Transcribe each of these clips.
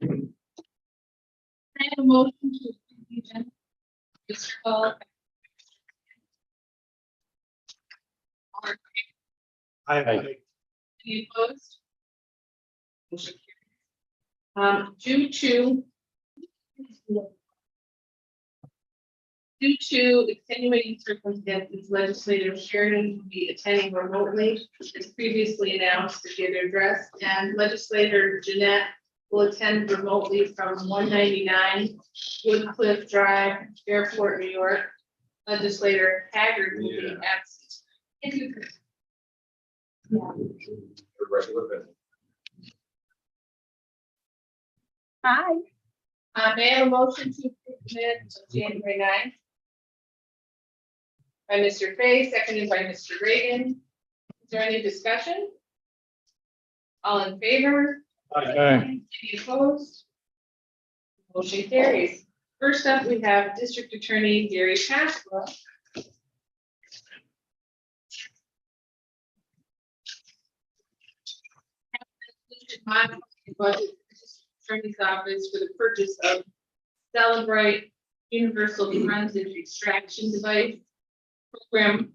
I have a motion to approve the agenda. Mr. Hall. Aye. Any opposed? Motion carries. Due to extenuating circumstances, Legislator Sheridan will be attending remotely, as previously announced to give address, and Legislator Jeanette will attend remotely from 199 Woodcliff Drive, Airport, New York. Legislator Haggard will be absent. Hi. May I have a motion to approve the minutes of January 9th? By Mr. Fay, seconded by Mr. Reagan. Is there any discussion? All in favor? Aye. Any opposed? Motion carries. First up, we have District Attorney Gary Pasqua. Budget Attorney's Office for the purchase of Celebrate Universal Forensic Extraction Device program,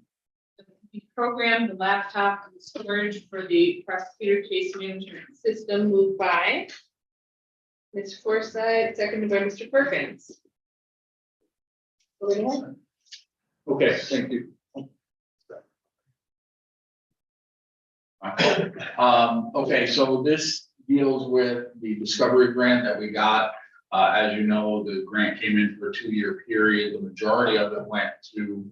the laptop and storage for the prosecutor case management system, moved by Ms. Forsythe, seconded by Mr. Perkins. Go ahead. Okay, thank you. Okay, so this deals with the discovery grant that we got. As you know, the grant came in for a 2-year period. The majority of it went to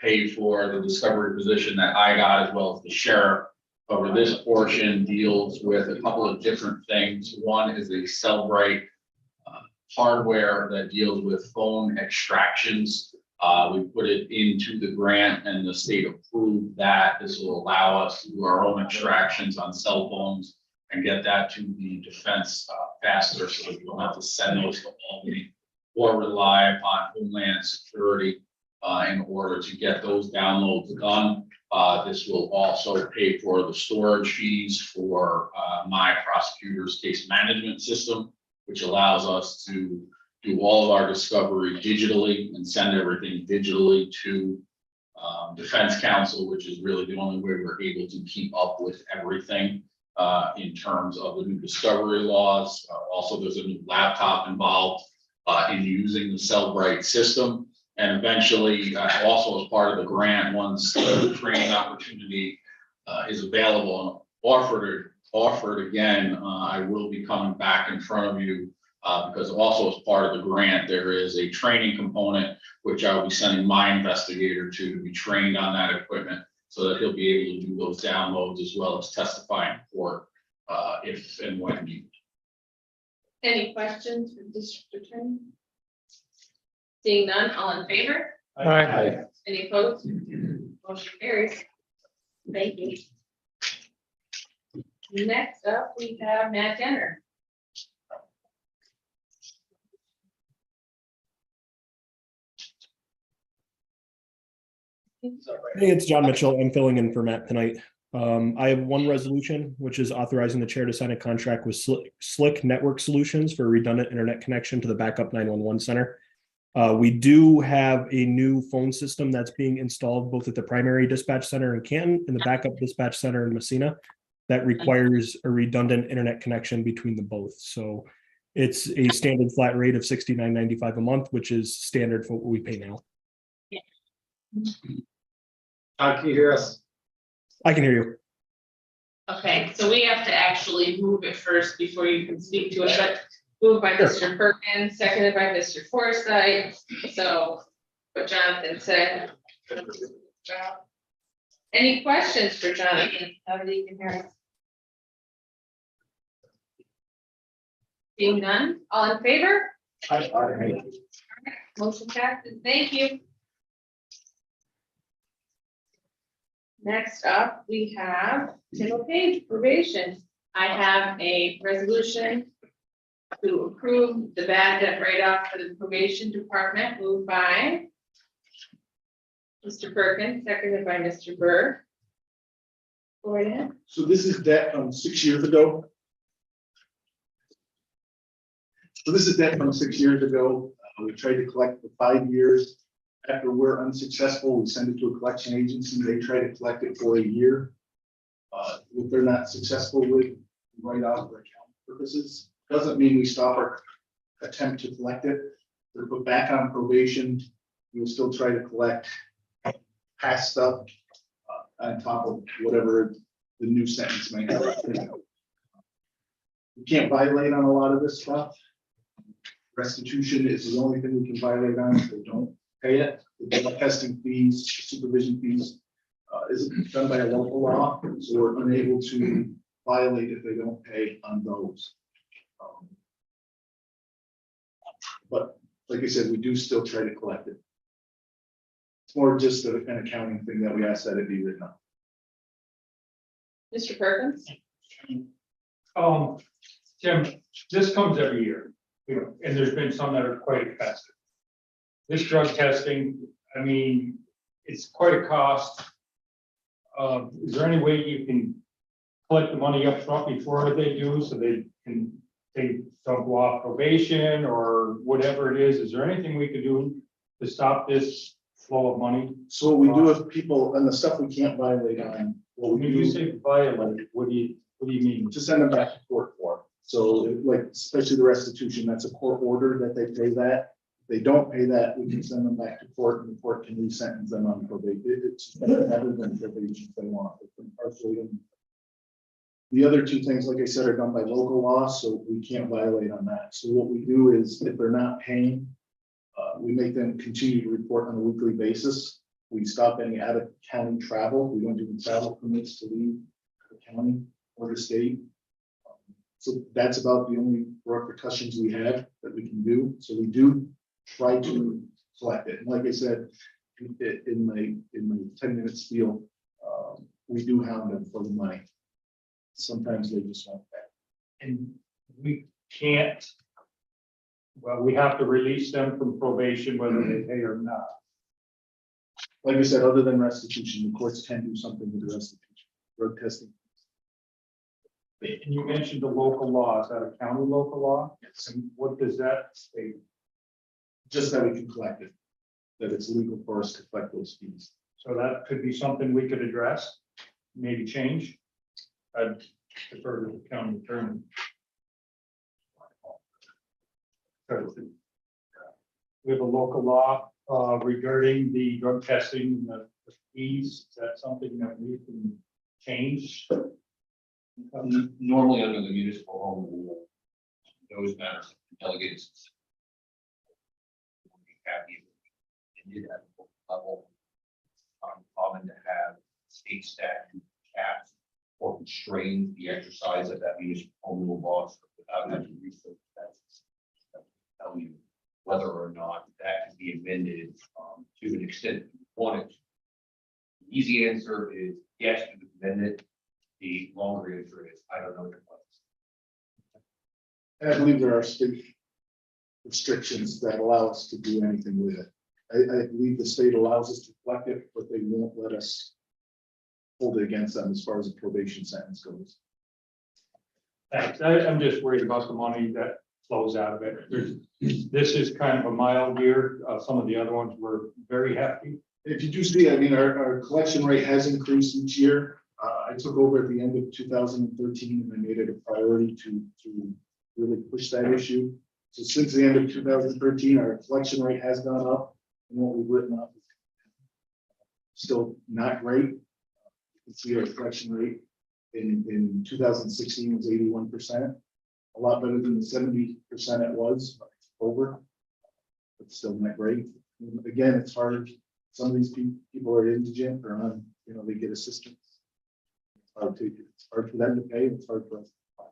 pay for the discovery position that I got, as well as the sheriff. However, this portion deals with a couple of different things. One is a Cellbrite hardware that deals with phone extractions. We put it into the grant and the state approved that. This will allow us to do our own extractions on cell phones and get that to the defense faster, so that we don't have to send those to Albany or rely upon Homeland Security in order to get those downloads done. This will also pay for the storage fees for my prosecutor's case management system, which allows us to do all of our discovery digitally and send everything digitally to defense counsel, which is really the only way we're able to keep up with everything in terms of the new discovery laws. Also, there's a new laptop involved in using the Cellbrite system. And eventually, also as part of the grant, once the training opportunity is available and offered again, I will be coming back in front of you because also as part of the grant, there is a training component, which I will be sending my investigator to be trained on that equipment so that he'll be able to do those downloads as well as testify in court if and when needed. Any questions for District Attorney? Seeing none, all in favor? Aye. Any opposed? Motion carries. Thank you. Next up, we have Matt Denner. Hey, it's John Mitchell. I'm filling in for Matt tonight. I have one resolution, which is authorizing the chair to sign a contract with Slick Network Solutions for a redundant internet connection to the backup 911 center. We do have a new phone system that's being installed both at the primary dispatch center in Canton and the backup dispatch center in Messina that requires a redundant internet connection between the both. So it's a standard flat rate of $69.95 a month, which is standard for what we pay now. Can you hear us? I can hear you. Okay, so we have to actually move it first before you can speak to it, but moved by Mr. Perkins, seconded by Mr. Forsythe. So what Jonathan said. Any questions for Jonathan? How do you can hear us? Seeing none, all in favor? Aye. Motion passes. Thank you. Next up, we have Tim Page probation. I have a resolution to approve the bad debt write-off for the probation department, moved by Mr. Perkins, seconded by Mr. Burr. Go right ahead. So this is debt from 6 years ago. So this is debt from 6 years ago. We tried to collect for 5 years. After we're unsuccessful, we send it to a collection agency. They try to collect it for a year. If they're not successful with, we write out for account purposes. Doesn't mean we stop our attempt to collect it. They're put back on probation. We'll still try to collect past stuff on top of whatever the new sentence may have. We can't violate on a lot of this stuff. Restitution is the only thing we can violate on if they don't pay it. The drug testing fees, supervision fees is done by a local law, so we're unable to violate if they don't pay on those. But like I said, we do still try to collect it. It's more just an accounting thing that we ask that it be written up. Mr. Perkins? Tim, this comes every year, you know, and there's been some that are quite expensive. This drug testing, I mean, it's quite a cost. Is there any way you can collect the money up front before they do, so they don't go off probation or whatever it is? Is there anything we could do to stop this flow of money? So what we do with people and the stuff we can't violate on, what we When you do say violate, what do you mean? to send them back to court for. So like, especially the restitution, that's a court order that they pay that. If they don't pay that, we can send them back to court and the court can resentence them on probation. It's better than probation if they want. They can partially them. The other two things, like I said, are done by local law, so we can't violate on that. So what we do is if they're not paying, we make them continue to report on a weekly basis. We stop any out of county travel. We don't do travel permits to leave the county or the state. So that's about the only repercussions we have that we can do. So we do try to collect it. And like I said, in my 10-minute spiel, we do hound them for the money. Sometimes they just won't pay. And we can't, well, we have to release them from probation whether they pay or not. Like I said, other than restitution, the courts can do something with the restitution, drug testing. And you mentioned the local law. Is that a county local law? Yes. And what does that state? Just that we can collect it, that it's legal for us to collect those fees. So that could be something we could address, maybe change. I'd defer to the county attorney. We have a local law regarding the drug testing and the fees. Is that something that we can change? Normally under the municipal home rule, those matters delegated. Happy and did at the level. Common to have state statute caps or constrain the exercise of that municipal home rule laws without having research that tell you whether or not that can be amended to an extent you want it. The easy answer is yes, you can amend it. The longer answer is, I don't know what it was. And I believe there are state restrictions that allow us to do anything with it. I believe the state allows us to collect it, but they won't let us hold it against them as far as a probation sentence goes. Thanks. I'm just worried about the money that flows out of it. This is kind of a mild year. Some of the other ones were very hefty. If you do see, I mean, our collection rate has increased each year. I took over at the end of 2013 and I made it a priority to really push that issue. So since the end of 2013, our collection rate has gone up, and what we've written up is still not great. You can see our collection rate in 2016 was 81%, a lot better than the 70% it was over, but still not great. And again, it's hard. Some of these people are indigent or on, you know, they get assistance. It's hard for them to pay. It's hard for us to find.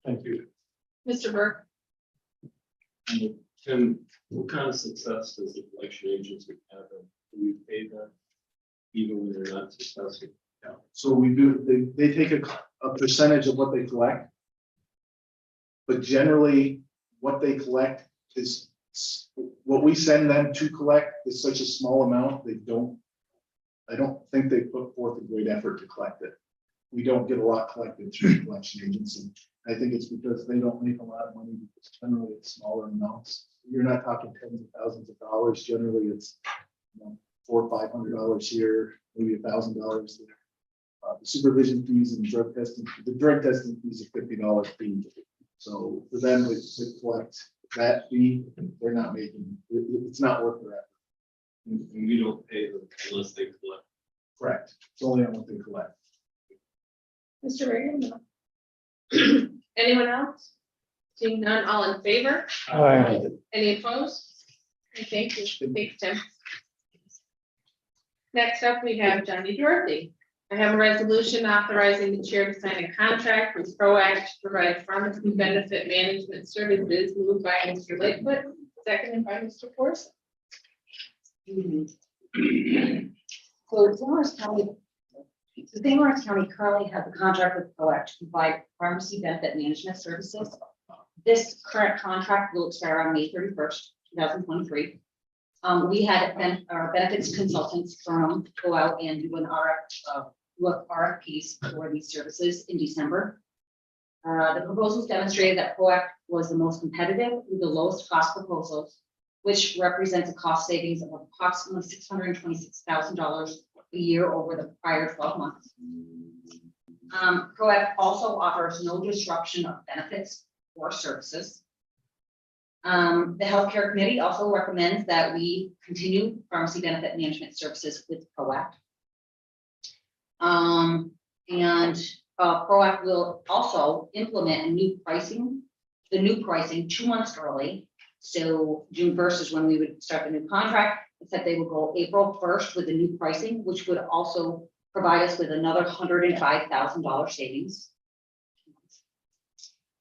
Thank you. Mr. Burke? Tim, what kind of success does the collection agency have? Do we pay them even when they're not successful? Yeah. So we do, they take a percentage of what they collect. But generally, what they collect is what we send them to collect is such a small amount, I don't think they put forth a great effort to collect it. we don't get a lot collected through the collection agency. I think it's because they don't make a lot of money, because generally it's smaller amounts. You're not talking tens of thousands of dollars. Generally, it's, $400 or $500 here, maybe $1,000 there. The supervision fees and the drug testing fees are $50 fee. So for them to collect that fee, they're not making, it's not worth their effort. And we don't pay them unless they collect. Correct. It's only on what they collect. Mr. Reagan? No. Anyone else? Seeing none, all in favor? Any opposed? Okay, thank you. Thanks, Tim. Next up, we have Johnny Dorothy. I have a resolution authorizing the chair to sign a contract with ProAct to provide pharmacy benefit management services, moved by Mr. Lightfoot, seconded by Mr. Forsyth. So St. Lawrence County currently has a contract with ProAct to provide pharmacy benefit management services. This current contract will expire on May 31st, 2023. We had our benefits consultants firm go out and do an RFPs for these services in December. The proposals demonstrated that ProAct was the most competitive with the lowest cost proposals, which represents a cost savings of approximately $626,000 a year over the prior 12 months. ProAct also offers no disruption of benefits or services. The healthcare committee also recommends that we continue pharmacy benefit management services with ProAct. ProAct will also implement the new pricing 2 months early. So June 1st is when we would start the new contract, except they will go April 1st with the new pricing, which would also provide us with another $105,000 savings.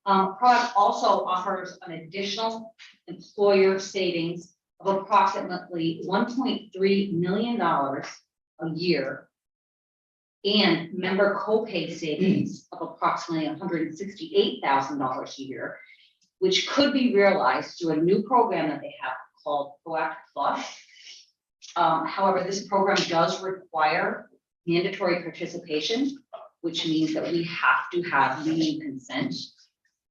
ProAct also offers an additional employer savings of approximately $1.3 million a year and member copay savings of approximately $168,000 a year, which could be realized through a new program that they have called ProAct Plus. However, this program does require mandatory participation, which means that we have to have union consent.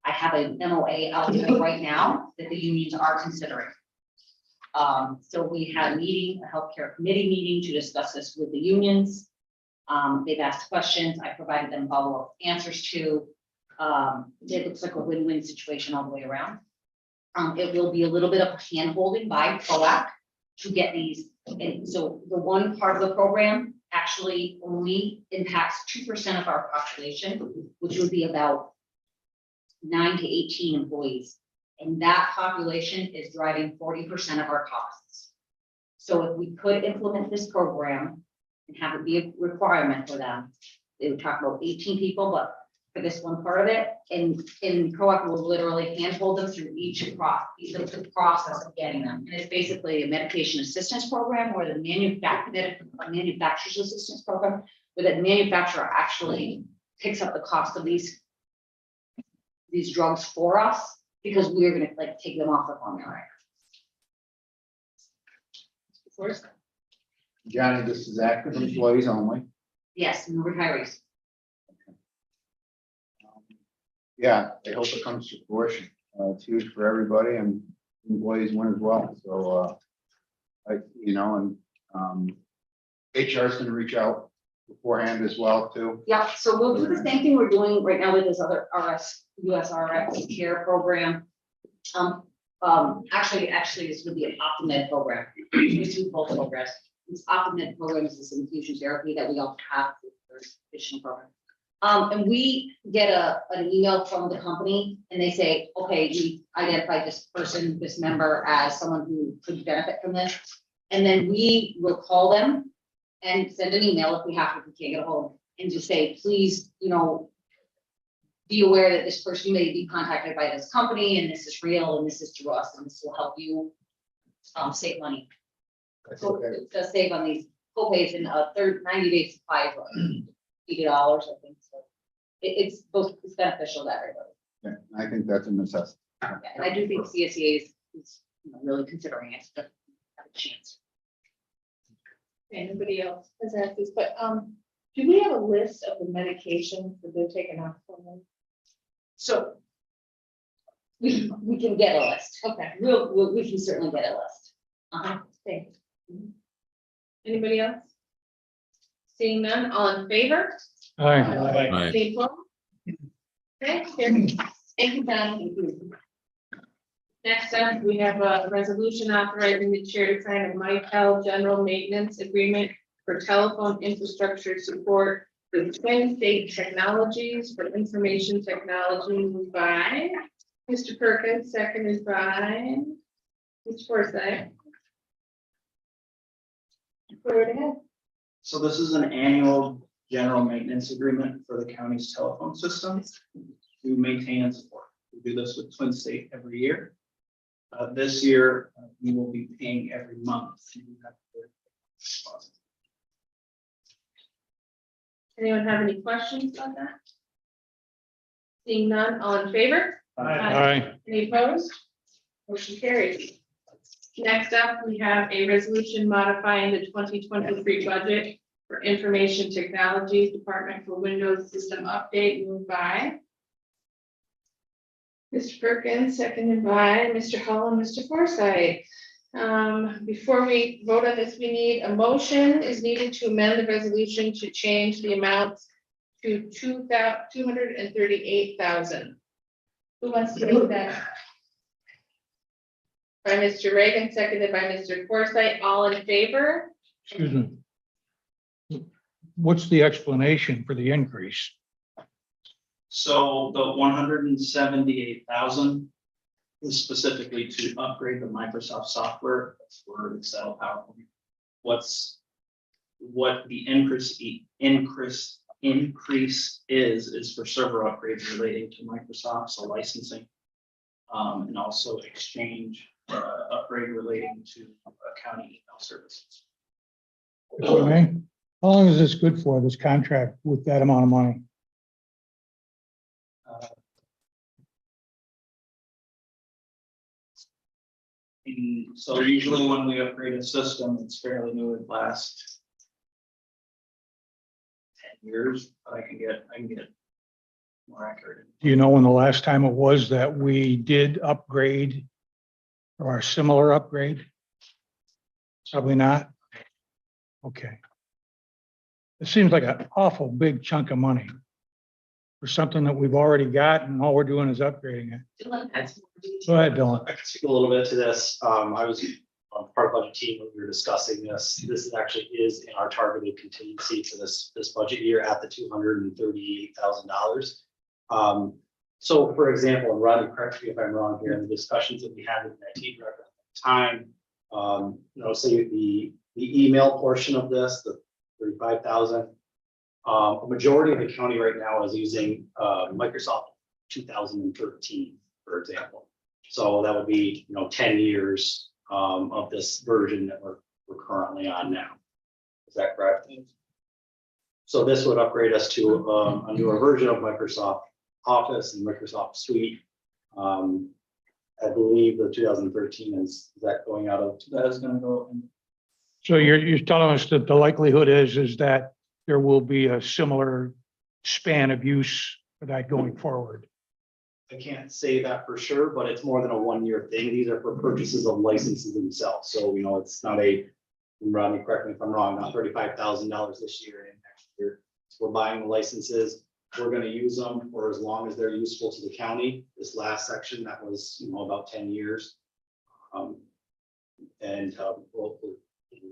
I have an MOA out there right now that the unions are considering. So we had a meeting, a healthcare committee meeting to discuss this with the unions. They've asked questions. I provided them follow-up answers to. It looks like a win-win situation all the way around. It will be a little bit of hand-holding by ProAct to get these. And so the one part of the program actually only impacts 2% of our population, which would be about 9 to 18 employees. And that population is driving 40% of our costs. So if we could implement this program and have it be a requirement for them, they would talk about 18 people, but for this one part of it, and ProAct will literally handhold them through the process of getting them. And it's basically a medication assistance program or the manufacturer's assistance program, where the manufacturer actually picks up the cost of these drugs for us, because we're going to take them off the formulary. Johnny, this is active employees only. Yes, and retirees. Yeah, I hope it comes to fruition. It's huge for everybody and employees win as well. So, HR is going to reach out beforehand as well too. Yeah, so we'll do the same thing we're doing right now with this other USRX care program. Actually, this would be an OptiMed program. We do both programs. This OptiMed program is this infusion therapy that we also have for additional program. And we get an email from the company and they say, okay, we identified this person, this member as someone who could benefit from this. And then we will call them and send an email if we have to, if we can't get a hold, and just say, please, be aware that this person may be contacted by this company and this is real and this is through us and this will help you save money. So it does save on these co-pays in a 90-day supply of $80, I think. So it's beneficial to everybody. Yeah, I think that's a necessity. Yeah, and I do think CSEA is really considering it to have a chance. Anybody else has asked this, but Do we have a list of the medications that they're taking off from them? So we can get a list. Okay, We can certainly get a list. thanks. Anybody else? Seeing none, all in favor? Aye. Any opposed? Okay, carried. Thank you, John. Next up, we have a resolution authorizing the chair to sign a Mitel general maintenance agreement for telephone infrastructure support for Twin State Technologies for information technology, moved by Mr. Perkins, seconded by Ms. Forsythe. Go right ahead. So this is an annual general maintenance agreement for the county's telephone systems to maintain and support. We do this with Twin State every year. This year, we will be paying every month. Anyone have any questions on that? Seeing none, all in favor? Aye. Any opposed? Motion carries. Next up, we have a resolution modifying the 2023 budget for Information Technologies Department for Windows System Update, moved by Mr. Perkins, seconded by Mr. Hull and Mr. Forsythe. Before we vote on this, we need a motion is needed to amend the resolution to change the amounts to 238,000. Who wants to do that? By Mr. Reagan, seconded by Mr. Forsythe, all in favor? Excuse me. What's the explanation for the increase? So the 178,000 is specifically to upgrade the Microsoft software for Excel, PowerPoint. What the increase is for server upgrades relating to Microsoft, so licensing. And also exchange upgrade relating to county email services. If I may, how long is this good for, this contract with that amount of money? So usually when we upgrade a system, it's fairly new, it lasts 10 years, but I can get more accurate. Do you know when the last time it was that we did upgrade or a similar upgrade? Probably not. Okay. It seems like an awful big chunk of money for something that we've already got and all we're doing is upgrading it. Dylan has more details. Go ahead, Dylan. I can speak a little bit to this. I was part of the budget team when we were discussing this. This actually is in our targeted contingency for this budget year at the $238,000. So for example, and Rodney, correct me if I'm wrong here, in the discussions that we had with the IT director at the time, say the email portion of this, the 35,000. A majority of the county right now is using Microsoft 2013, for example. So that would be 10 years of this version that we're currently on now. Is that correct? So this would upgrade us to a newer version of Microsoft Office and Microsoft Suite. I believe the 2013 is that going out of. That is gonna go in. So you're telling us that the likelihood is that there will be a similar span of use for that going forward? I can't say that for sure, but it's more than a 1-year thing. These are for purchases of licenses themselves. So, it's not Rodney, correct me if I'm wrong, not $35,000 this year and next year. So we're buying the licenses. We're going to use them for as long as they're useful to the county. This last section, that was, about 10 years. We'll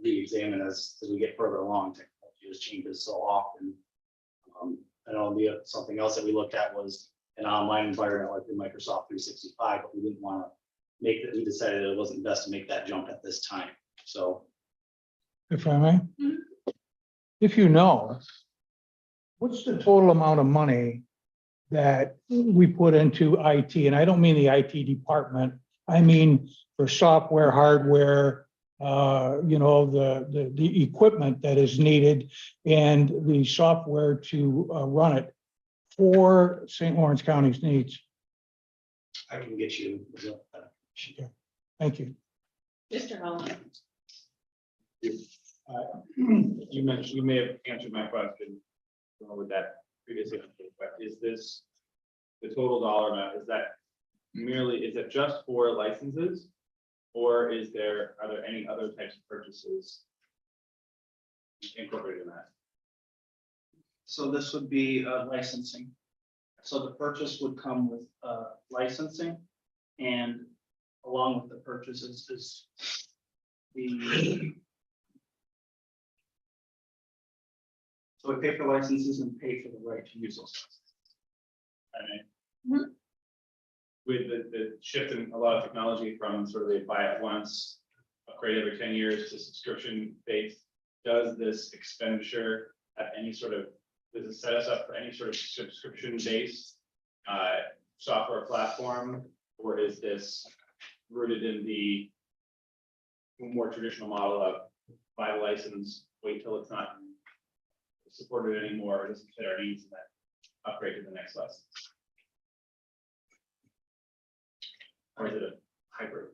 re-examine as we get further along. Technology just changes so often. I know something else that we looked at was an online environment like the Microsoft 365, but we didn't want to make that. We decided it wasn't best to make that jump at this time. So, If I may? If you know, what's the total amount of money that we put into IT? And I don't mean the IT department. I mean for software, hardware, the equipment that is needed and the software to run it for St. Lawrence County's needs. I can get you. Thank you. Mr. Holland. You may have answered my question. going with that previously, but is this the total dollar amount? Is that merely, is it just for licenses? Or are there any other types of purchases incorporated in that? So this would be licensing. So the purchase would come with licensing, and along with the purchases is the. So we pay for licenses and pay for the right to use those. Alright. With the shift in a lot of technology from sort of a buy it once, upgrade every 10 years to subscription based, does this expenditure have any sort of, does it set us up for any sort of subscription based software platform? Or is this rooted in the more traditional model of buy the license, wait till it's not supported anymore, or doesn't fit our needs, and then upgrade to the next license? Or is it a hybrid?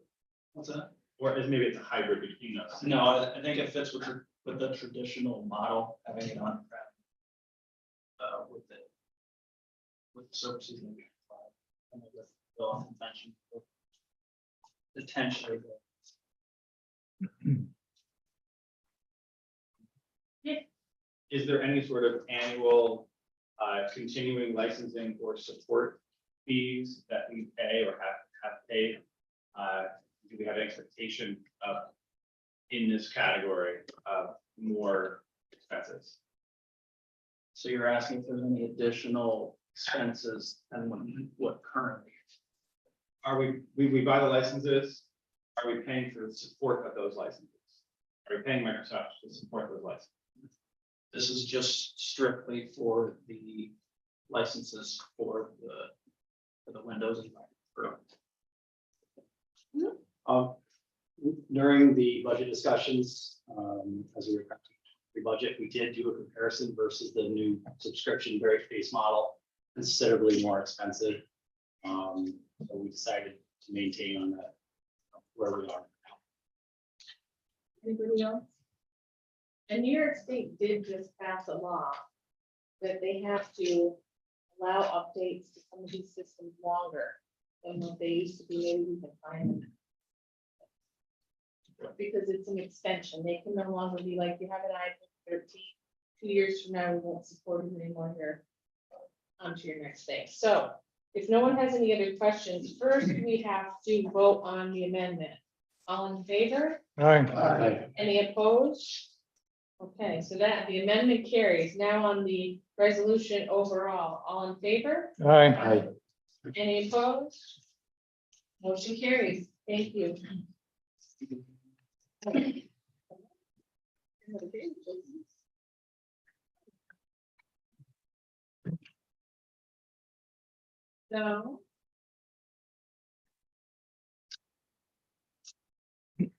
What's that? Or is maybe it's a hybrid between us? No, I think it fits with the traditional model, having it on prem. With the services that we provide. And with the often mentioned. Potentially. Is there any sort of annual continuing licensing or support fees that we pay or have paid? Do we have an expectation of in this category of more expenses? So you're asking if there's any additional expenses and what currently? Are we buy the licenses? Are we paying for the support of those licenses? Are we paying Microsoft to support those licenses? This is just strictly for the licenses for the Windows environment. During the budget discussions, as we were crafting the budget, we did do a comparison versus the new subscription based model, considerably more expensive. So we decided to maintain on that where we are now. Anybody else? And New York State did just pass a law that they have to allow updates to some of these systems longer than what they used to be. Maybe we can find them. Because it's an extension. They can no longer be like, you have an iPhone 13, 2 years from now, we won't support it anymore here. On to your next thing. So if no one has any other questions, first we have to vote on the amendment. All in favor? Any opposed? Okay, so that the amendment carries. Now on the resolution overall, all in favor? Any opposed? Motion carries. Thank you. So.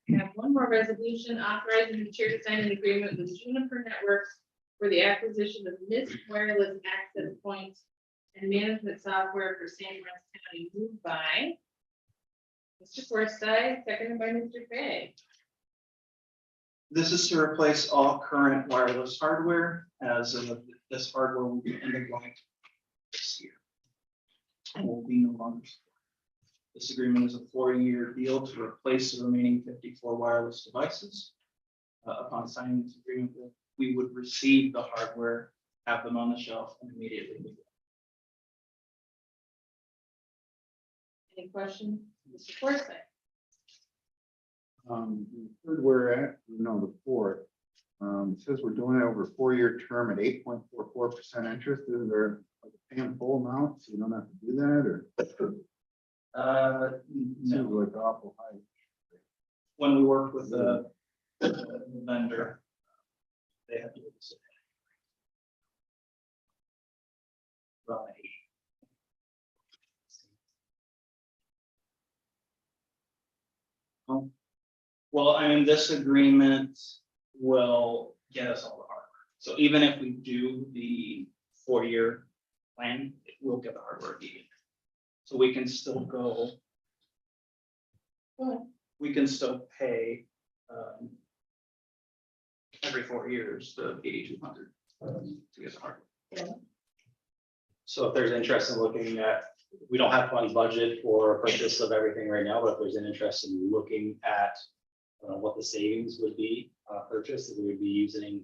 We have one more resolution authorizing the chair to sign an agreement with Juniper Networks for the acquisition of missed wireless access points and management software for San Francisco County, moved by Mr. Forsythe, seconded by Mr. Fay. This is to replace all current wireless hardware, as this hardware will be end of life this year. And will be no longer. This agreement is a 4-year deal to replace the remaining 54 wireless devices. Upon signing this agreement, we would receive the hardware, have them on the shelf, and immediately move it. Any questions? Mr. Forsythe? Third we're at, no, the fourth. It says we're doing it over a 4-year term at 8.44% interest. Is there like a paying full amount, so you don't have to do that, or? Seems No. like awful high. When we worked with the vendor, they had to. Right. Well, I mean, this agreement will get us all the hardware. So even if we do the 4-year plan, it will get the hardware immediately. So we can still go. We can still pay every 4 years, the 8,200 to get the hardware. So if there's interest in looking at, we don't have funds budget for purchase of everything right now, but if there's an interest in looking at what the savings would be, purchase, that we would be using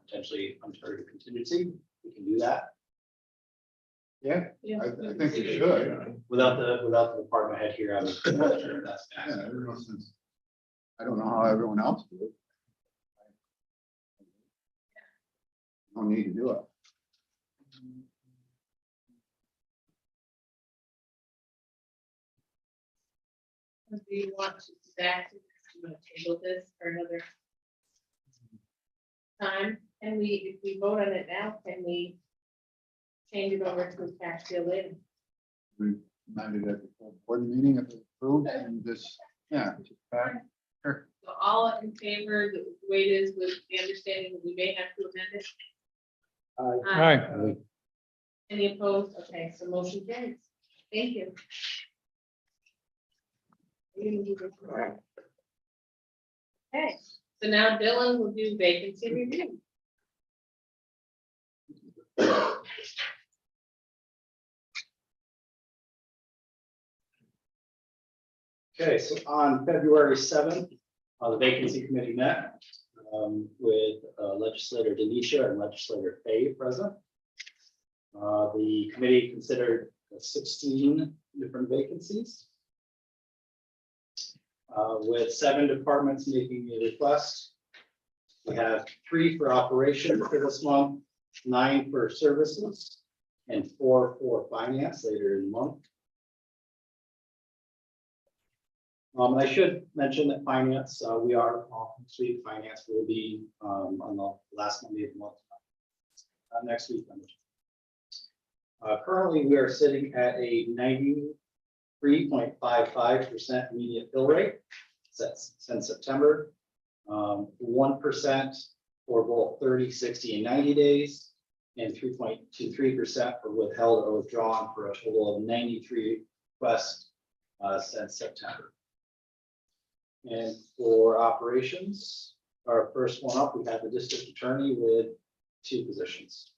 potentially uncharted contingency, we can do that Yeah, Yeah. I think we should. without the department head here. I'm not sure if that's. Yeah, everyone says- I don't know how everyone else would. No need to do it. Do you want to stack, you want to table this for another time? Can we, if we vote on it now, can we change it over to a cash deal later? We minded at the board meeting if it's approved and just, yeah. just back. Sure. So all in favor, the way it is with the understanding that we may have to amend it? Aye. Any opposed? Okay, so motion carries. Thank you. Okay, so now Dylan will do vacancy review. Okay, so on February 7th, the vacancy committee met with legislator Denisha and legislator Fay present. The committee considered 16 different vacancies, with 7 departments making a request. We have 3 for operations for this month, 9 for services, and 4 for finance later in the month. I should mention that finance, we are off next week. Finance will be on the last Monday of the month. Next week. Currently, we are sitting at a 93.55% immediate fill rate since September. 1% for both 30, 60, and 90 days, and 3.23% for withheld or withdrawn, for a total of 93 requests since September. And for operations, our first one up, we have the district attorney with 2 positions.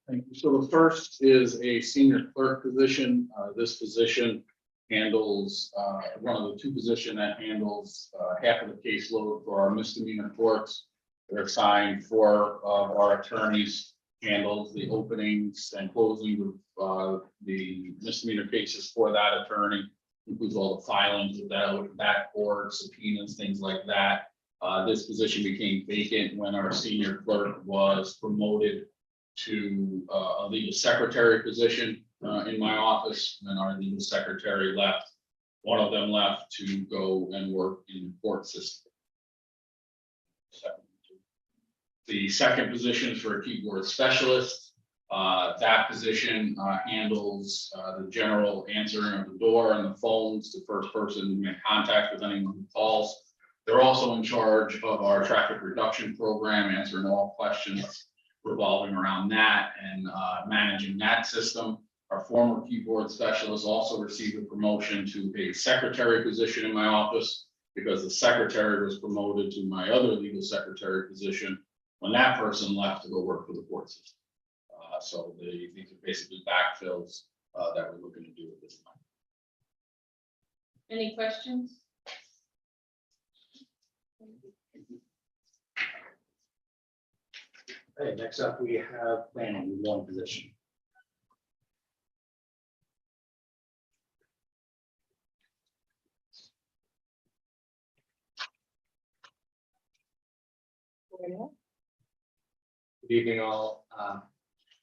Thank you. So the first is a senior clerk position. This position handles, one of the 2 positions that handles half of the caseload for our misdemeanor courts. They're assigned 4 of our attorneys, handles the openings and closings of the misdemeanor cases for that attorney. Includes all the filings of that court, subpoenas, things like that. This position became vacant when our senior clerk was promoted to a legal secretary position in my office, and our legal secretary left. One of them left to go and work in the court system. The second position is for a keyboard specialist. That position handles the general answering of the door and the phones, the first person to make contact with anyone who calls. They're also in charge of our traffic reduction program, answering all questions revolving around that and managing that system. Our former keyboard specialist also received a promotion to a secretary position in my office, because the secretary was promoted to my other legal secretary position when that person left to go work for the court system. So these are basically backfills that we're looking to do at this time. Any questions? Okay, next up, we have planning with 1 position. Good evening, all.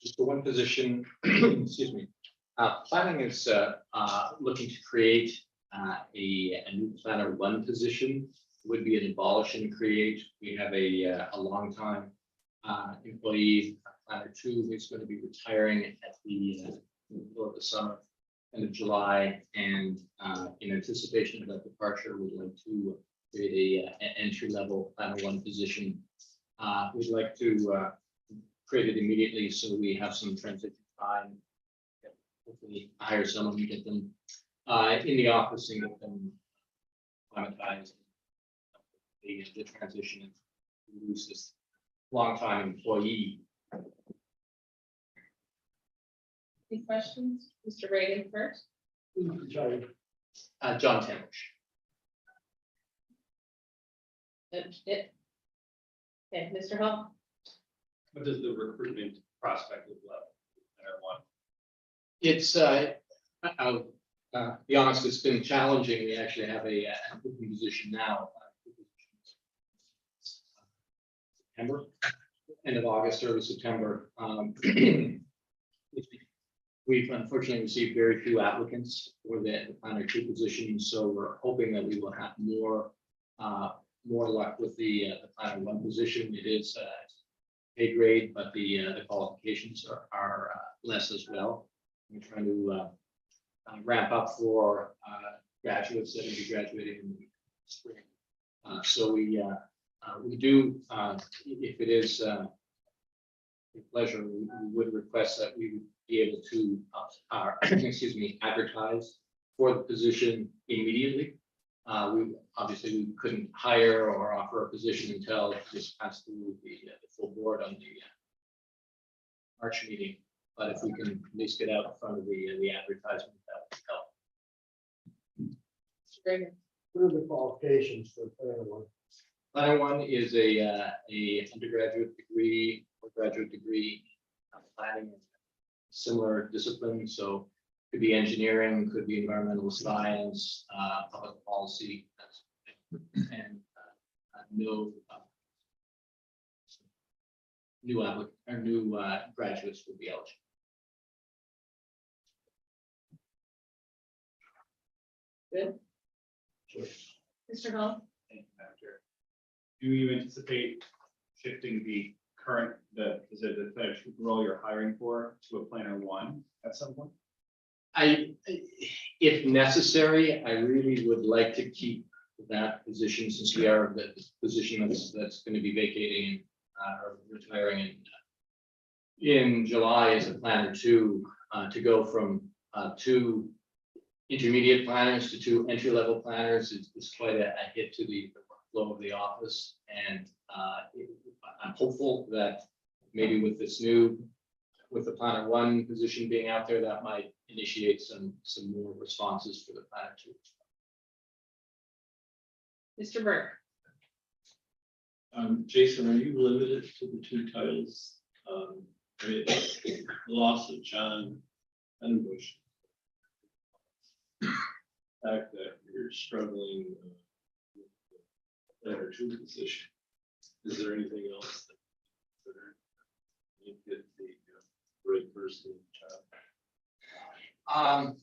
Just for 1 position, excuse me. Planning is looking to create a new planner 1 position. Would be an abolish and create. We have a longtime employee, planner 2, who's going to be retiring at the middle of the summer, end of July, and in anticipation of that departure, we'd like to create an entry-level planner 1 position. We'd like to create it immediately so we have some transition time. Hopefully hire someone to get them in the office and get them acclimatize the transition and lose this longtime employee. Any questions? Mr. Reagan first. John Tamish. That's it. Okay, Mr. Hall. What does the recruitment prospect look like? There one. It's, I'll be honest, it's been challenging. We actually have a open position now. September, end of August, early September. We've unfortunately received very few applicants for the planner two position, so we're hoping that we will have more luck with the planner one position. It is pay grade, but the qualifications are less as well. We're trying to ramp up for graduates that will be graduating in the spring. So we do, if it is a pleasure, we would request that we would be able to, excuse me, advertise for the position immediately. We obviously couldn't hire or offer a position until this passed through the full board on the March meeting. But if we can at least get out in front of the advertisement, that would help. Mr. Reagan. What are the qualifications for planner one? Planner one is a undergraduate degree or graduate degree in planning, similar discipline. So could be engineering, could be environmental science, public policy, and no new applicant or new graduates would be eligible. Good. Mr. Hall. Thank you, Madam Chair. Do you anticipate shifting the current, the role you're hiring for to a planner one at some point? If necessary, I really would like to keep that position since we are the position that's going to be vacating or retiring in July as a planner two, to go from two intermediate planners to two entry-level planners is quite a hit to the workflow of the office. And I'm hopeful that maybe with the planner one position being out there, that might initiate some more responses for the planner two. Mr. Burke. Jason, are you limited to the two titles? I mean, the loss of John Enbush. The fact that you're struggling with the planner two position. Is there anything else that you get the right person in the job?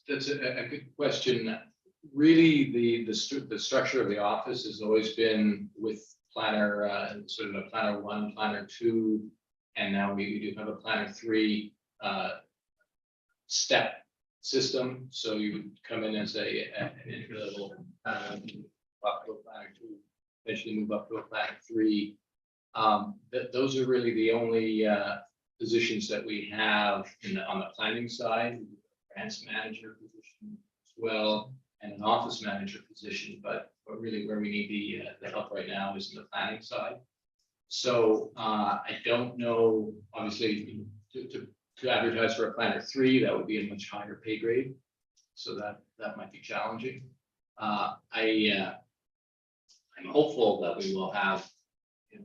That's a good question. Really, the structure of the office has always been with planner, sort of a planner one, planner two, and now we do have a planner three step system. So you would come in as an entry level, up to a planner two, eventually move up to a planner three. Those are really the only positions that we have on the planning side. Grants manager position as well, and an office manager position, but really where we need the help right now is in the planning side. So I don't know, obviously, to advertise for a planner three, that would be a much higher pay grade. So that might be challenging. I'm hopeful that we will have the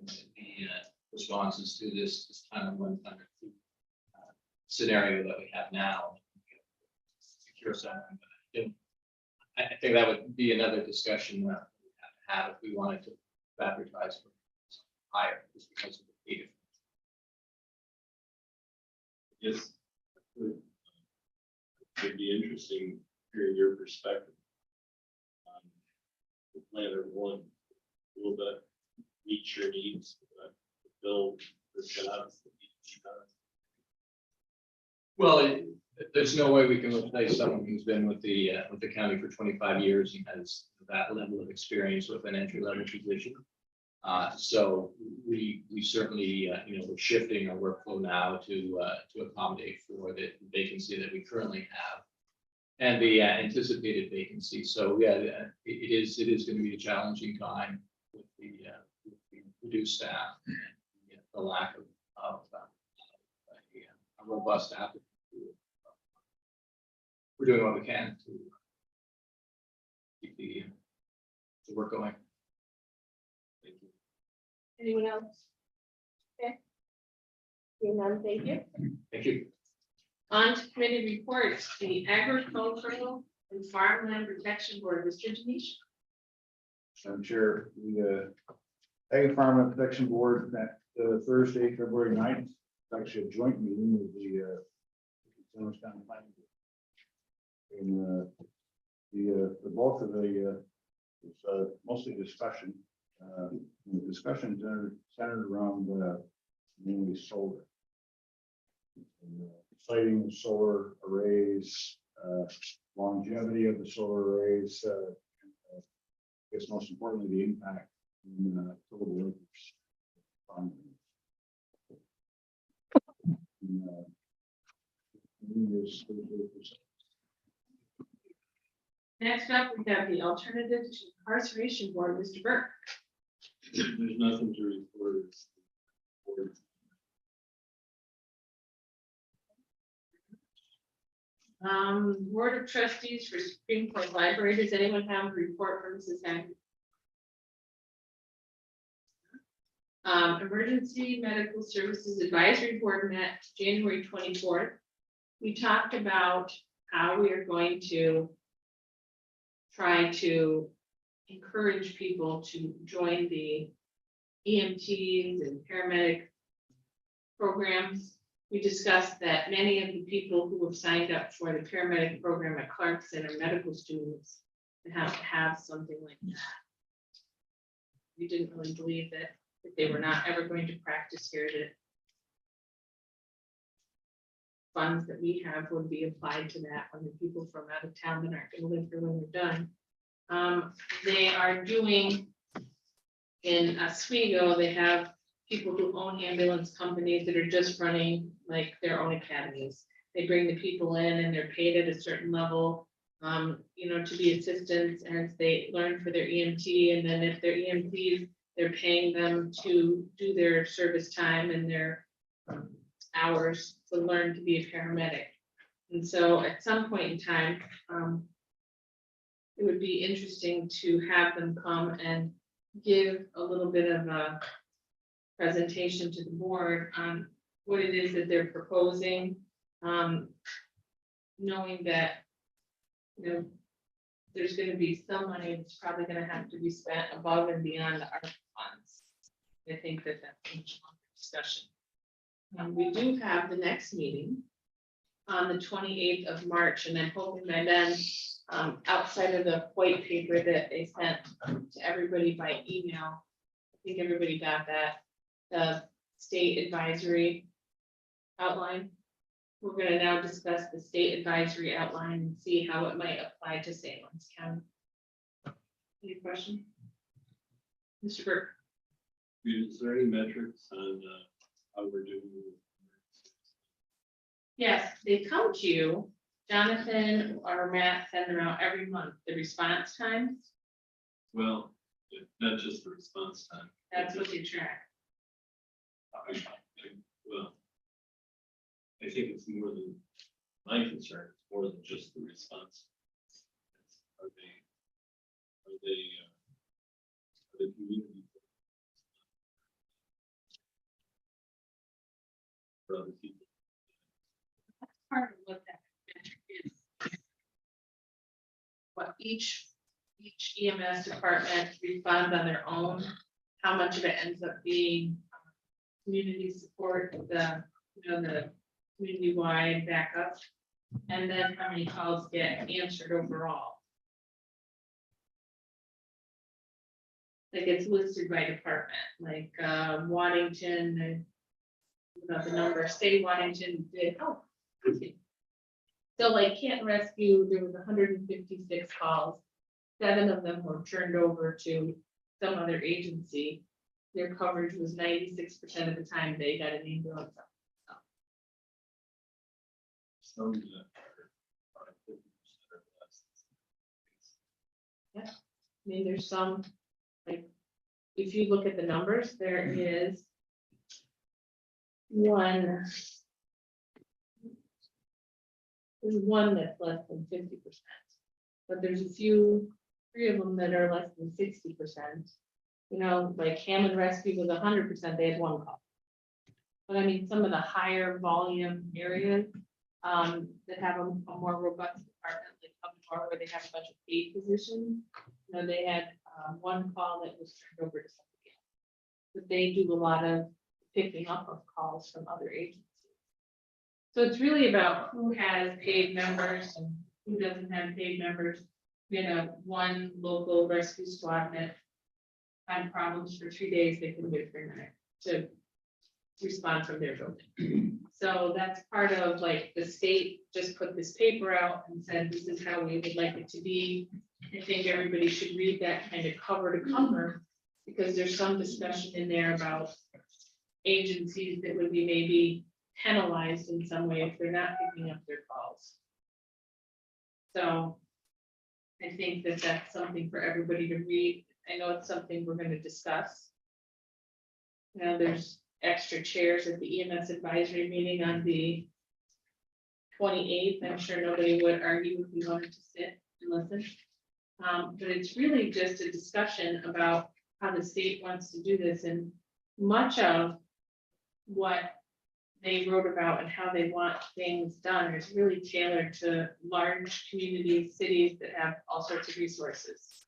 responses to this planner one, planner two scenario that we have now. Secure something, but I think that would be another discussion that we have to have if we wanted to advertise for higher, just because of the pay difference. Yes. It'd be interesting hearing your perspective. The planner one, will that meet your needs, build the jobs that need to be done? Well, there's no way we can replace someone who's been with the county for 25 years and has that level of experience with an entry level position. So we certainly, we're shifting our workflow now to accommodate for the vacancy that we currently have. and the anticipated vacancy. So yeah, it is going to be a challenging time with the reduced staff and the lack of a robust staff. We're doing what we can to keep the work going. Thank you. Anyone else? Okay. Seeing none, thank you. Thank you. On to committee reports, the Agricultural and Farmland Protection Board, Mr. Denisha. I'm Chair, the Ag Farm and Protection Board met Thursday, February 9th. It's actually a joint meeting with the Consumers County Planning Board. And the bulk of it's mostly discussion. The discussion centered around mainly solar. And, siting of solar arrays, longevity of the solar arrays, I guess most importantly, the impact in total acres. Next up, we have the Alternative to Incarceration Board, Mr. Burke. There's nothing to report. Board of Trustees for Supreme Court Library. Does anyone have a report from Mrs. Hagan? Emergency Medical Services Advisory Board met January 24th. We talked about how we are going to try to encourage people to join the EMTs and paramedic programs. We discussed that many of the people who have signed up for the paramedic program at Clarkson are medical students and have to have something like that. We didn't really believe that if they were not ever going to practice here, that funds that we have would be applied to that when the people from out of town that aren't going to live here when they're done. They are doing in Oswego, they have people who own ambulance companies that are just running like their own academies. They bring the people in and they're paid at a certain level, to be assistants as they learn for their EMT. And then if they're EMTs, they're paying them to do their service time and their hours to learn to be a paramedic. And so at some point in time, it would be interesting to have them come and give a little bit of a presentation to the board on what it is that they're proposing, knowing that, there's going to be some money that's probably going to have to be spent above and beyond our funds. I think that that's a longer discussion. We do have the next meeting on the 28th of March, and I'm hoping by then, outside of the white paper that they sent to everybody by email, I think everybody got that, the state advisory outline. We're going to now discuss the state advisory outline and see how it might apply to St. Lawrence County. Any question? Mr. Burke? Is there any metrics on how we're doing? Yes, they come to you. Jonathan or Matt send them out every month. The response times, Well, not just the response time. that's what they track. Well, I think it's more than my concern, it's more than just the response. Are they community? For other people. Part of what that metric is. What each EMS department responds on their own, how much of it ends up being community support, the community-wide backup, and then how many calls get answered overall. Like it's listed by department, like Waddington, about the number, say Waddington did, so like Canton Rescue, there was 156 calls. 7 of them were turned over to some other agency. Their coverage was 96% of the time they got an ambulance. Some that are 50% I mean, there's some, like, if you look at the numbers, there is one. There's one that's less than 50%. But there's a few, 3 of them that are less than 60%. You know, like Hammond Rescue was 100%, they had 1 call. But I mean, some of the higher volume areas, that have a more robust department, like up north, where they have a bunch of paid positions. You know, they had, 1 call that was turned over to somebody else. But they do a lot of picking up of calls from other agencies. So it's really about who has paid members and who doesn't have paid members. We had 1 local rescue squad that had problems for 3 days, they couldn't get 3 minutes to respond from their building. So that's part of, like, the state just put this paper out and said, this is how we would like it to be. I think everybody should read that kind of cover to cover, because there's some discussion in there about agencies that would be maybe penalized in some way if they're not picking up their calls. So I think that that's something for everybody to read. I know it's something we're going to discuss. You know, there's extra chairs at the EMS advisory meeting on the 28th. I'm sure nobody would argue if we wanted to sit and listen. But it's really just a discussion about how the state wants to do this, and much of what they wrote about and how they want things done is really tailored to large communities, cities that have all sorts of resources.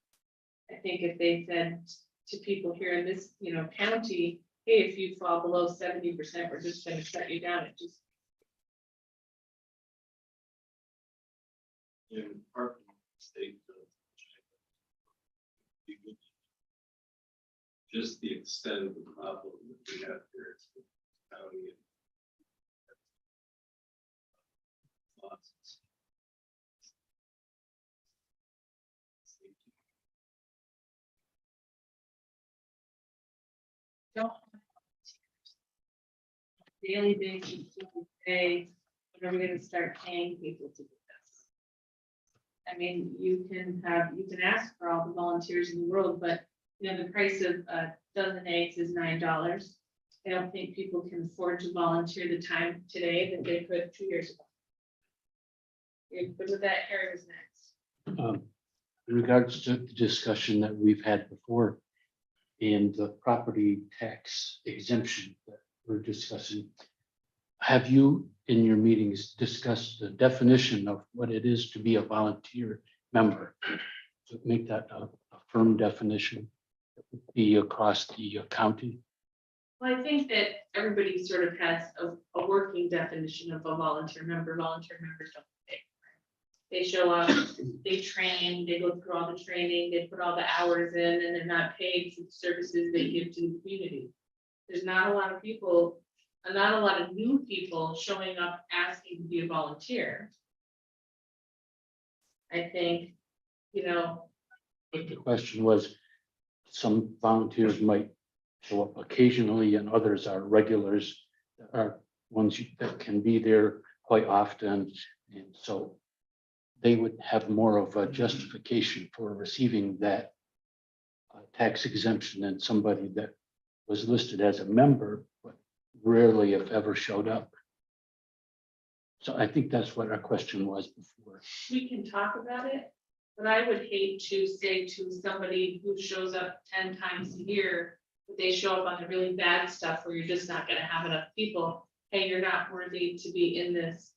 I think if they said to people here in this, you know, county, hey, if you fall below 70%, we're just going to shut you down. It just, In part of the state. Just the extent of the problem that we have here. It's the county and lots. don't daily basis, say, when are we going to start paying people to do this? I mean, you can ask for all the volunteers in the world, but you know, the price of a dozen eggs is $9. I don't think people can afford to volunteer the time today that they could 2 years ago. But with that, Harry was next. In regards to the discussion that we've had before and the property tax exemption that we're discussing, have you in your meetings discussed the definition of what it is to be a volunteer member? To make that a firm definition that would be across the county? Well, I think that everybody sort of has a working definition of a volunteer member. Volunteer members don't pay. They show up, they train, they go through all the training, they put all the hours in, and they're not paid for the services they give to the community. There's not a lot of people, not a lot of new people showing up asking to be a volunteer. I think, you know, But the question was, some volunteers might show up occasionally and others are regulars, that are ones that can be there quite often. And so they would have more of a justification for receiving that tax exemption than somebody that was listed as a member, but rarely if ever showed up. So I think that's what our question was before. we can talk about it, but I would hate to say to somebody who shows up 10 times a year, that they show up on the really bad stuff where you're just not gonna have enough people. Hey, you're not worthy to be in this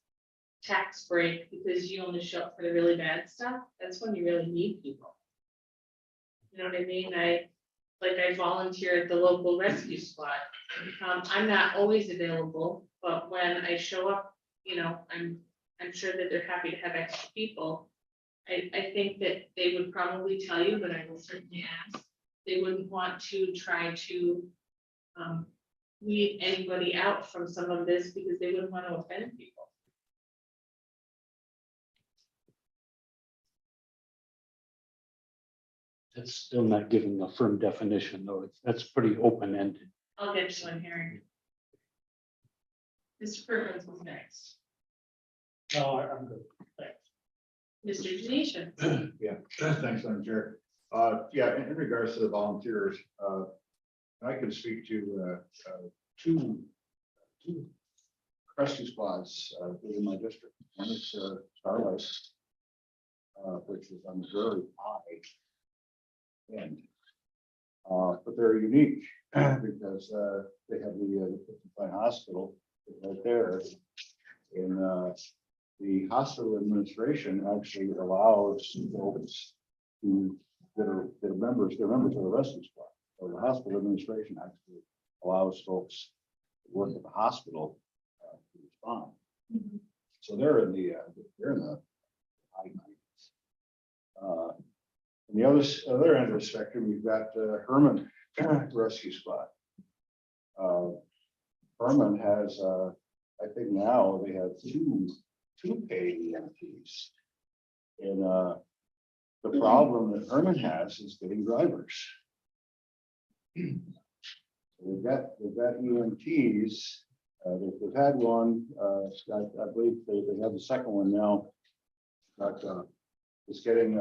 tax break because you only show up for the really bad stuff. That's when you really need people. You know what I mean? I volunteer at the local rescue squad. I'm not always available, but when I show up, you know, I'm sure that they're happy to have extra people. I think that they would probably tell you, but I will certainly ask. They wouldn't want to try to weed anybody out from some of this because they wouldn't want to offend people. That's still not giving a firm definition, though. That's pretty open-ended. I'll get you one, Harry. Mr. Perkins was next. No, I'm good. Thanks. Mr. Denisha. Yeah, thanks, Madam Chair. Yeah, in regards to the volunteers, I can speak to two rescue squads within my district. One is Starlight, which is on the very high end. But they're unique because they have the Fine Hospital right there. And the hospital administration actually allows folks who that are members of the rescue squad. So the hospital administration actually allows folks to work at the hospital to respond. So they're in the high 90s. And the other end of the spectrum, you've got Herman Rescue Squad. Herman has, I think now they have two paid EMTs. And the problem that Herman has is getting drivers. They've got EMTs. They've had one. I believe they have the second one now. But it's getting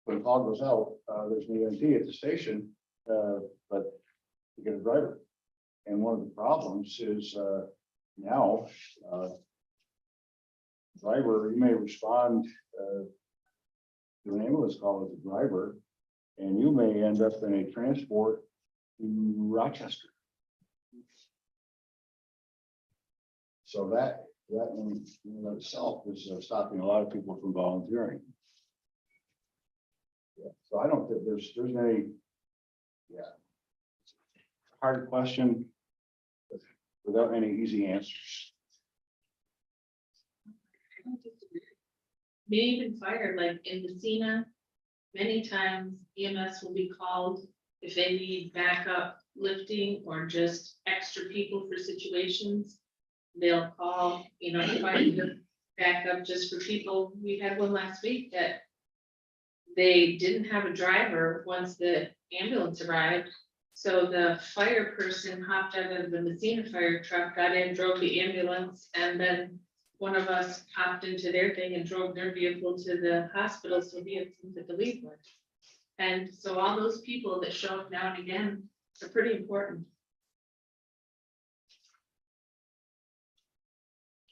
when the call goes out, there's an EMT at the station, but you get a driver. And one of the problems is now driver, you may respond to an ambulance call as a driver, and you may end up in a transport to Rochester. So that in itself is stopping a lot of people from volunteering. Yeah, so I don't think there's any, hard question without any easy answers. Maybe even fire, like in Messina, many times EMS will be called if they need backup lifting or just extra people for situations. They'll call, find the backup just for people. We had one last week that they didn't have a driver once the ambulance arrived. So the fire person hopped out of the Messina fire truck, got in, drove the ambulance, and then one of us hopped into their thing and drove their vehicle to the hospital so we had something to leave with. And so all those people that show up now and again are pretty important.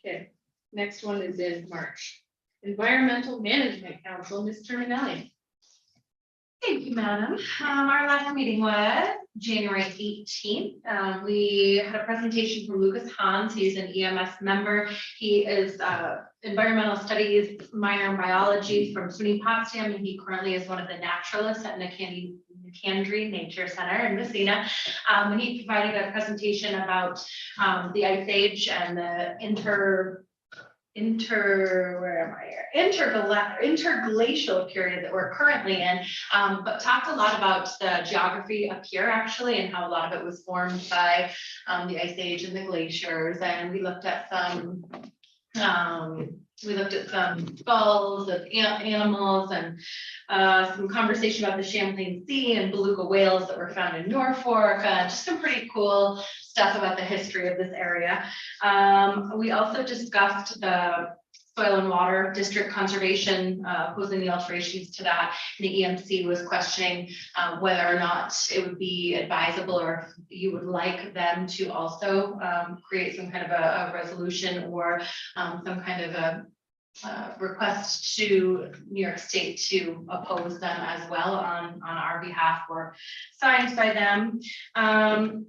Okay, next one is in March. Environmental Management Council, Ms. Terminelli. Thank you, madam. Our last meeting was January 18th. We had a presentation from Lucas Hans. He's an EMS member. He is environmental studies minor in biology from SUNY Potsdam, and he currently is one of the naturalists at Nicandry Nature Center in Messina. He provided a presentation about the ice age and the interglacial period that we're currently in, but talked a lot about the geography up here actually, and how a lot of it was formed by the ice age and the glaciers. And we looked at some skulls of animals and some conversation about the Champlain Sea and beluga whales that were found in Norfolk. Just some pretty cool stuff about the history of this area. We also discussed the soil and water district conservation, posing the alterations to that. And the EMC was questioning whether or not it would be advisable, or if you would like them to also create some kind of a resolution or some kind of a request to New York State to oppose them as well on our behalf, or signed by them.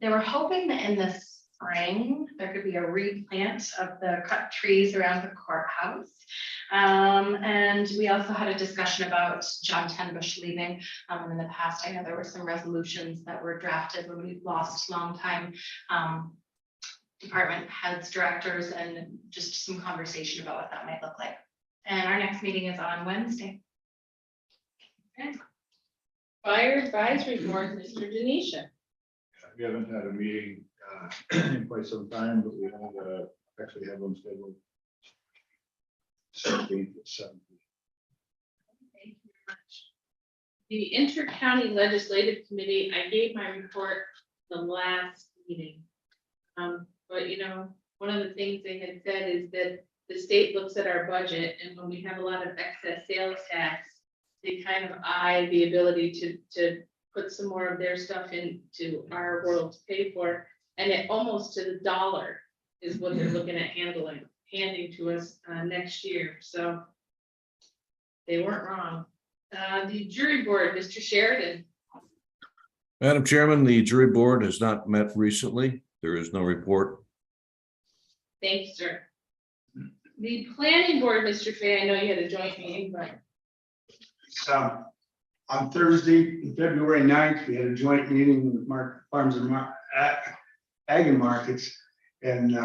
They were hoping that in the spring there could be a replant of the cut trees around the courthouse. And we also had a discussion about John Tenbush leaving. In the past, I know there were some resolutions that were drafted when we lost longtime department heads, directors, and just some conversation about what that might look like. And our next meeting is on Wednesday. Okay. Fire Advisory Board, Mr. Denisha. We haven't had a meeting in quite some time, but we have actually have one scheduled. 17th at 7. Thank you very much. The Inter-County Legislative Committee, I gave my report the last meeting. But one of the things they had said is that the state looks at our budget, and when we have a lot of excess sales tax, they kind of eye the ability to put some more of their stuff into our world to pay for. And it almost to the dollar is what they're looking at handing to us next year, so they weren't wrong. The jury board, Mr. Sheridan. Madam Chairman, the jury board has not met recently. There is no report. Thank you, sir. The planning board, Mr. Fay, I know you had a joint meeting, but On Thursday, February 9th, we had a joint meeting with Farms and Ag and Markets. And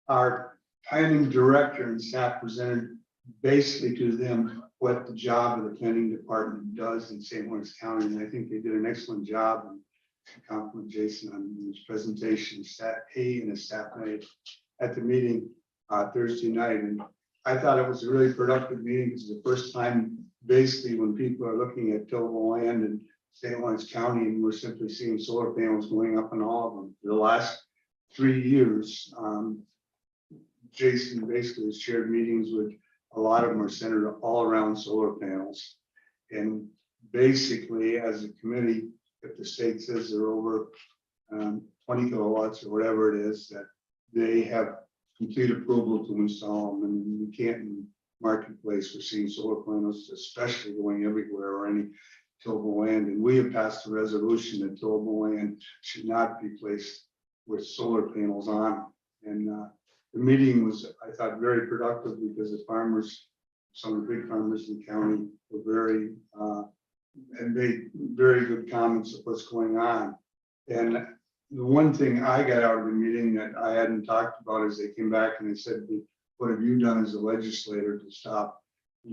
our planning director and staff presented basically to them what the job of the planning department does in St. Lawrence County. And I think they did an excellent job. And I compliment Jason on his presentation, he and his staff made at the meeting Thursday night. And I thought it was a really productive meeting. It's the first time basically when people are looking at tillable land in St. Lawrence County, and we're simply seeing solar panels going up on all of them. For the last 3 years, Jason basically has shared meetings with a lot of them are centered all around solar panels. And basically, as a committee, if the state says they're over 20 kilowatts or whatever it is, that they have complete approval to install them. And we can't in marketplace, we're seeing solar panels, especially going everywhere or any tillable land. And we have passed a resolution that tillable land should not be placed with solar panels on. And the meeting was, I thought, very productive because the farmers, some of the big farmers in the county were very, and made very good comments of what's going on. And the one thing I got out of the meeting that I hadn't talked about is they came back and they said, what have you done as a legislator to stop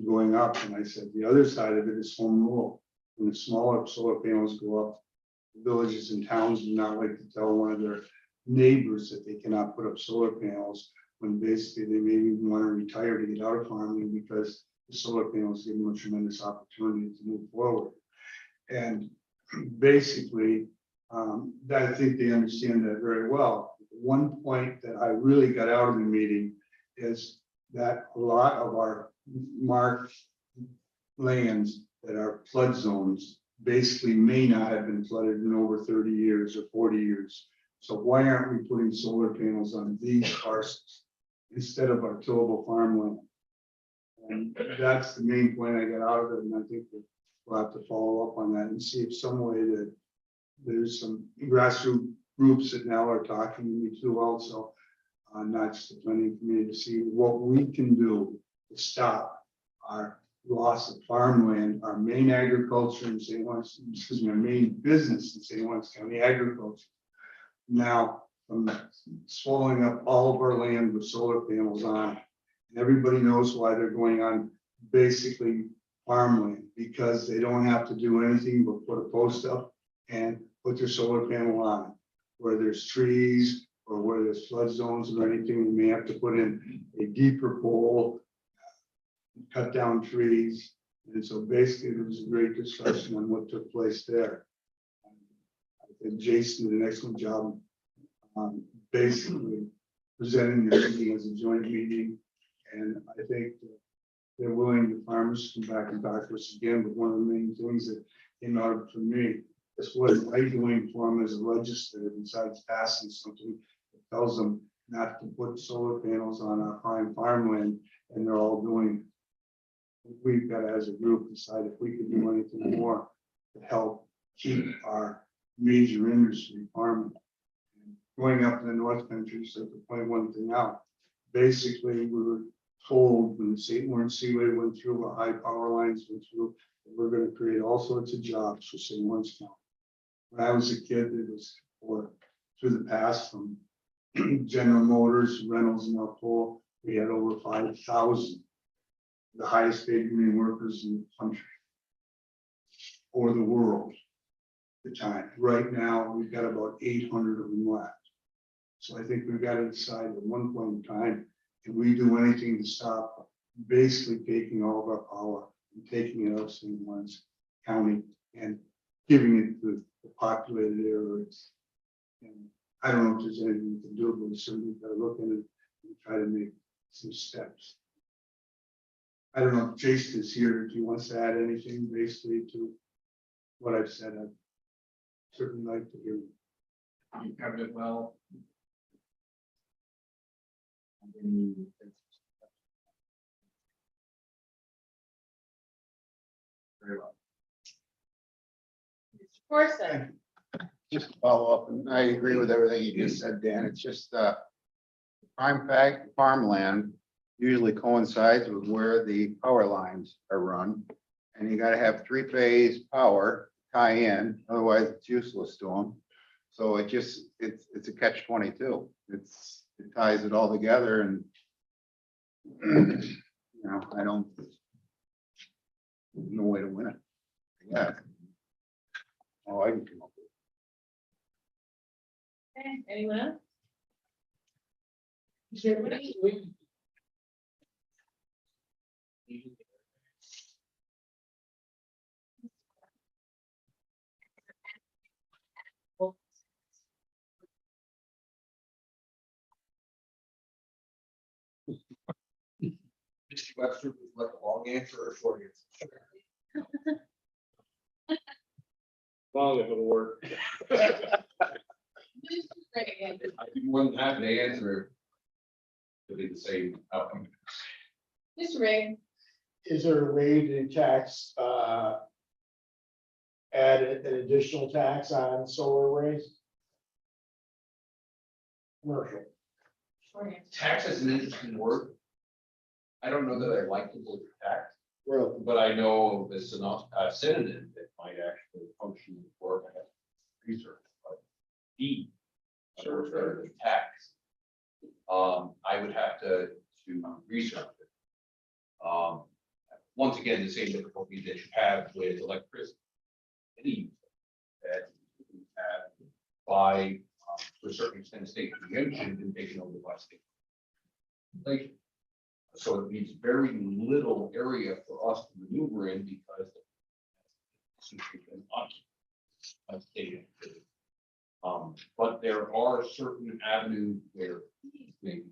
going up? And I said, the other side of it is home rule. When the smaller solar panels go up, villages and towns do not like to tell one of their neighbors that they cannot put up solar panels when basically they maybe even want to retire to get out of farming because the solar panels give them a tremendous opportunity to move forward. And basically, I think they understand that very well. One point that I really got out of the meeting is that a lot of our marked lands that are flood zones basically may not have been flooded in over 30 years or 40 years. So why aren't we putting solar panels on these parcels instead of our tillable farmland? And that's the main point I got out of it. And I think that we'll have to follow up on that and see if some way that there's some grassroots groups that now are talking to me too also, not just the planning committee, to see what we can do to stop our loss of farmland, our main agriculture in St. Lawrence, excuse me, our main business in St. Lawrence County agriculture. Now, from swallowing up all of our land with solar panels on, and everybody knows why they're going on basically farmland, because they don't have to do anything but put a post up and put their solar panel on. Where there's trees or where there's flood zones or anything, we may have to put in a deeper pole, cut down trees. And so basically there was a great discussion on what took place there. I think Jason did an excellent job basically presenting the meeting as a joint meeting. And I think they're willing, the farmers to come back and talk to us again. But one of the main things that came out of it for me is what am I doing for them as a legislator besides passing something that tells them not to put solar panels on our prime farmland, and they're all doing. We've got to, as a group, decide if we can do anything more to help keep our major industry farming. Going up in the North Country, so to point one thing out, basically we were told when the St. Lawrence Seaway went through, our high power lines went through, that we're going to create all sorts of jobs for St. Lawrence County. When I was a kid, it was through the past from General Motors, Reynolds, and Alcoa, we had over 5,000, the highest paid union workers in the country or the world at the time. Right now, we've got about 800 of them left. So I think we've got to decide at one point in time, can we do anything to stop basically taking all of our power and taking it out of St. Lawrence County and giving it to the populated areas. And I don't know if there's anything we can do, but we certainly got to look at it and try to make some steps. I don't know if Jason is here, if he wants to add anything basically to what I've said, I'd certainly like to hear. You covered it well. Very well. Corson. Just to follow up, and I agree with everything you just said, Dan. It's just, prime fact, farmland usually coincides with where the power lines are run. And you gotta have three-phase power tie in, otherwise it's useless to them. So it's a catch-22. It ties it all together and you know, there's no way to win it. Yeah. Oh, I can come up with. Okay, anyone else? Jeremy? Mr. Webster, would you like a long answer or a short answer? Long if it'll work. I'd be more than happy to answer. It'll be the same outcome. Mr. Ray. Is there a way to tax, add an additional tax on solar arrays? Commercial. Tax is an interesting word. I don't know that I like the word tax, Well, but I know this is not a synonym that might actually function for research, but D. Sure. Tax. I would have to research it. Once again, the same difficulty that you have with electricity. Any that you have by, to a certain extent, state preemption and taken over by state. Like, so it means very little area for us to maneuver in because of state activity. But there are certain avenues where maybe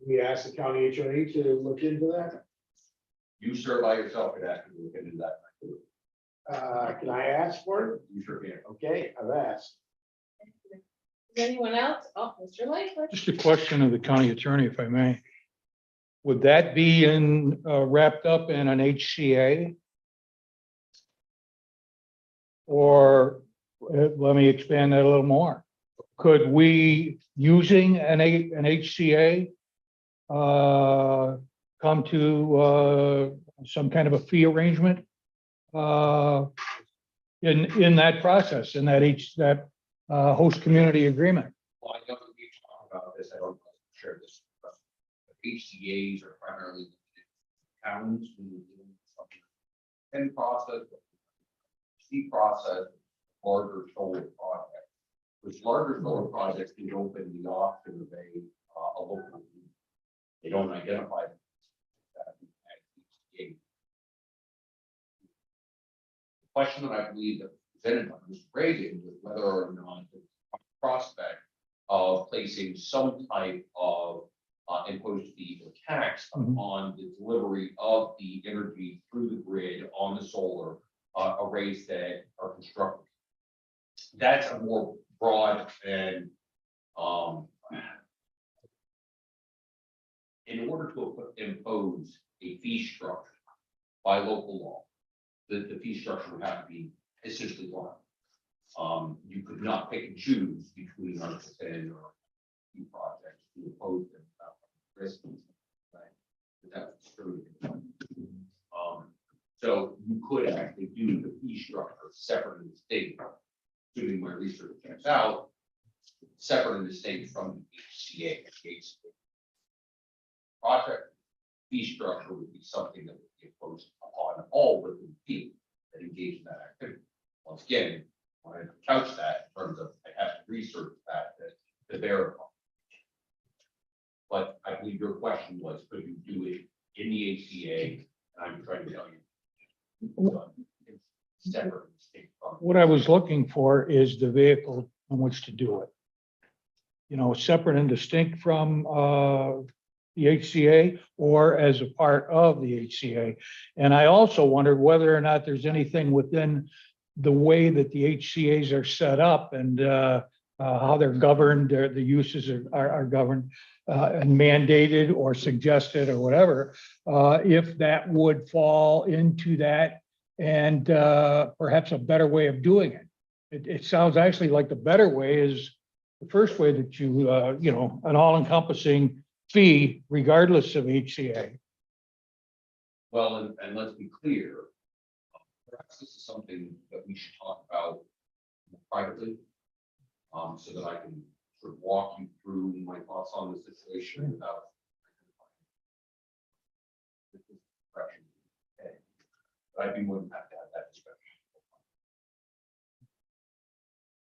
we ask the county attorney to look into that. you sir by yourself could actually look into that. Can I ask for it? You sure can. Okay, I've asked. Is anyone else? Oh, Mr. Lightfoot. Just a question of the county attorney, if I may. Would that be wrapped up in an HCA? Or, let me expand that a little more. Could we, using an HCA, come to some kind of a fee arrangement in that process, in that host community agreement? Well, I know that we talked about this, I don't share this. But HCA's are primarily towns who do something. And process, process, larger solar projects. Which larger solar projects can open the option of a local. They don't identify. That as HCA. The question that I believe that presented by Mr. Reagan was whether or not the prospect of placing some type of imposed fee or tax on the delivery of the energy through the grid on the solar arrays that are constructed. That's a more broad and in order to impose a fee structure by local law, the fee structure would have to be essentially one. You could not pick and choose between Article 10 or few projects to oppose them without risk. Right? But that's true. So you could actually do the fee structure separate in the state, assuming my research checks out, separate in the state from the HCA. Project fee structure would be something that would be imposed upon all within the people that engage in that activity. Once again, I want to couch that in terms of I have to research that to verify. But I believe your question was, could you do it in the HCA? And I'm trying to tell you. It's separate. What I was looking for is the vehicle on which to do it. separate and distinct from, the HCA or as a part of the HCA. And I also wondered whether or not there's anything within the way that the HCA's are set up and, how they're governed, the uses are governed, and mandated or suggested or whatever, if that would fall into that and, perhaps a better way of doing it. It sounds actually like the better way is the first way that you, an all-encompassing fee regardless of HCA. Well, and let's be clear. Perhaps this is something that we should talk about privately. So that I can sort of walk you through my thoughts on the situation without. Okay. But I'd be more than happy to have that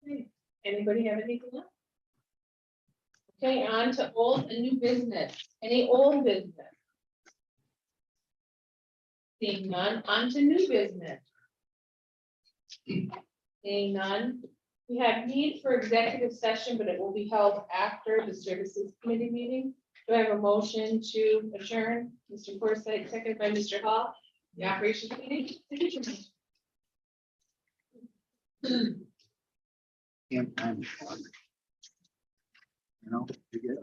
discussion. Anybody have anything else? Okay, on to old and new business. Any old business? Seeing none, on to new business. Seeing none. We have need for executive session, but it will be held after the services committee meeting. Do I have a motion to adjourn? Mr. Forsythe, seconded by Mr. Hall, the operations meeting. Can't find it. You get.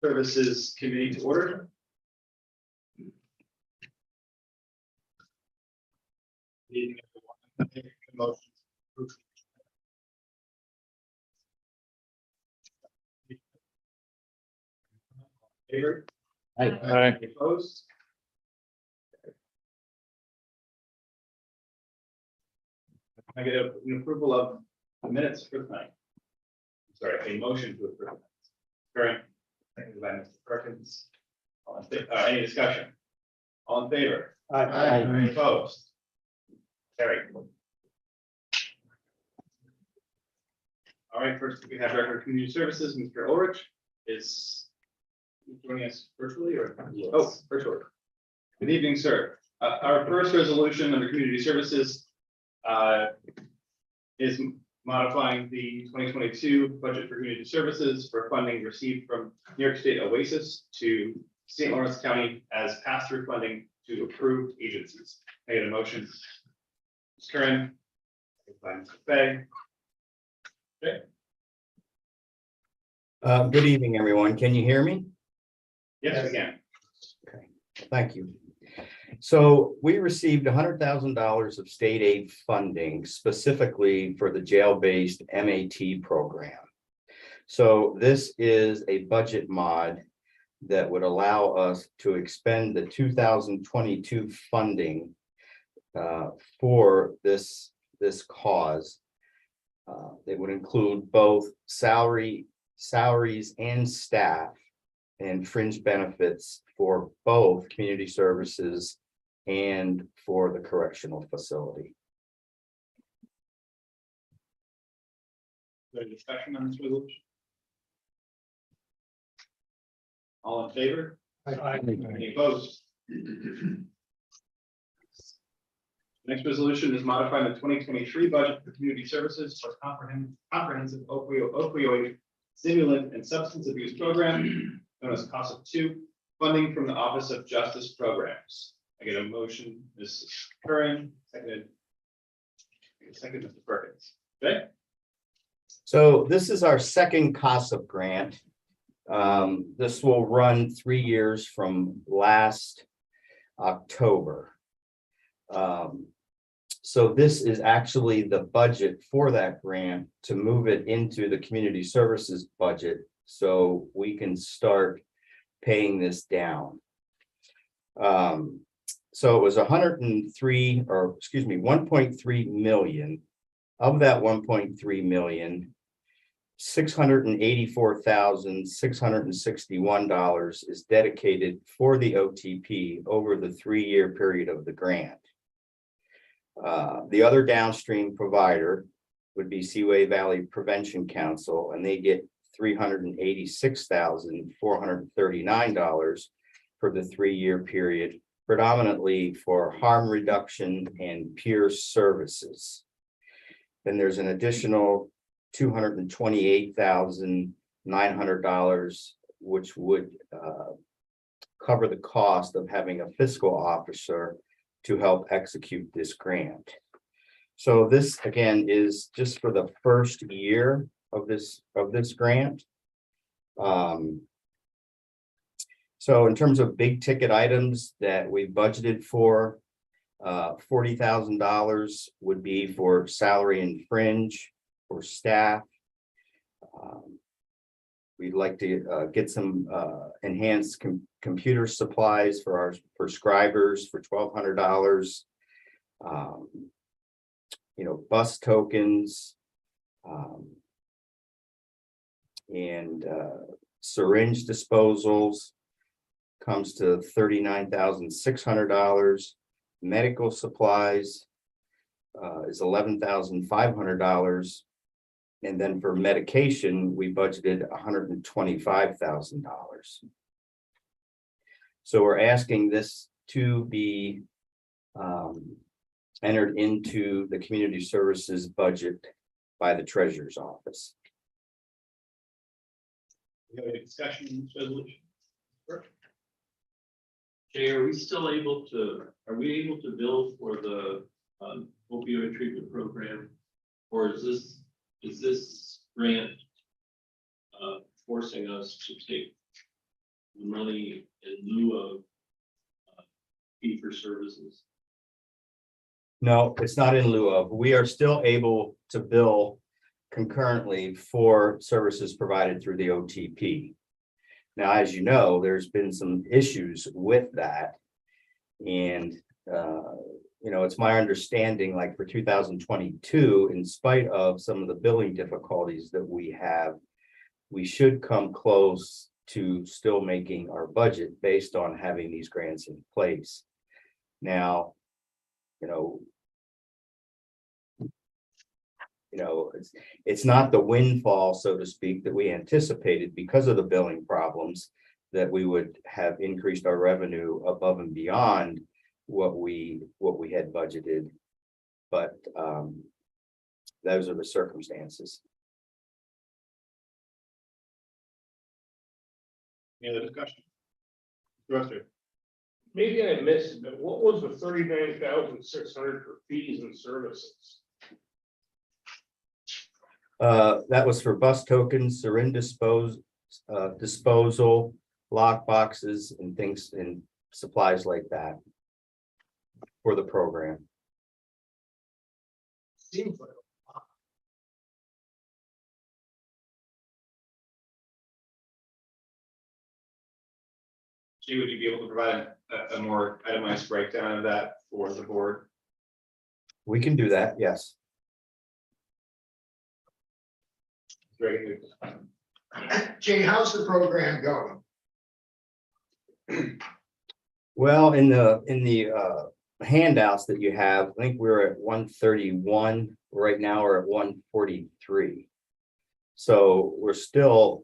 Services Committee to order. Good evening, everyone. I make a motion to approve. Favor? Aye. Any opposed? Can I get an approval of the minutes for tonight? Sorry, a motion to approve. Current, seconded by Mr. Perkins. Any discussion? All in favor? Aye. Any opposed? Carried. All right, first we have Director of Community Services, Mr. Ulrich is joining us virtually or? Yes. Oh, virtually. Good evening, sir. Our first resolution under Community Services is modifying the 2022 budget for community services for funding received from New York State Oasis to St. Lawrence County as pass-through funding to approved agencies. I get a motion. Ms. Curran. Second by Mr. Fay. Okay. Good evening, everyone. Can you hear me? Yes, we can. Okay, thank you. So we received $100,000 of state aid funding specifically for the jail-based MAT program. So this is a budget mod that would allow us to expend the 2022 funding for this cause. They would include both salaries and staff and fringe benefits for both community services and for the correctional facility. Is there any discussion on this resolution? All in favor? Any opposed? Next resolution is modifying the 2023 budget for community services for comprehensive opioid stimulant and substance abuse program known as COSSIP 2, funding from the Office of Justice Programs. I get a motion, Ms. Curran, seconded. Second, Mr. Perkins. Okay. So this is our second COSSIP grant. This will run 3 years from last October. So this is actually the budget for that grant to move it into the community services budget so we can start paying this down. So it was 1.3 million. Of that 1.3 million, $684,661 is dedicated for the OTP over the 3-year period of the grant. The other downstream provider would be Seaway Valley Prevention Council, and they get $386,439 for the 3-year period, predominantly for harm reduction and peer services. Then there's an additional $228,900, which would cover the cost of having a fiscal officer to help execute this grant. So this again is just for the first year of this grant. So in terms of big ticket items that we budgeted for, $40,000 would be for salary and fringe for staff. We'd like to get some enhanced computer supplies for our prescribers for $1,200. Bus tokens and syringe disposals comes to $39,600. Medical supplies is $11,500. And then for medication, we budgeted $125,000. So we're asking this to be entered into the community services budget by the treasurer's office. We have a discussion on this resolution. Jay, are we able to bill for the opioid treatment program? Or is this grant for St. forcing us to take money in lieu of fee for services. No, it's not in lieu of. We are still able to bill concurrently for services provided through the OTP. Now, as you know, there's been some issues with that. And, it's my understanding, like for 2022, in spite of some of the billing difficulties that we have, we should come close to still making our budget based on having these grants in place. Now, it's not the windfall, so to speak, that we anticipated because of the billing problems, that we would have increased our revenue above and beyond what we had budgeted. But those are the circumstances. Any other discussion? Maybe I missed it, but what was the 39,600 for fees and services? That was for bus tokens, syringe disposal, lock boxes and things and supplies like that for the program. Seems like. Gee, would you be able to provide a more itemized breakdown of that for the board? We can do that, yes. Very good. Jay, how's the program going? Well, in the handouts that you have, I think we're at 131. Right now we're at 143. So we're still,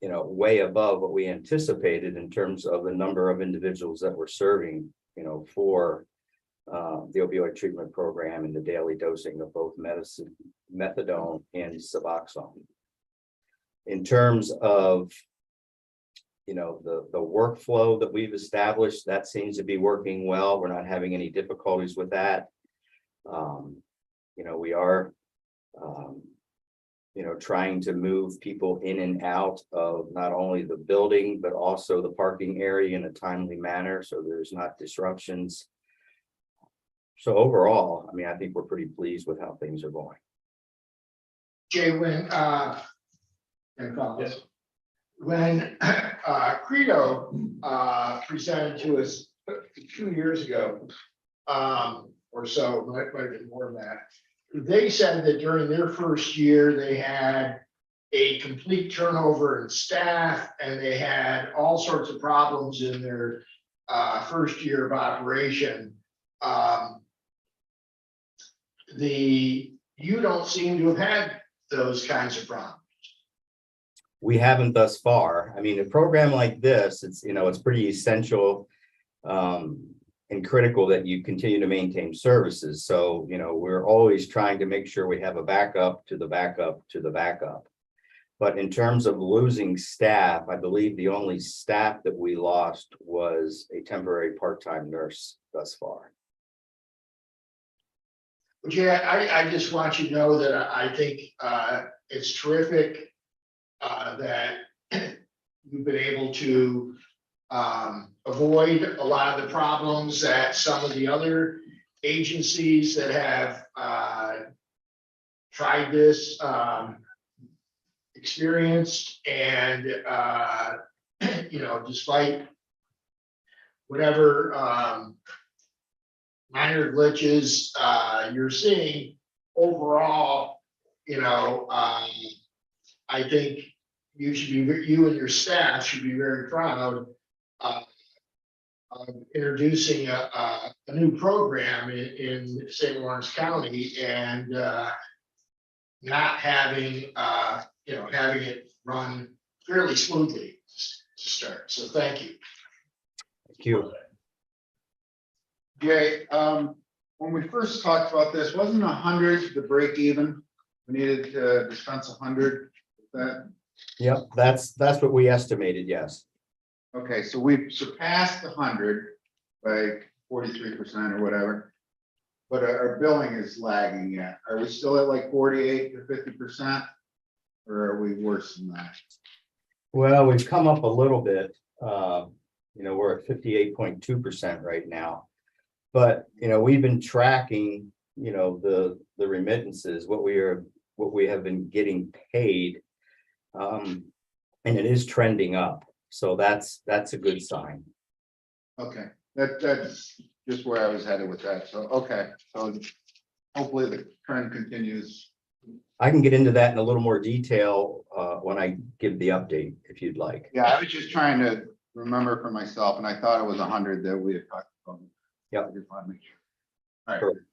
way above what we anticipated in terms of the number of individuals that we're serving, for the opioid treatment program and the daily dosing of both medicine, methadone and Suboxone. In terms of the workflow that we've established, that seems to be working well. We're not having any difficulties with that. We are trying to move people in and out of not only the building, but also the parking area in a timely manner, so there's not disruptions. So overall, I think we're pretty pleased with how things are going. Jay, when Credo presented to us 2 years ago, or so, might have been more than that, they said that during their first year, they had a complete turnover in staff, and they had all sorts of problems in their first year of operation. You don't seem to have had those kinds of problems. We haven't thus far. A program like this, it's pretty essential and critical that you continue to maintain services. So, we're always trying to make sure we have a backup to the backup to the backup. But in terms of losing staff, I believe the only staff that we lost was a temporary part-time nurse thus far. Yeah, I just want you to know that I think it's terrific that you've been able to avoid a lot of the problems that some of the other agencies that have tried this experienced, and despite whatever minor glitches you're seeing overall, I think you and your staff should be very proud of introducing a new program in St. Lawrence County, and not having having it run fairly smoothly to start. So thank you. Thank you. Jay, when we first talked about this, wasn't 100 the break even? We needed to dispense 100. That Yep, that's what we estimated, yes. okay? So we've surpassed 100 by 43% or whatever, but our billing is lagging yet. Are we still at like 48 to 50%, or are we worse than that? Well, we've come up a little bit. We're at 58.2% right now. But, we've been tracking, the remittances, what we have been getting paid. And it is trending up. So that's a good sign. Okay, that's just where I was headed with that. So, okay, so hopefully the trend continues. I can get into that in a little more detail when I give the update, if you'd like. Yeah, I was just trying to remember for myself, and I thought it was 100 that we had talked about. Yep. I just want to make sure. All right. Perfect.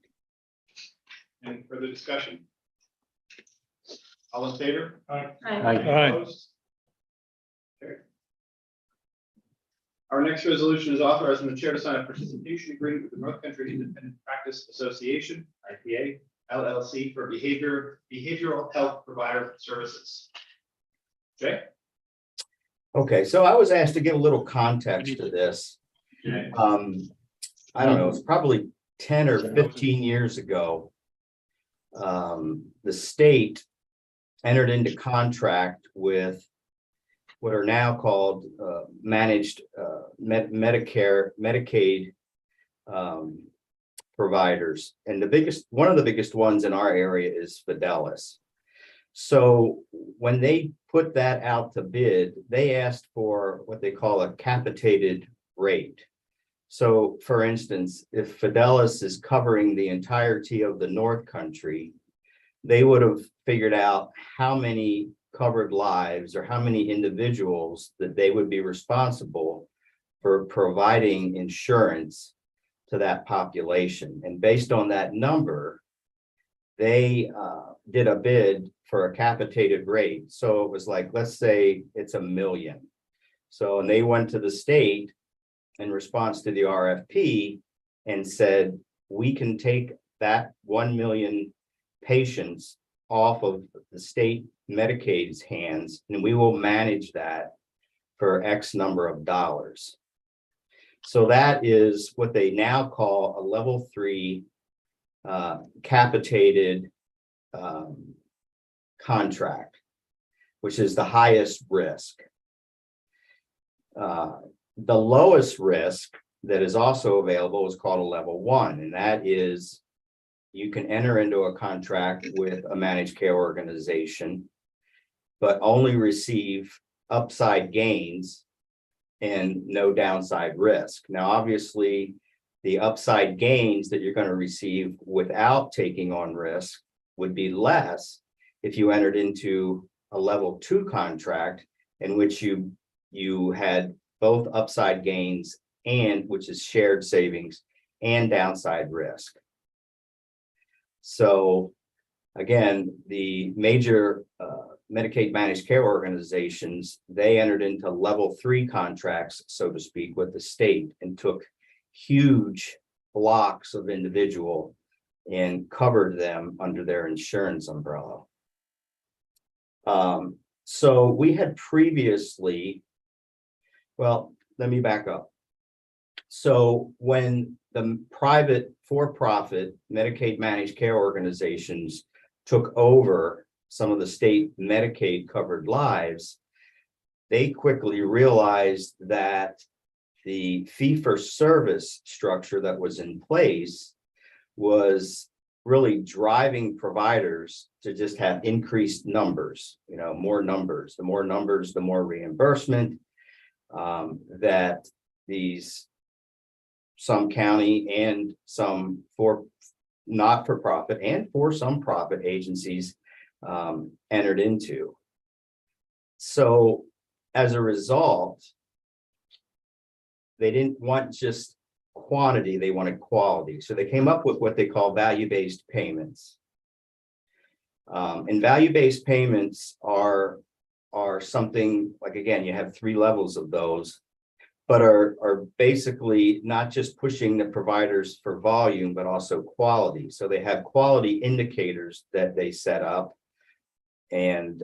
Any further discussion? All in favor? Aye. Opposed? Carried. Our next resolution is authorizing the chair to sign a participation agreement with the North Country Independent Practice Association, IPA, LLC for behavioral health provider services. Jay? Okay, so I was asked to give a little context to this. Jay? I don't know, it's probably 10 or 15 years ago. The state entered into contract with what are now called managed Medicaid providers. And one of the biggest ones in our area is Fidelis. So when they put that out to bid, they asked for what they call a capitated rate. So for instance, if Fidelis is covering the entirety of the North Country, they would have figured out how many covered lives or how many individuals that they would be responsible for providing insurance to that population. And based on that number, they did a bid for a capitated rate. So it was like, let's say it's 1 million. So, and they went to the state in response to the RFP and said, we can take that 1 million patients off of the state Medicaid's hands, and we will manage that for X number of dollars. So that is what they now call a level 3 capitated contract, which is the highest risk. The lowest risk that is also available is called a level 1, and that is you can enter into a contract with a managed care organization, but only receive upside gains and no downside risk. Now, obviously, the upside gains that you're going to receive without taking on risk would be less if you entered into a level 2 contract in which you had both upside gains and which is shared savings and downside risk. So again, the major Medicaid managed care organizations, they entered into level 3 contracts, so to speak, with the state and took huge blocks of individual and covered them under their insurance umbrella. So we had previously, well, let me back up. So when the private for-profit Medicaid managed care organizations took over some of the state Medicaid covered lives, they quickly realized that the fee-for-service structure that was in place was really driving providers to just have increased numbers, more numbers. The more numbers, the more reimbursement, that some county and some not-for-profit and for some profit agencies entered into. So as a result, they didn't want just quantity, they wanted quality. So they came up with what they call value-based payments. And value-based payments are something like, again, you have 3 levels of those, but are basically not just pushing the providers for volume, but also quality. So they have quality indicators that they set up, and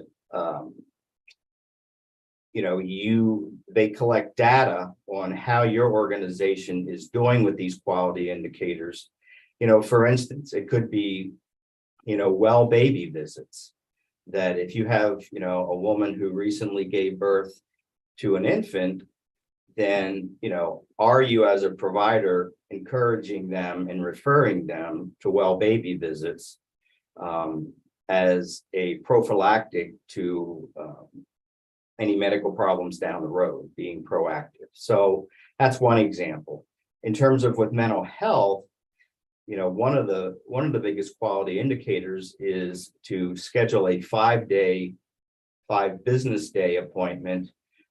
they collect data on how your organization is doing with these quality indicators. For instance, it could be, well baby visits. that if you have, a woman who recently gave birth to an infant, then, are you as a provider encouraging them and referring them to well baby visits as a prophylactic to any medical problems down the road, being proactive. So that's one example. In terms of with mental health, one of the biggest quality indicators is to schedule a 5 business day appointment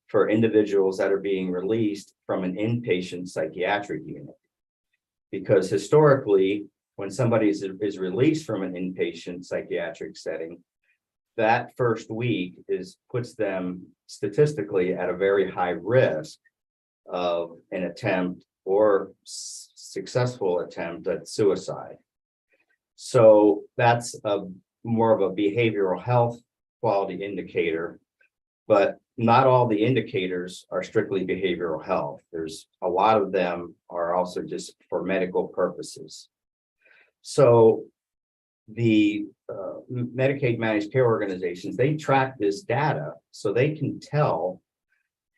for individuals that are being released from an inpatient psychiatric unit. Because historically, when somebody is released from an inpatient psychiatric setting, that first week puts them statistically at a very high risk of an attempt or successful attempt at suicide. So that's more of a behavioral health quality indicator, but not all the indicators are strictly behavioral health. There's a lot of them are also just for medical purposes. So the Medicaid managed care organizations, they track this data so they can tell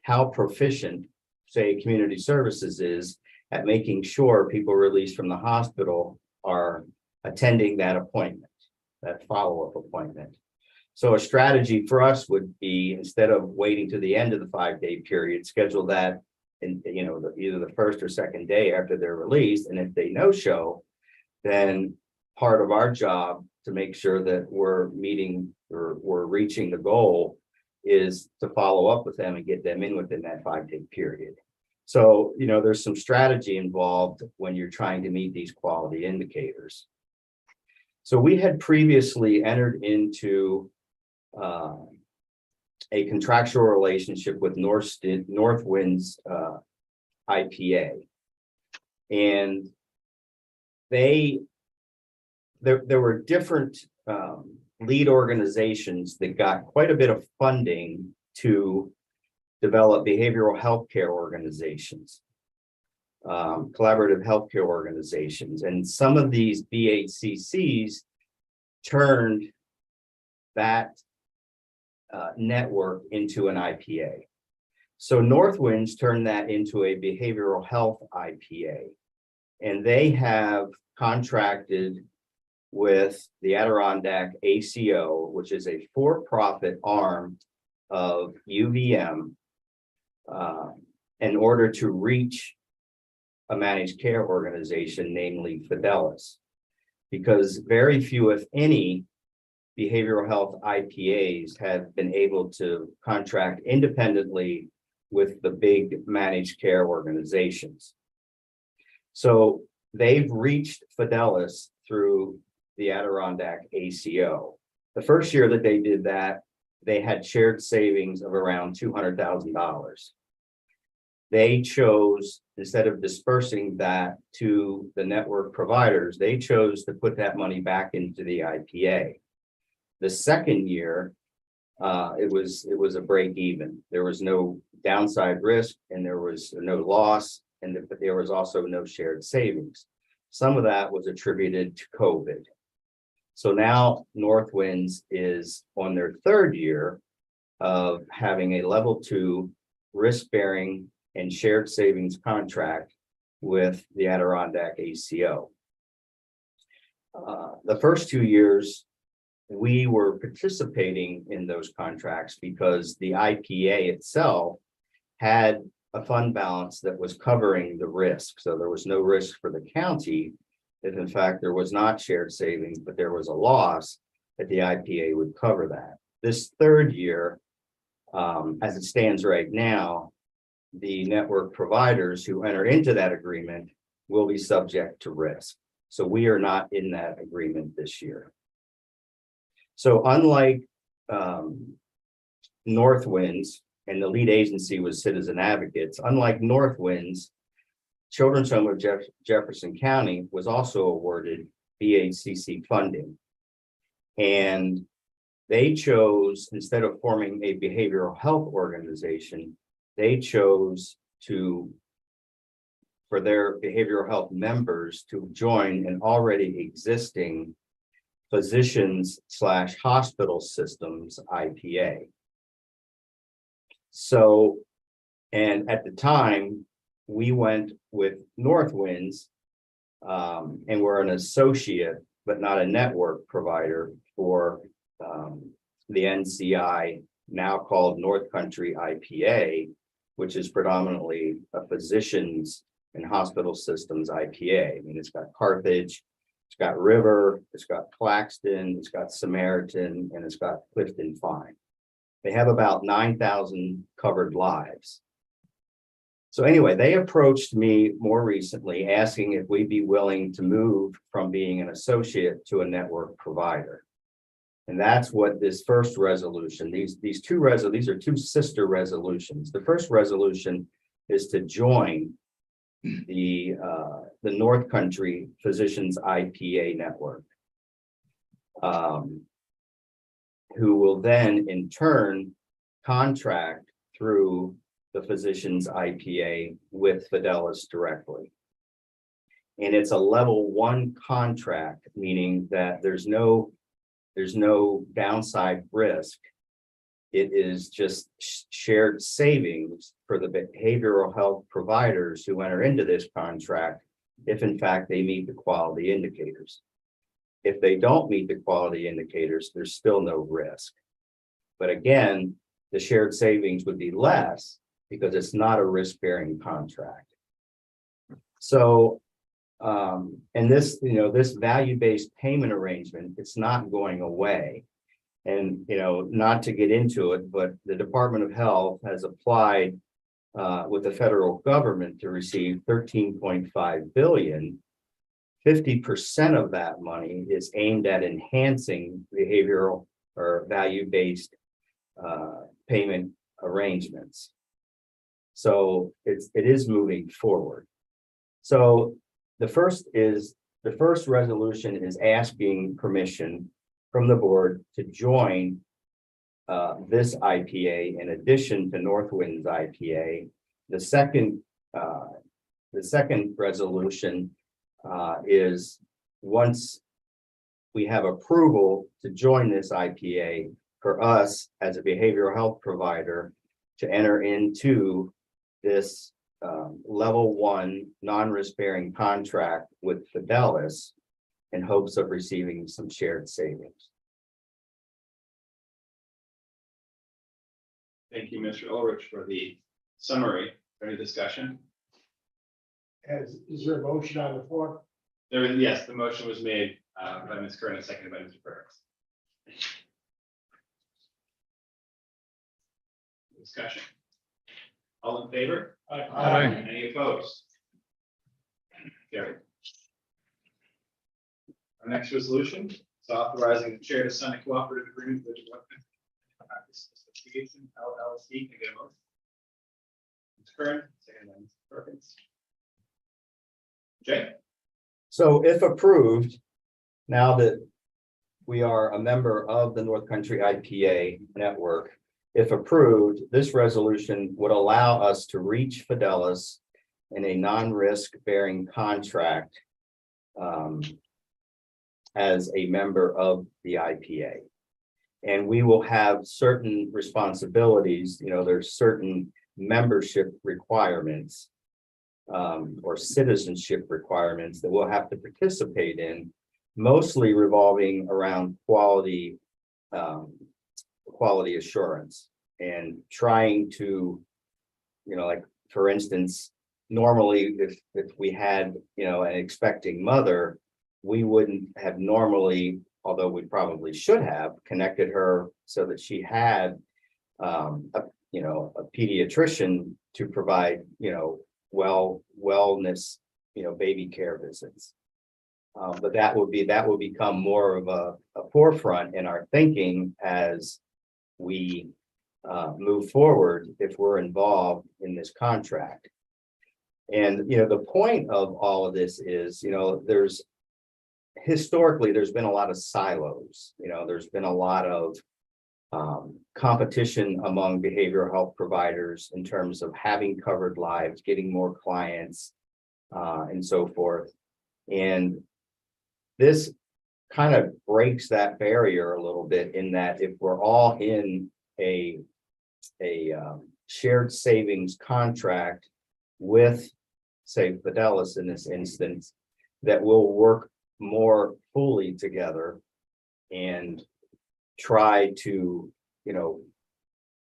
how proficient, say, community services is at making sure people released from the hospital are attending that appointment, that follow-up appointment. So a strategy for us would be, instead of waiting to the end of the 5-day period, schedule that in, either the first or second day after they're released. And if they no-show, then part of our job to make sure that we're meeting or we're reaching the goal is to follow up with them and get them in within that 5-day period. So, there's some strategy involved when you're trying to meet these quality indicators. So we had previously entered into a contractual relationship with Northwind's IPA. And there were different lead organizations that got quite a bit of funding to develop behavioral health care organizations, collaborative healthcare organizations. And some of these BHCCs turned that network into an IPA. So Northwinds turned that into a behavioral health IPA. And they have contracted with the Adirondack ACO, which is a for-profit arm of UVM, in order to reach a managed care organization, namely Fidelis, because very few, if any, behavioral health IPAs have been able to contract independently with the big managed care organizations. So they've reached Fidelis through the Adirondack ACO. The first year that they did that, they had shared savings of around $200,000. They chose, instead of dispersing that to the network providers, they chose to put that money back into the IPA. The second year, it was a break even. There was no downside risk and there was no loss, and there was also no shared savings. Some of that was attributed to COVID. So now Northwinds is on their third year of having a level 2 risk-bearing and shared savings contract with the Adirondack ACO. The first 2 years, we were participating in those contracts because the IPA itself had a fund balance that was covering the risk. So there was no risk for the county if in fact there was not shared savings, but there was a loss, that the IPA would cover that. This third year, as it stands right now, the network providers who enter into that agreement will be subject to risk. So we are not in that agreement this year. So unlike Northwinds, and the lead agency was Citizen Advocates, unlike Northwinds, Children's Home of Jefferson County was also awarded BHCC funding. And they chose, instead of forming a behavioral health organization, they chose for their behavioral health members to join an already existing Physicians / Hospital Systems, IPA. So, and at the time, we went with Northwinds, and we're an associate, but not a network provider for the NCI, now called North Country IPA, which is predominantly a physicians and hospital systems IPA. I mean, it's got Carthage, it's got River, it's got Claxton, it's got Samaritan, and it's got Clifton Fine. They have about 9,000 covered lives. So anyway, they approached me more recently asking if we'd be willing to move from being an associate to a network provider. And that's what this first resolution, these are two sister resolutions. The first resolution is to join the North Country Physicians IPA network, who will then in turn contract through the Physicians IPA with Fidelis directly. And it's a level 1 contract, meaning that there's no downside risk. It is just shared savings for the behavioral health providers who enter into this contract, if in fact they meet the quality indicators. If they don't meet the quality indicators, there's still no risk. But again, the shared savings would be less because it's not a risk-bearing contract. So, and this, this value-based payment arrangement, it's not going away. And, not to get into it, but the Department of Health has applied with the federal government to receive $13.5 billion. 50% of that money is aimed at enhancing behavioral or value-based payment arrangements. So it is moving forward. So the first resolution is asking permission from the board to join this IPA in addition to Northwind's IPA. The second resolution is once we have approval to join this IPA, for us as a behavioral health provider to enter into this level 1 non-risk bearing contract with Fidelis in hopes of receiving some shared savings. Thank you, Mr. Ulrich, for the summary. Any discussion? Is there a motion on the floor? Yes, the motion was made by Ms. Curran and seconded by Mr. Burks. Discussion. All in favor? Aye. Any opposed? Carried. Our next resolution is authorizing the chair to sign a cooperative agreement with Practice Association LLC. Can I get a motion? Ms. Curran, second by Mr. Perkins. Jay? So if approved, now that we are a member of the North Country IPA network, if approved, this resolution would allow us to reach Fidelis in a non-risk bearing contract as a member of the IPA. And we will have certain responsibilities, there's certain membership requirements or citizenship requirements that we'll have to participate in, mostly revolving around quality assurance and trying to, like for instance, normally if we had, an expecting mother, we wouldn't have normally, although we probably should have connected her so that she had, a pediatrician to provide, wellness, baby care visits. But that will become more of a forefront in our thinking as we move forward if we're involved in this contract. And, the point of all of this is, historically, there's been a lot of silos, there's been a lot of competition among behavioral health providers in terms of having covered lives, getting more clients, and so forth. And this kind of breaks that barrier a little bit in that if we're all in a shared savings contract with, say, Fidelis in this instance, that will work more fully together and try to,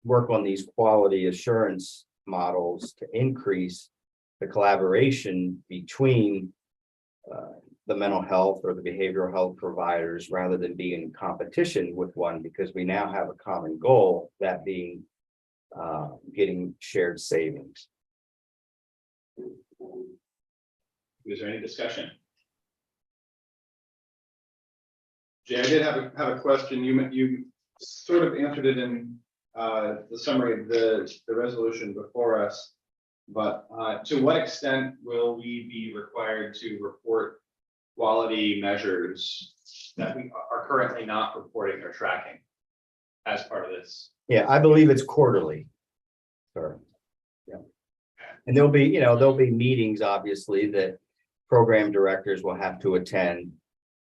work on these quality assurance models to increase the collaboration between the mental health or the behavioral health providers rather than being in competition with one, because we now have a common goal, that being getting shared savings. Is there any discussion? Jay, I did have a question. You sort of answered it in the summary of the resolution before us. But to what extent will we be required to report quality measures that we are currently not reporting or tracking as part of this? Yeah, I believe it's quarterly. Sure. Yeah. And there'll be meetings, obviously, that program directors will have to attend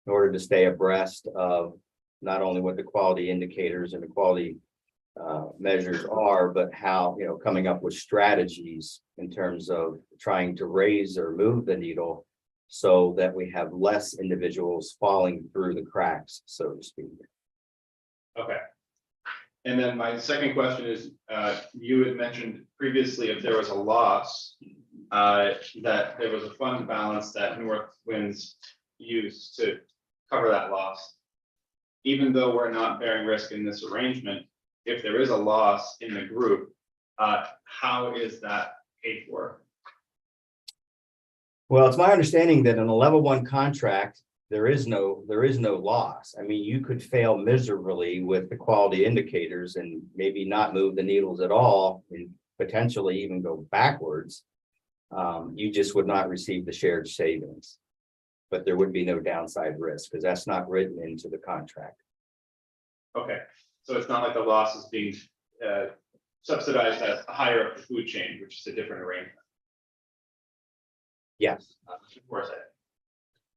in order to stay abreast of not only what the quality indicators and the quality measures are, but how, coming up with strategies in terms of trying to raise or move the needle so that we have less individuals falling through the cracks, so to speak. Okay. And then my second question is, you had mentioned previously if there was a loss, that there was a fund balance that North Winds used to cover that loss. Even though we're not bearing risk in this arrangement, if there is a loss in the group, how is that paid for? Well, it's my understanding that in a level 1 contract, there is no loss. I mean, you could fail miserably with the quality indicators and maybe not move the needles at all and potentially even go backwards. You just would not receive the shared savings, but there would be no downside risk because that's not written into the contract. Okay, so it's not like the loss is being subsidized as higher up the food chain, which is a different arrangement. Yes. Of course,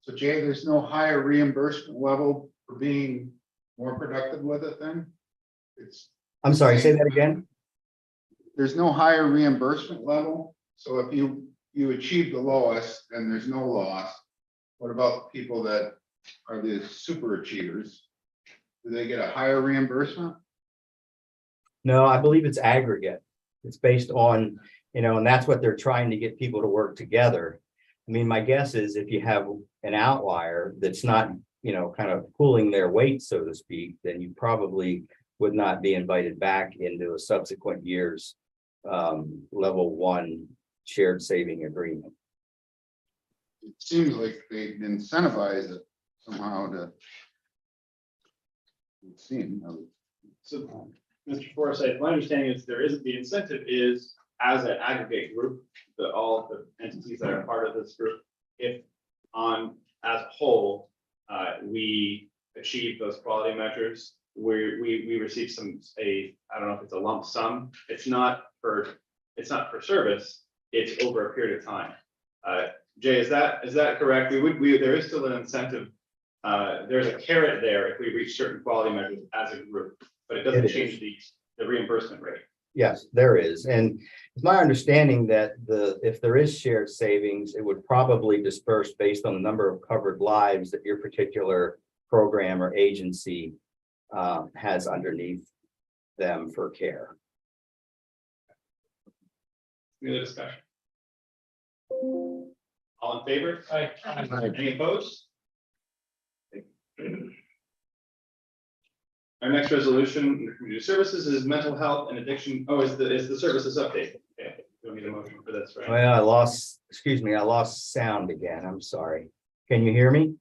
So Jay, there's no higher reimbursement level for being more productive with it then? I'm sorry, say that again. There's no higher reimbursement level, so if you achieve the lowest and there's no loss, what about people that are the super achievers? Do they get a higher reimbursement? No, I believe it's aggregate. It's based on, and that's what they're trying to get people to work together. I mean, my guess is if you have an outlier that's not, kind of pulling their weight, so to speak, then you probably would not be invited back into a subsequent year's level 1 shared saving agreement. It seems like they incentivize it somehow to. It seems. so Mr. Forsyth, my understanding is the incentive is as an aggregate group, all the entities that are part of this group, if as a whole, we achieve those quality measures, we receive I don't know if it's a lump sum. It's not for service. It's over a period of time. Jay, is that correct? There is still an incentive. There's a carrot there if we reach certain quality measures as a group, but it doesn't change the reimbursement rate. Yes, there is. And it's my understanding that if there is shared savings, it would probably disperse based on the number of covered lives that your particular program or agency has underneath them for care. Any other discussion? All in favor? Aye. Any opposed? Our next resolution under community services is mental health and addiction. Oh, is the services update? Okay, don't need a motion for this, right? Well, I lost sound again. I'm sorry. Can you hear me?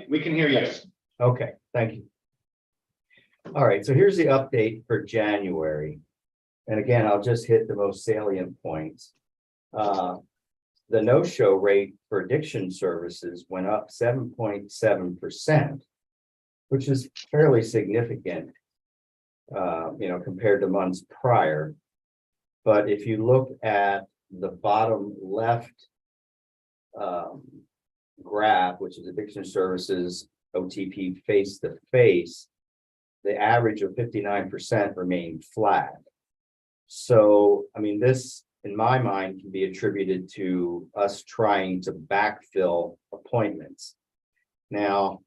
We can hear you. Okay, thank you. All right, so here's the update for January. And again, I'll just hit the most salient points. The no-show rate for addiction services went up 7.7%, which is fairly significant, compared to months prior. But if you look at the bottom left graph, which is addiction services OTP face-to-face, the average of 59% remained flat. So, I mean, this, in my mind, can be attributed to us trying to backfill appointments. Now,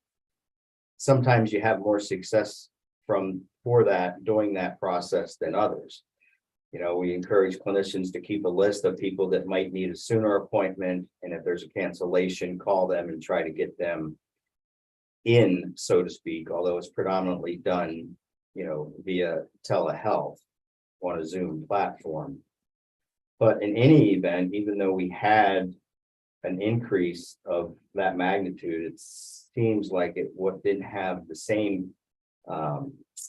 sometimes you have more success doing that process than others. You know, we encourage clinicians to keep a list of people that might need a sooner appointment, and if there's a cancellation, call them and try to get them in, so to speak, although it's predominantly done, you know, via telehealth on a Zoom platform. But in any event, even though we had an increase of that magnitude, it seems like it didn't have the same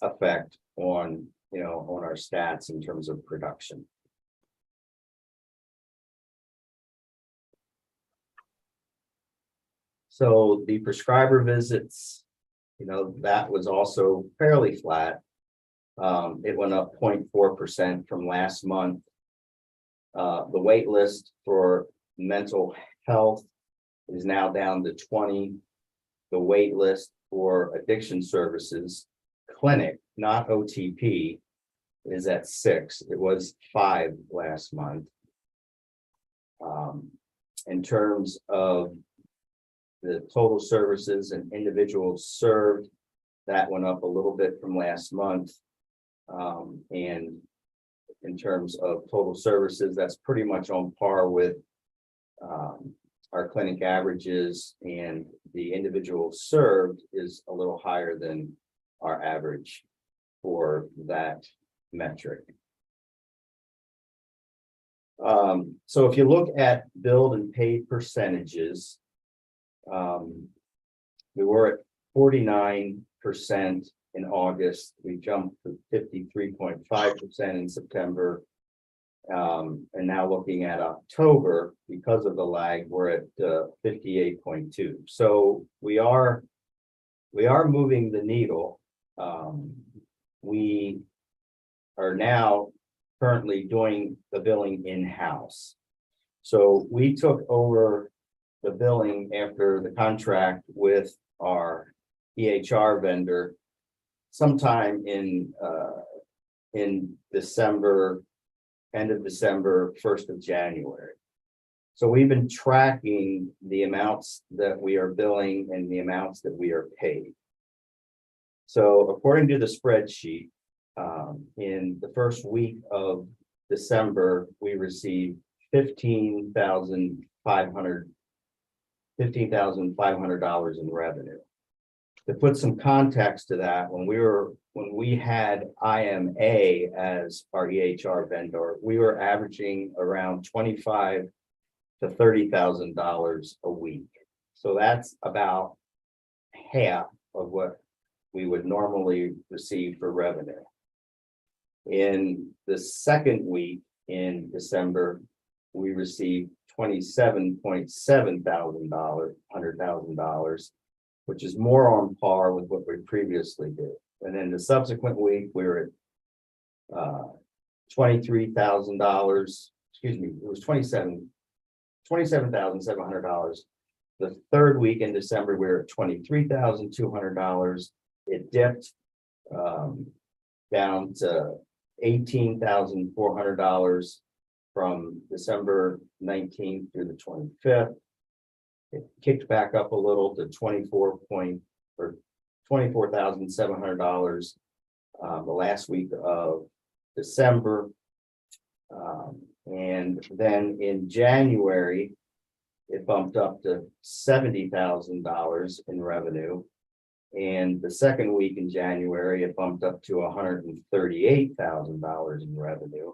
effect on, you know, on our stats in terms of production. So the prescriber visits, you know, that was also fairly flat. It went up 0.4% from last month. The wait list for mental health is now down to 20. The wait list for addiction services clinic, not OTP, is at 6. It was 5 last month. In terms of the total services and individuals served, that went up a little bit from last month. And in terms of total services, that's pretty much on par with our clinic averages, and the individuals served is a little higher than our average for that metric. So if you look at billed and paid percentages, we were at 49% in August. We jumped to 53.5% in September. And now looking at October, because of the lag, we're at 58.2. So we are moving the needle. We are now currently doing the billing in-house. So we took over the billing after the contract with our EHR vendor sometime in December, end of December, 1st of January. So we've been tracking the amounts that we are billing and the amounts that we are paid. So according to the spreadsheet, in the first week of December, we received $15,500 in revenue. To put some context to that, when we had IMA as our EHR vendor, we were averaging around $25,000 to $30,000 a week. So that's about half of what we would normally receive for revenue. In the second week in December, we received $27,700, which is more on par with what we previously did. And then the subsequent week, we were at $23,000. Excuse me, it was $27,700. The third week in December, we were at $23,200. It dipped down to $18,400 from December 19th through the 25th. It kicked back up a little to $24,700 the last week of December. And then in January, it bumped up to $70,000 in revenue. And the second week in January, it bumped up to $138,000 in revenue.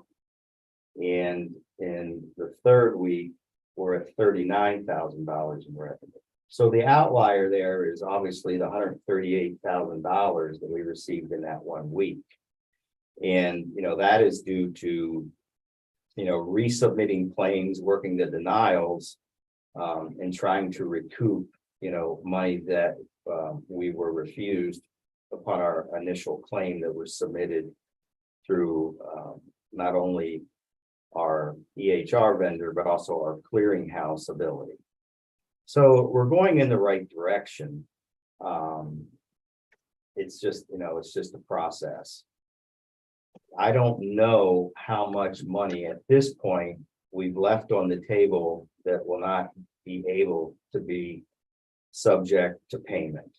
And in the third week, we're at $39,000 in revenue. So the outlier there is obviously the $138,000 that we received in that 1 week. And, you know, that is due to, you know, resubmitting claims, working the denials, and trying to recoup, you know, money that we were refused upon our initial claim that was submitted through not only our EHR vendor, but also our clearinghouse ability. So we're going in the right direction. It's just, it's just a process. I don't know how much money at this point we've left on the table that will not be able to be subject to payment.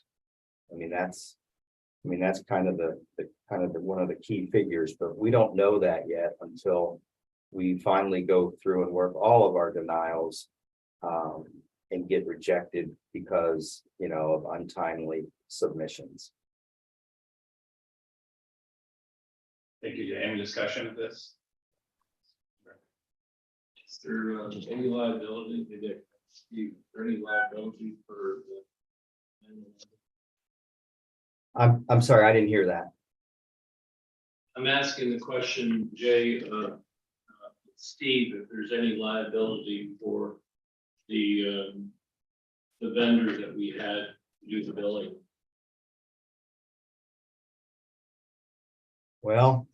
That's kind of the one of the key figures, but we don't know that yet until we finally go through and work all of our denials and get rejected because, of untimely submissions. Thank you. Any discussion of this? Is there any liability, any liability for I'm sorry, I didn't hear that. I'm asking the question, Jay, Steve, if there's any liability for the vendor that we had to do the billing. Well,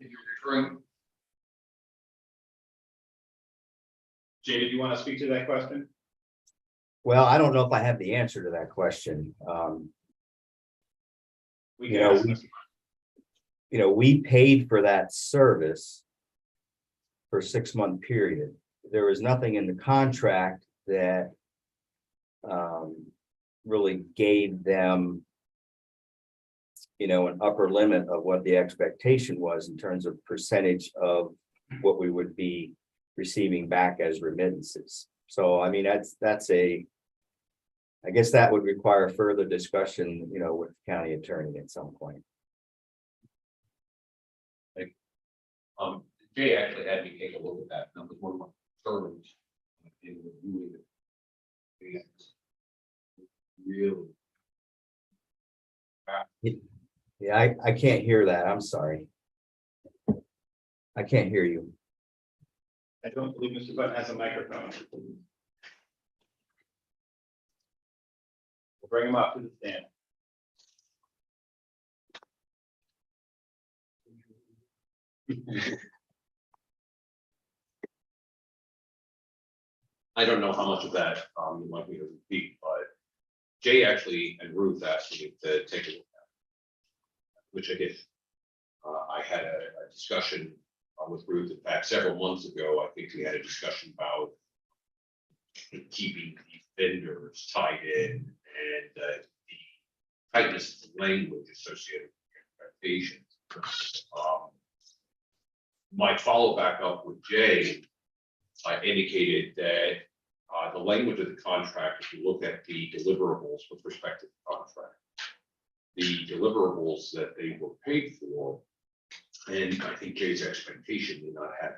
Jay, did you want to speak to that question? well, I don't know if I have the answer to that question. We You can know, ask them. We paid for that service for a 6-month period. There was nothing in the contract that really gave them, an upper limit of what the expectation was in terms of percentage of what we would be receiving back as remittances. So, I guess that would require further discussion, with the county attorney at some point. Jay actually had me take a look at that. That was one of my concerns in reviewing it. Really. Yeah, I can't hear that. I'm sorry. I can't hear you. I don't believe Mr. Button has a microphone. We'll bring him up to the stand. I don't know how much of that you want me to repeat, but Jay actually and Ruth asked me to take a look at it, which I did. I had a discussion with Ruth. In fact, several months ago, I think we had a discussion about keeping the vendors tied in and the tightness of the language associated with expectations. My follow back up with Jay, I indicated that the language of the contract, if you look at the deliverables with respect to the contract, the deliverables that they were paid for, and I think Jay's expectation may not have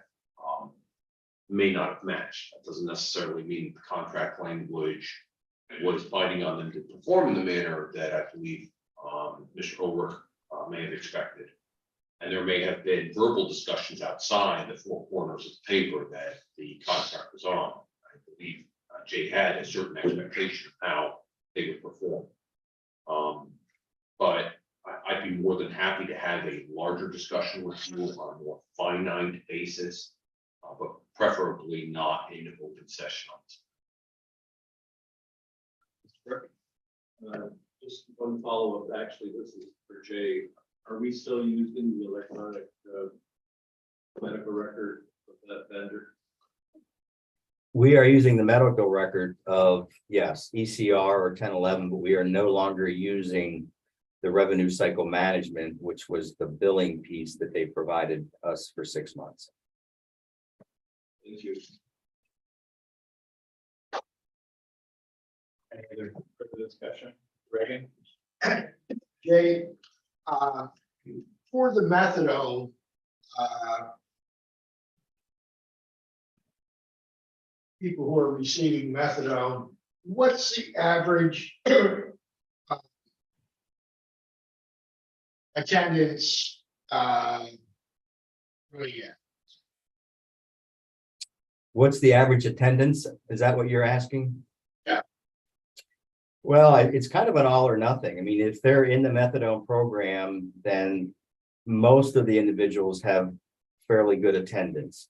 matched. That doesn't necessarily mean the contract language was binding on them to perform in the manner that I believe Mr. Ulrich may have expected. And there may have been verbal discussions outside the four corners of the paper that the contract was on. I believe Jay had a certain expectation of how they would perform. But I'd be more than happy to have a larger discussion with you on a more finite basis, but preferably not in an open session. Just one follow-up, actually, this is for Jay. Are we still using the electronic medical record of that vendor? We are using the medical record of, yes, ECR or 1011, but we are no longer using the revenue cycle management, which was the billing piece that they provided us for 6 months. Thank you. Any other further discussion? Reagan? Jay, for the methadone, people who are receiving methadone, what's the average attendance? What's the average attendance? Is that what you're asking? Yeah. Well, it's kind of an all or nothing. I mean, if they're in the methadone program, then most of the individuals have fairly good attendance.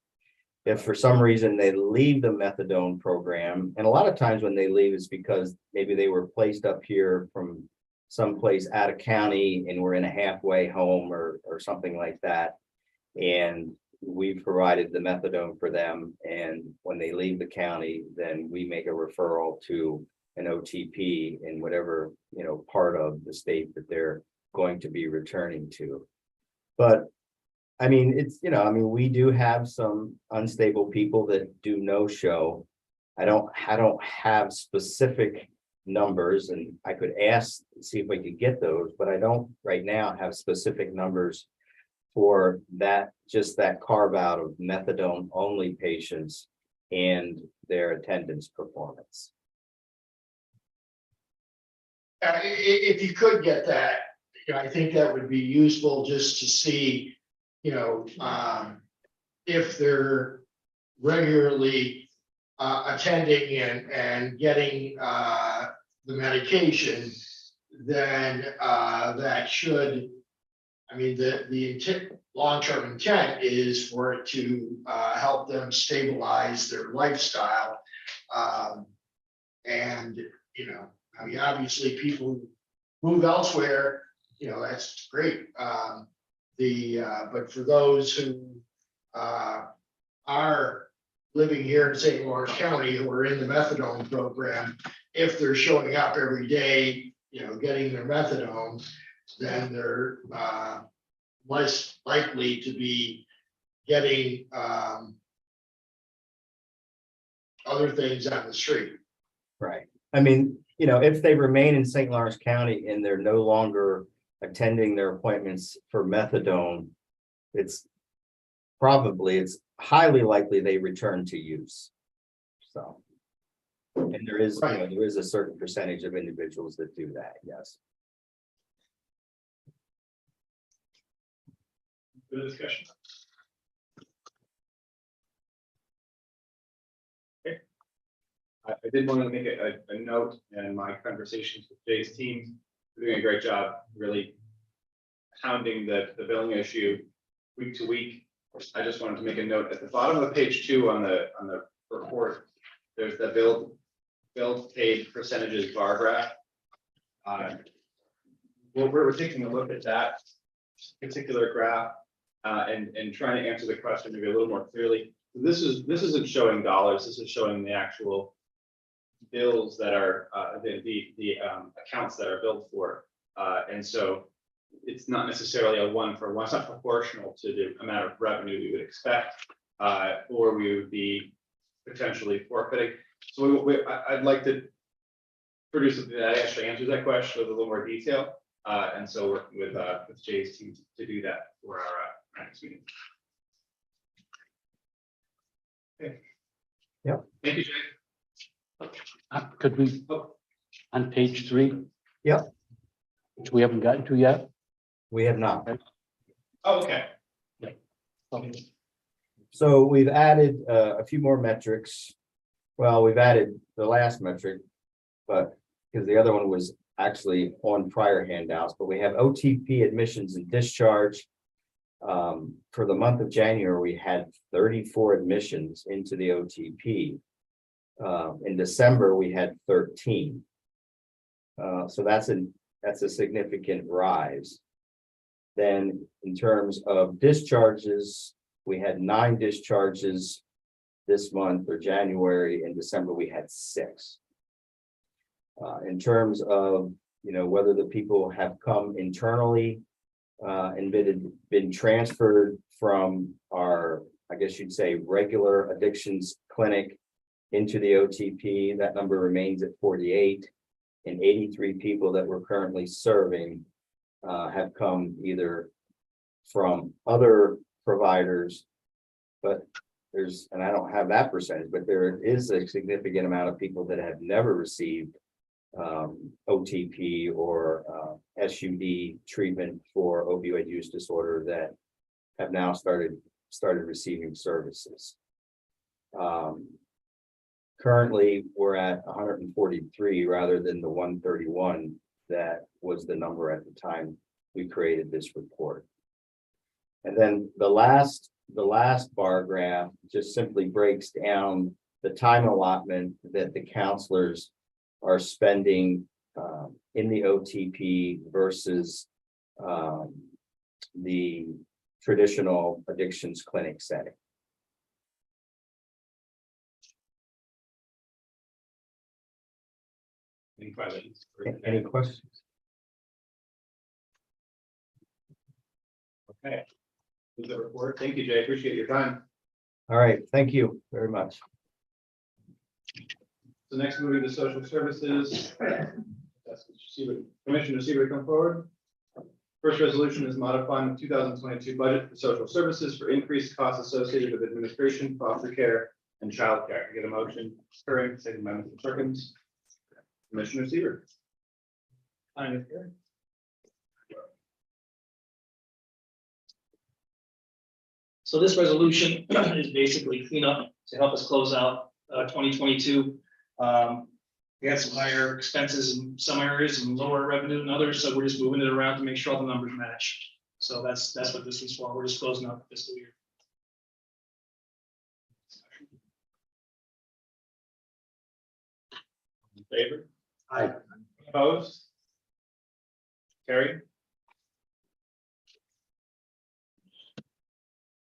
If for some reason they leave the methadone program, and a lot of times when they leave is because maybe they were placed up here from someplace out of county and we're in a halfway home or something like that. And we've provided the methadone for them. And when they leave the county, then we make a referral to an OTP in whatever, part of the state that they're going to be returning to. But I mean, we do have some unstable people that do no show. I don't have specific numbers, and I could ask, see if I could get those, but I don't right now have specific numbers for that, just that carve out of methadone only patients and their attendance performance. If you could get that, I think that would be useful just to see, if they're regularly attending and getting the medication, then that should, the intent, long-term intent is for it to help them stabilize their lifestyle. And, obviously people move elsewhere, that's great. But for those who are living here in St. Lawrence County who are in the methadone program, if they're showing up every day, getting their methadone, then they're less likely to be getting other things on the street. Right. If they remain in St. Lawrence County and they're no longer attending their appointments for methadone, it's highly likely they return to use. So, and there is a certain percentage of individuals that do that, yes. Further discussion? Okay. I did want to make a note in my conversations with Jay's team. They're doing a great job, really hounding the billing issue week to week. I just wanted to make a note at the bottom of page 2 on the report. There's the billed paid percentages bar graph. We're taking a look at that particular graph and trying to answer the question maybe a little more clearly. This isn't showing dollars. This is showing the actual bills that are the accounts that are billed for, and so it's not necessarily a one-for-one. It's not proportional to the amount of revenue we would expect, or we would be potentially forfeiting. So I'd like to produce something that actually answers that question with a little more detail, and so working with Jay's team to do that for our next meeting. Okay. Yep. Thank you, Jay. Could we, on page 3? Yep. Which we haven't gotten to yet. We have not. Oh, okay. So we've added a few more metrics. Well, we've added the last metric, but because the other one was actually on prior handouts, but we have OTP admissions and discharge. For the month of January, we had 34 admissions into the OTP. In December, we had 13. So that's a significant rise. Then in terms of discharges, we had 9 discharges this month or January. In December, we had 6. In terms of, whether the people have come internally and been transferred from our, I guess you'd say, regular addictions clinic into the OTP, that number remains at 48, and 83 people that we're currently serving have come either from other providers, but and I don't have that percentage, but there is a significant amount of people that have never received OTP or SUD treatment for opioid use disorder that have now started receiving services. Currently, we're at 143 rather than the 131 that was the number at the time we created this report. And then the last bar graph just simply breaks down the time allotment that the counselors are spending in the OTP versus the traditional addictions clinic setting. Any questions? Any questions? Okay. With the report, thank you, Jay, appreciate your time. All right, thank you very much. So next moving to social services. Commissioner Seaver, come forward. First resolution is modifying the 2022 budget for social services for increased costs associated with administration, foster care, and child care. Get a motion. Current, second by Mr. Perkins. Commissioner Seaver. So this resolution is basically cleanup to help us close out 2022. We had some higher expenses in some areas and lower revenue in others, so we're just moving it around to make sure all the numbers match. So that's what this is for. We're just closing out the fiscal year. In favor? Aye. Opposed? Carried.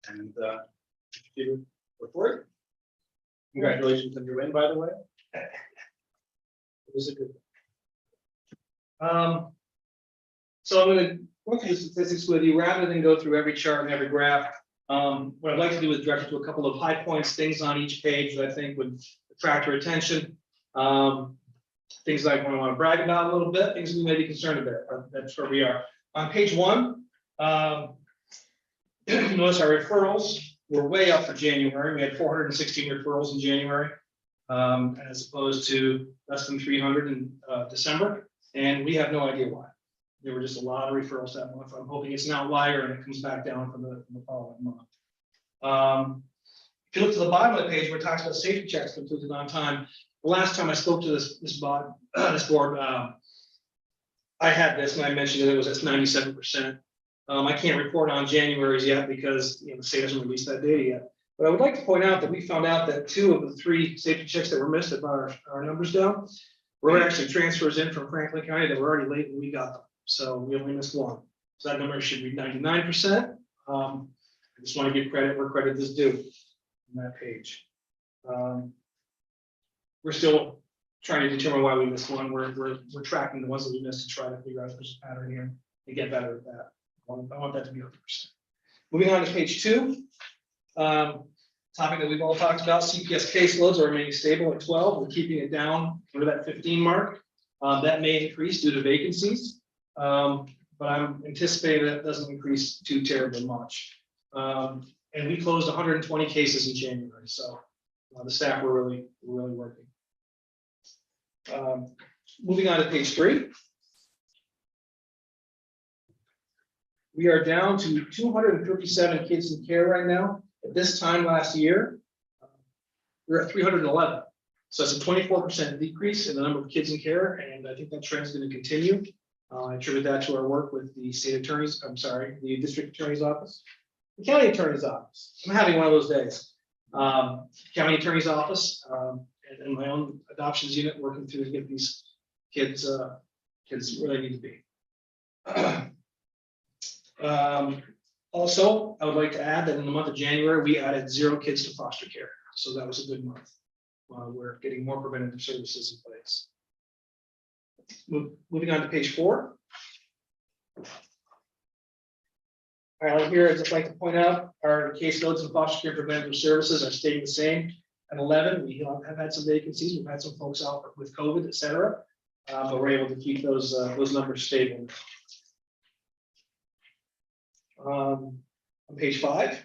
And Seaver, report. Congratulations on your win, by the way. It was a good one. So I'm going to go through the statistics with you rather than go through every chart and every graph. What I'd like to do is direct you to a couple of high points, things on each page that I think would attract your attention. Things I want to brag about a little bit, things we may be concerned about. That's where we are. On page 1, you notice our referrals were way up for January. We had 416 referrals in January, as opposed to less than 300 in December. And we have no idea why. There were just a lot of referrals that month. I'm hoping it's an outlier and it comes back down for the following month. If you look to the bottom of the page where it talks about safety checks completed on time, the last time I spoke to this board, I had this and I mentioned that it was at 97%. I can't report on January's yet because the state hasn't released that data yet. But I would like to point out that we found out that 2 of the 3 safety checks that were missed that brought our numbers down were actually transfers in from Franklin County that were already late when we got them. So we only missed 1. So that number should be 99%. I just want to give credit where credit is due on that page. We're still trying to determine why we missed 1. We're tracking the ones that we missed to try to figure out if there's a pattern here and get better at that. I want that to be 100%. Moving on to page 2. Topic that we've all talked about, CPS caseloads are remaining stable at 12. We're keeping it down under that 15 mark. That may increase due to vacancies, but I'm anticipating that doesn't increase too terribly much. And we closed 120 cases in January, so the staff were really working. Moving on to page 3. We are down to 257 kids in care right now. At this time last year, we were at 311. So it's a 24% decrease in the number of kids in care, and I think that trend is going to continue. I attribute that to our work with the the district attorney's office, the county attorney's office. I'm having one of those days. County attorney's office and my own adoptions unit working to get these kids where they need to be. Also, I would like to add that in the month of January, we added 0 kids to foster care. So that was a good month. We're getting more preventative services in place. Moving on to page 4. All right, here I'd just like to point out our caseloads and foster care preventative services are staying the same. At 11, we have had some vacancies. We've had some folks out with COVID, et cetera, but we're able to keep those numbers stable. On page 5.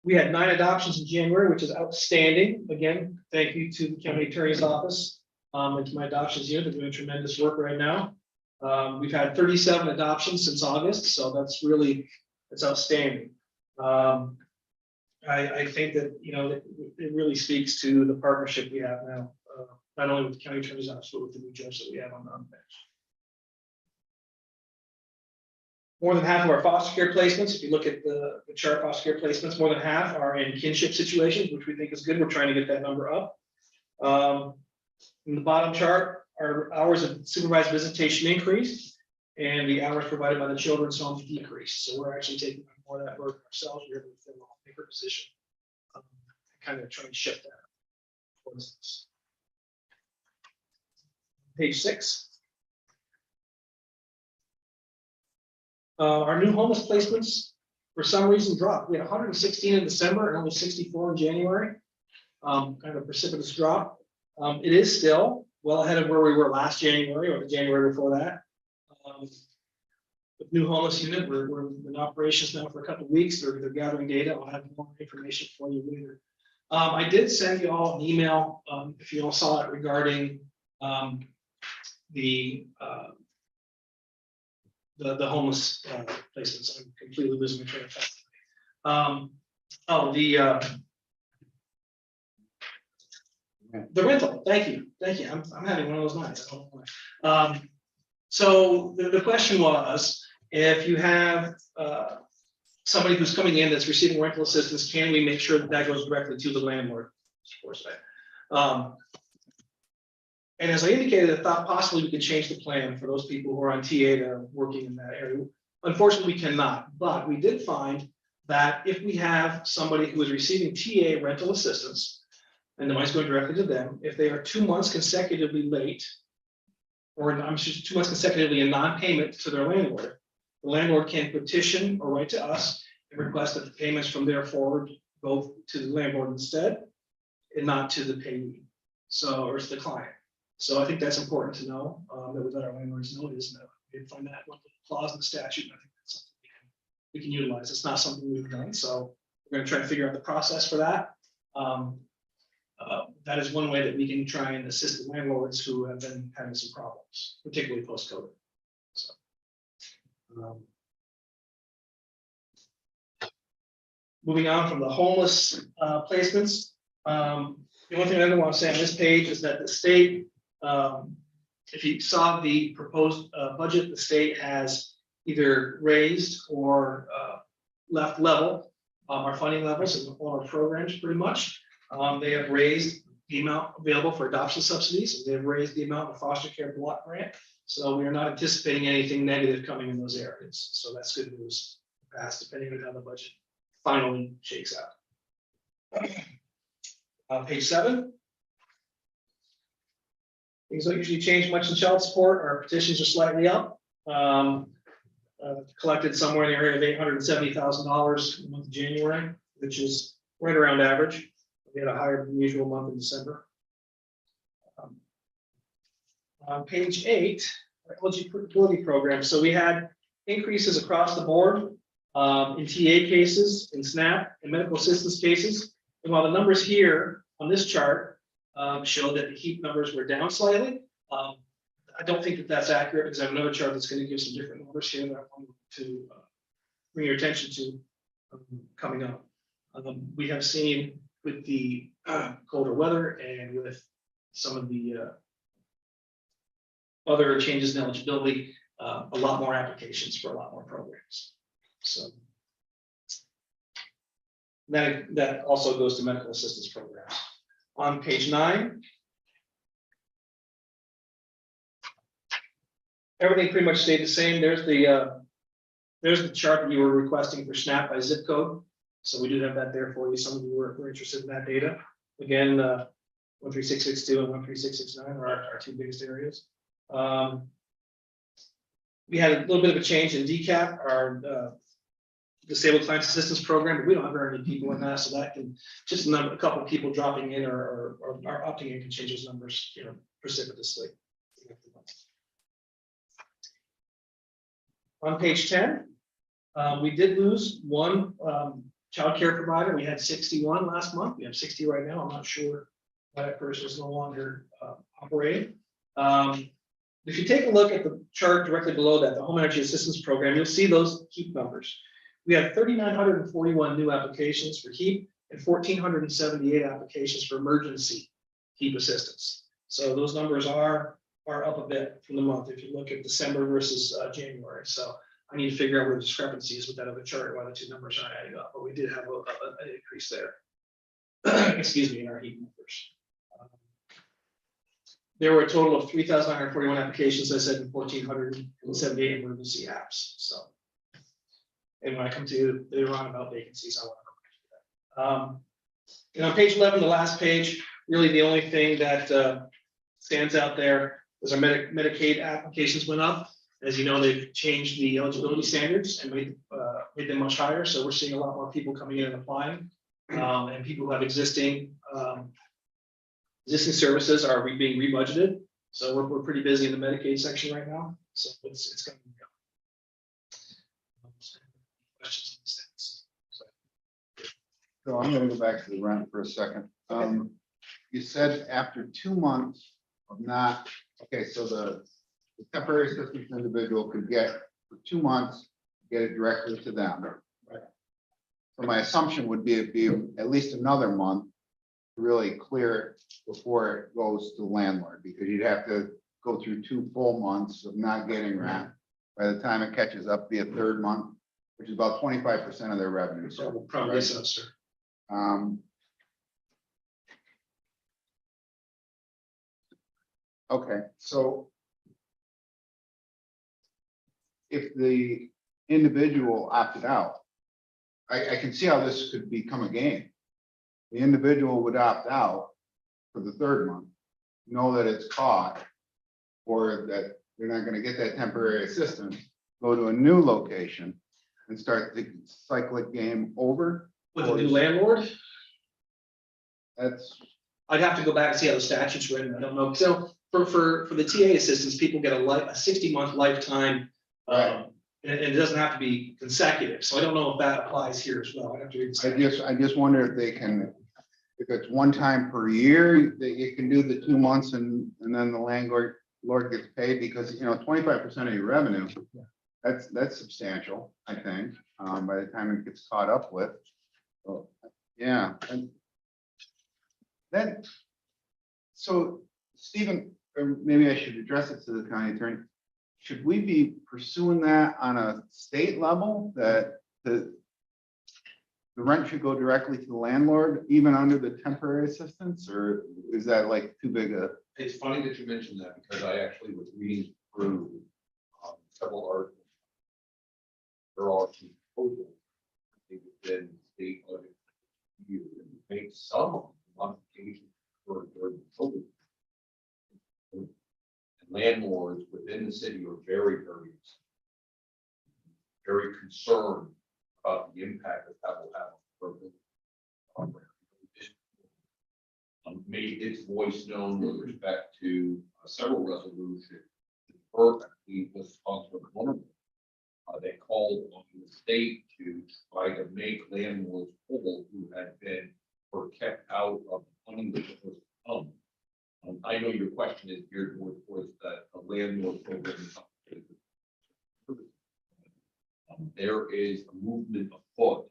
We had 9 adoptions in January, which is outstanding. Again, thank you to the county attorney's office and to my adoptions unit. They're doing tremendous work right now. We've had 37 adoptions since August, so that's outstanding. I think that it really speaks to the partnership we have now, not only with the county attorney's office, but with the new judge that we have on the bench. More than half of our foster care placements, if you look at the chart, foster care placements, more than half are in kinship situations, which we think is good. We're trying to get that number up. In the bottom chart, our hours of supervised visitation increased, and the hours provided by the children's home decreased. So we're actually taking on more of that burden ourselves. We're able to fill a bigger position. Kind of trying to shift that. towards this. Page 6. Our new homeless placements, for some reason, dropped. We had 116 in December and only 64 in January. Kind of a precipitous drop. It is still well ahead of where we were last January or the January before that. With new homeless unit, we're in operations now for a couple of weeks. They're gathering data. I'll have more information for you later. I did send you all an email, if you all saw it, regarding the homeless placements. I'm completely losing my train of thought. The rental. Thank you. I'm having one of those nights. I don't know why. So the question was, if you have somebody who's coming in that's receiving rental assistance, can we make sure that that goes directly to the landlord? Of course, and as I indicated, I thought possibly we could change the plan for those people who are on TA that are working in that area. Unfortunately, we cannot, but we did find that if we have somebody who is receiving TA rental assistance, and the money's going directly to them, if they are 2 months consecutively late, or 2 months consecutively in non-payment to their landlord, the landlord can petition or write to us and request that the payments from there forward go to the landlord instead, and not to the payee, or to the client. So I think that's important to know, that we let our landlords know. It is no, we did find that one clause in the statute, and I think that's something we can utilize. It's not something we've done, so we're going to try to figure out the process for that. That is one way that we can try and assist the landlords who have been having some problems, particularly post-COVID. So, moving on from the homeless placements, the only thing I want to say on this page is that the state, if you saw the proposed budget, the state has either raised or left level our funding levels in all our programs pretty much. They have raised the amount available for adoption subsidies, and they've raised the amount of foster care block grant. So we are not anticipating anything negative coming in those areas. So that's good news, depending on how the budget finally shakes out. Page 7. Things don't usually change much in child support. Our petitions are slightly up. Collected somewhere in the area of $870,000 in the month of January, which is right around average. We had a higher than usual month in December. On page 8, our eligibility program. So we had increases across the board in TA cases, in SNAP, and medical assistance cases. And while the numbers here on this chart show that the HEAP numbers were down slightly, I don't think that that's accurate, because I have another chart that's going to give some different numbers here that I want to bring your attention to coming up. We have seen with the colder weather and with some of the other changes in eligibility, a lot more applications for a lot more programs. So that also goes to medical assistance programs. On page 9, everything pretty much stayed the same. There's the chart that you were requesting for SNAP by zip code. So we do have that there for you. Some of you were interested in that data. Again, 13662 and 13669 are our 2 biggest areas. We had a little bit of a change in DCAP, our Disabled Clients Assistance Program, but we don't have very many people in that, so that can just a couple of people dropping in or opting in can change those numbers, precipitously. On page 10, we did lose one child care provider. We had 61 last month. We have 60 right now. I'm not sure why that person is no longer operating. If you take a look at the chart directly below that, the Home Energy Assistance Program, you'll see those HEAP numbers. We had 3,941 new applications for HEAP and 1,478 applications for emergency HEAP assistance. So those numbers are up a bit from the month if you look at December versus January. So I need to figure out where the discrepancy is with that other chart, why the 2 numbers aren't adding up, but we did have an increase there. Excuse me, in our HEAP numbers. There were a total of 3,941 applications, as I said, and 1,478 emergency apps, so. And when I come to later on about vacancies, I want to go back to that. And on page 11, the last page, really the only thing that stands out there was our Medicaid applications went up. As you know, they've changed the eligibility standards and made them much higher, so we're seeing a lot more people coming in and applying. And people who have existing services are being rebudgeted, so we're pretty busy in the Medicaid section right now, so it's going to be. Questions on the stats? So I'm gonna go back to the rent for a second. You said after 2 months of not, okay, so the temporary assistance individual could get for 2 months, get it directly to them. Right. So my assumption would be it'd be at least another month to really clear it before it goes to the landlord, because you'd have to go through 2 full months of not getting rent. By the time it catches up, be a third month, which is about 25% of their revenue. So Probably so, sir. Okay, so if the individual opted out, I can see how this could become a game. The individual would opt out for the third month, know that it's caught, or that they're not gonna get that temporary assistance, go to a new location and start the cyclic game over. With a new landlord, That's, I'd have to go back and see how the statute's written. I don't know. So for the TA assistants, people get a 60-month lifetime. Right. And it doesn't have to be consecutive. So I don't know if that applies here as well. I'd have to read the statute. I just wonder if they can, if it's one time per year, that you can do the 2 months and then the landlord gets paid, because, 25% of your revenue, that's substantial, I think, by the time it gets caught up with. So, yeah. And then, so Stephen, or maybe I should address it to the county attorney. Should we be pursuing that on a state level, that the rent should go directly to the landlord, even under the temporary assistance, or is that like too big a? It's funny that you mentioned that, because I actually was reading through several articles. There are some proposals within state budget you make some modifications for during COVID. And landlords within the city are very concerned about the impact that will have on made its voice known with respect to several resolutions. He was sponsored one of them. They called on the state to try to make landlords whole who had been or kept out of funding that was come. I know your question is geared more towards that a landlord program. There is a movement afoot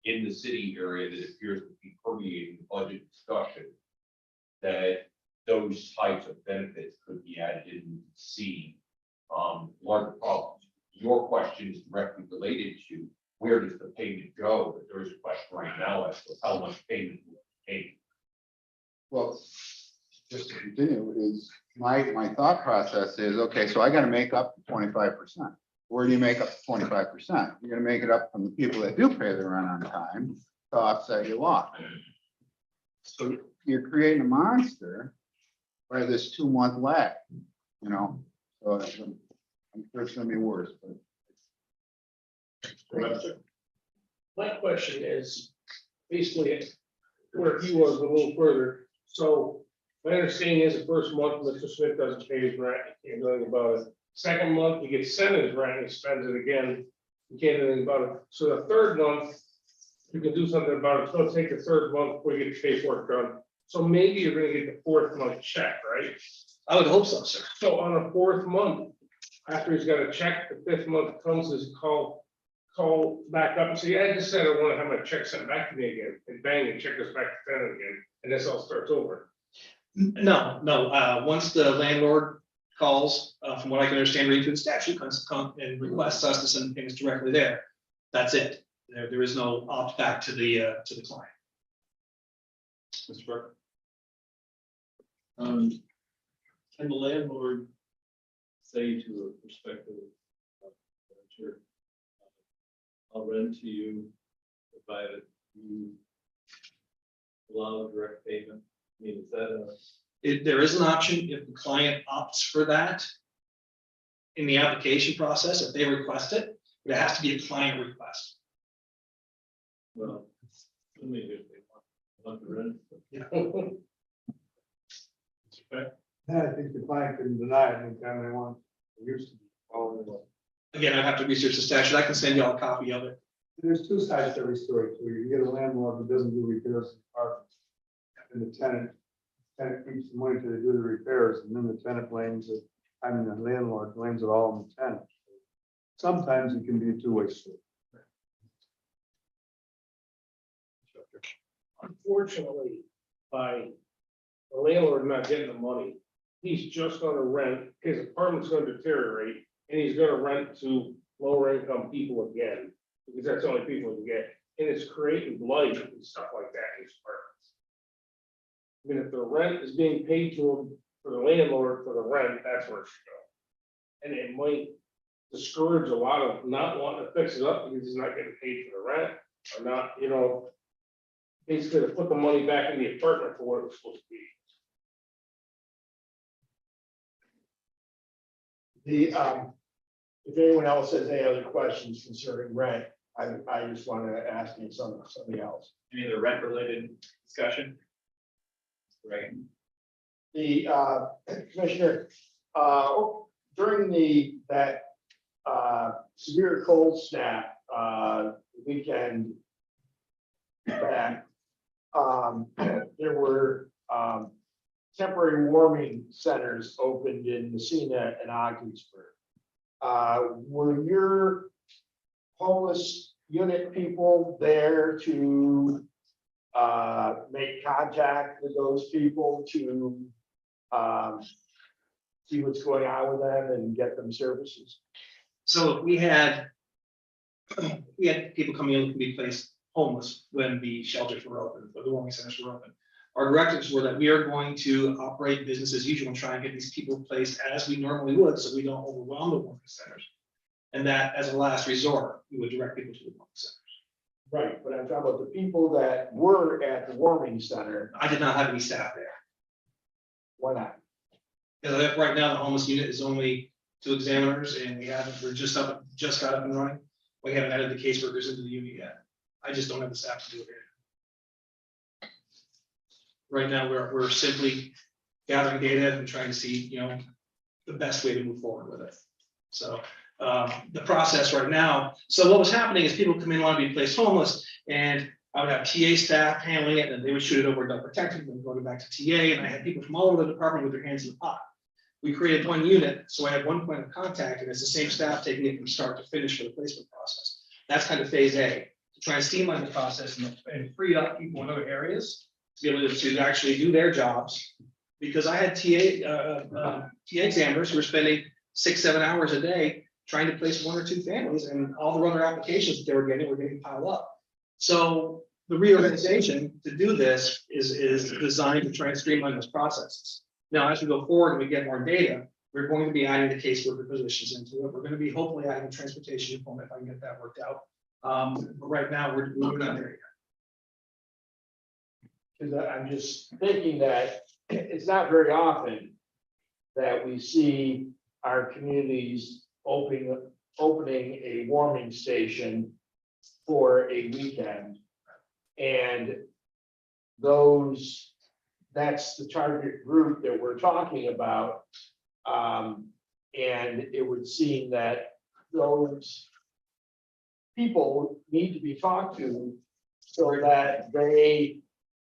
in the city area that appears to be permeating the budget discussion, that those types of benefits could be added in to see larger problems. Your question is directly related to where does the payment go, but there is a question right now as to how much payment will be paid. Well, just to continue, is my thought process is, okay, so I gotta make up 25%. Where do you make up 25%? You're gonna make it up from the people that do pay their rent on time to offset your loss. So you're creating a monster by this 2 month lag, so I'm sure it's gonna be worse, but. My question is, basically, where he was a little further, so my understanding is the first month, Mr. Smith doesn't pay his rent, he can't do anything about it. Second month, he gets sent his rent, he spends it again, he can't do anything about it. So the third month, you can do something about it, it's gonna take the third month before you get your paperwork done. So maybe you're gonna get the fourth month check, right? I would hope so, sir. So on the fourth month, after he's got a check, the fifth month comes, is call back up and say, I just said I want to have my check sent back to me again, and bang, the check goes back to Fenton again, and this all starts over. No, once the landlord calls, from what I can understand, reading through the statute, comes and requests us to send payments directly there, that's it. There is no opt back to the client. Mr. Burke? Can the landlord say to a prospective renter, I'll rent to you, provided you allow direct payment? I mean, is that There is an option if the client opts for that in the application process, if they request it, but it has to be a client request. well, only if they want to rent? Yeah. Okay. I think the client can deny it anytime they want. It used to be. Again, I'd have to research the statute. I can send you all a copy of it. There's two sides to every story too. You get a landlord who doesn't do repairs to the apartment. And the tenant keeps the money till they do the repairs, and then the tenant blames it, I mean, the landlord blames it all on the tenant. Sometimes it can be a two-way street. Unfortunately, by the landlord not getting the money, he's just gonna rent, his apartment's gonna deteriorate, and he's gonna rent to lower income people again, because that's the only people he can get, and it's creating blight and stuff like that in his apartments. I mean, if the rent is being paid to him for the landlord for the rent, that's where it should go. And it might discourage a lot of not wanting to fix it up because he's not getting paid for the rent, or not, you know, basically to put the money back in the apartment for what it was supposed to be. If anyone else has any other questions concerning rent, I just want to ask you something else. Any other rent related discussion? Right. The Commissioner, during that severe cold snap weekend back, there were temporary warming centers opened in Messina and Ogdensburg. Were your homeless unit people there to make contact with those people to see what's going on with them and get them services? So we had people coming in who could be placed homeless when the shelters were open, or the warming centers were open. Our directives were that we are going to operate business as usual and try and get these people placed as we normally would, so we don't overwhelm the warming centers. And that as a last resort, we would direct people to the warming centers. Right, but I'm talking about the people that were at the warming center. I did not have any staff there. Why not? Because right now, the homeless unit is only 2 examiners, and we're just got up and running. We haven't added the caseworkers into the unit yet. I just don't have the staff to do it here. Right now, we're simply gathering data and trying to see, the best way to move forward with it. So the process right now, so what was happening is people come in, want to be placed homeless, and I would have TA staff handling it, and they would shoot it over to protective, and go back to TA, and I had people from all over the department with their hands in the pot. We created one unit, so I had one point of contact, and it's the same staff taking it from start to finish for the placement process. That's kind of phase A, to try and streamline the process and free up people in other areas to be able to actually do their jobs. Because I had TA examiners who were spending 6-7 hours a day trying to place 1 or 2 families, and all the other applications that they were getting piled up. So the reorganization to do this is designed to try and streamline those processes. Now, as we go forward and we get more data, we're going to be adding the caseworker positions into it. We're going to be hopefully adding transportation component if I can get that worked out. But right now, we're not there yet. Because I'm just thinking that it's not very often that we see our communities opening a warming station for a weekend. And that's the target group that we're talking about. And it would seem that those people need to be talked to so that they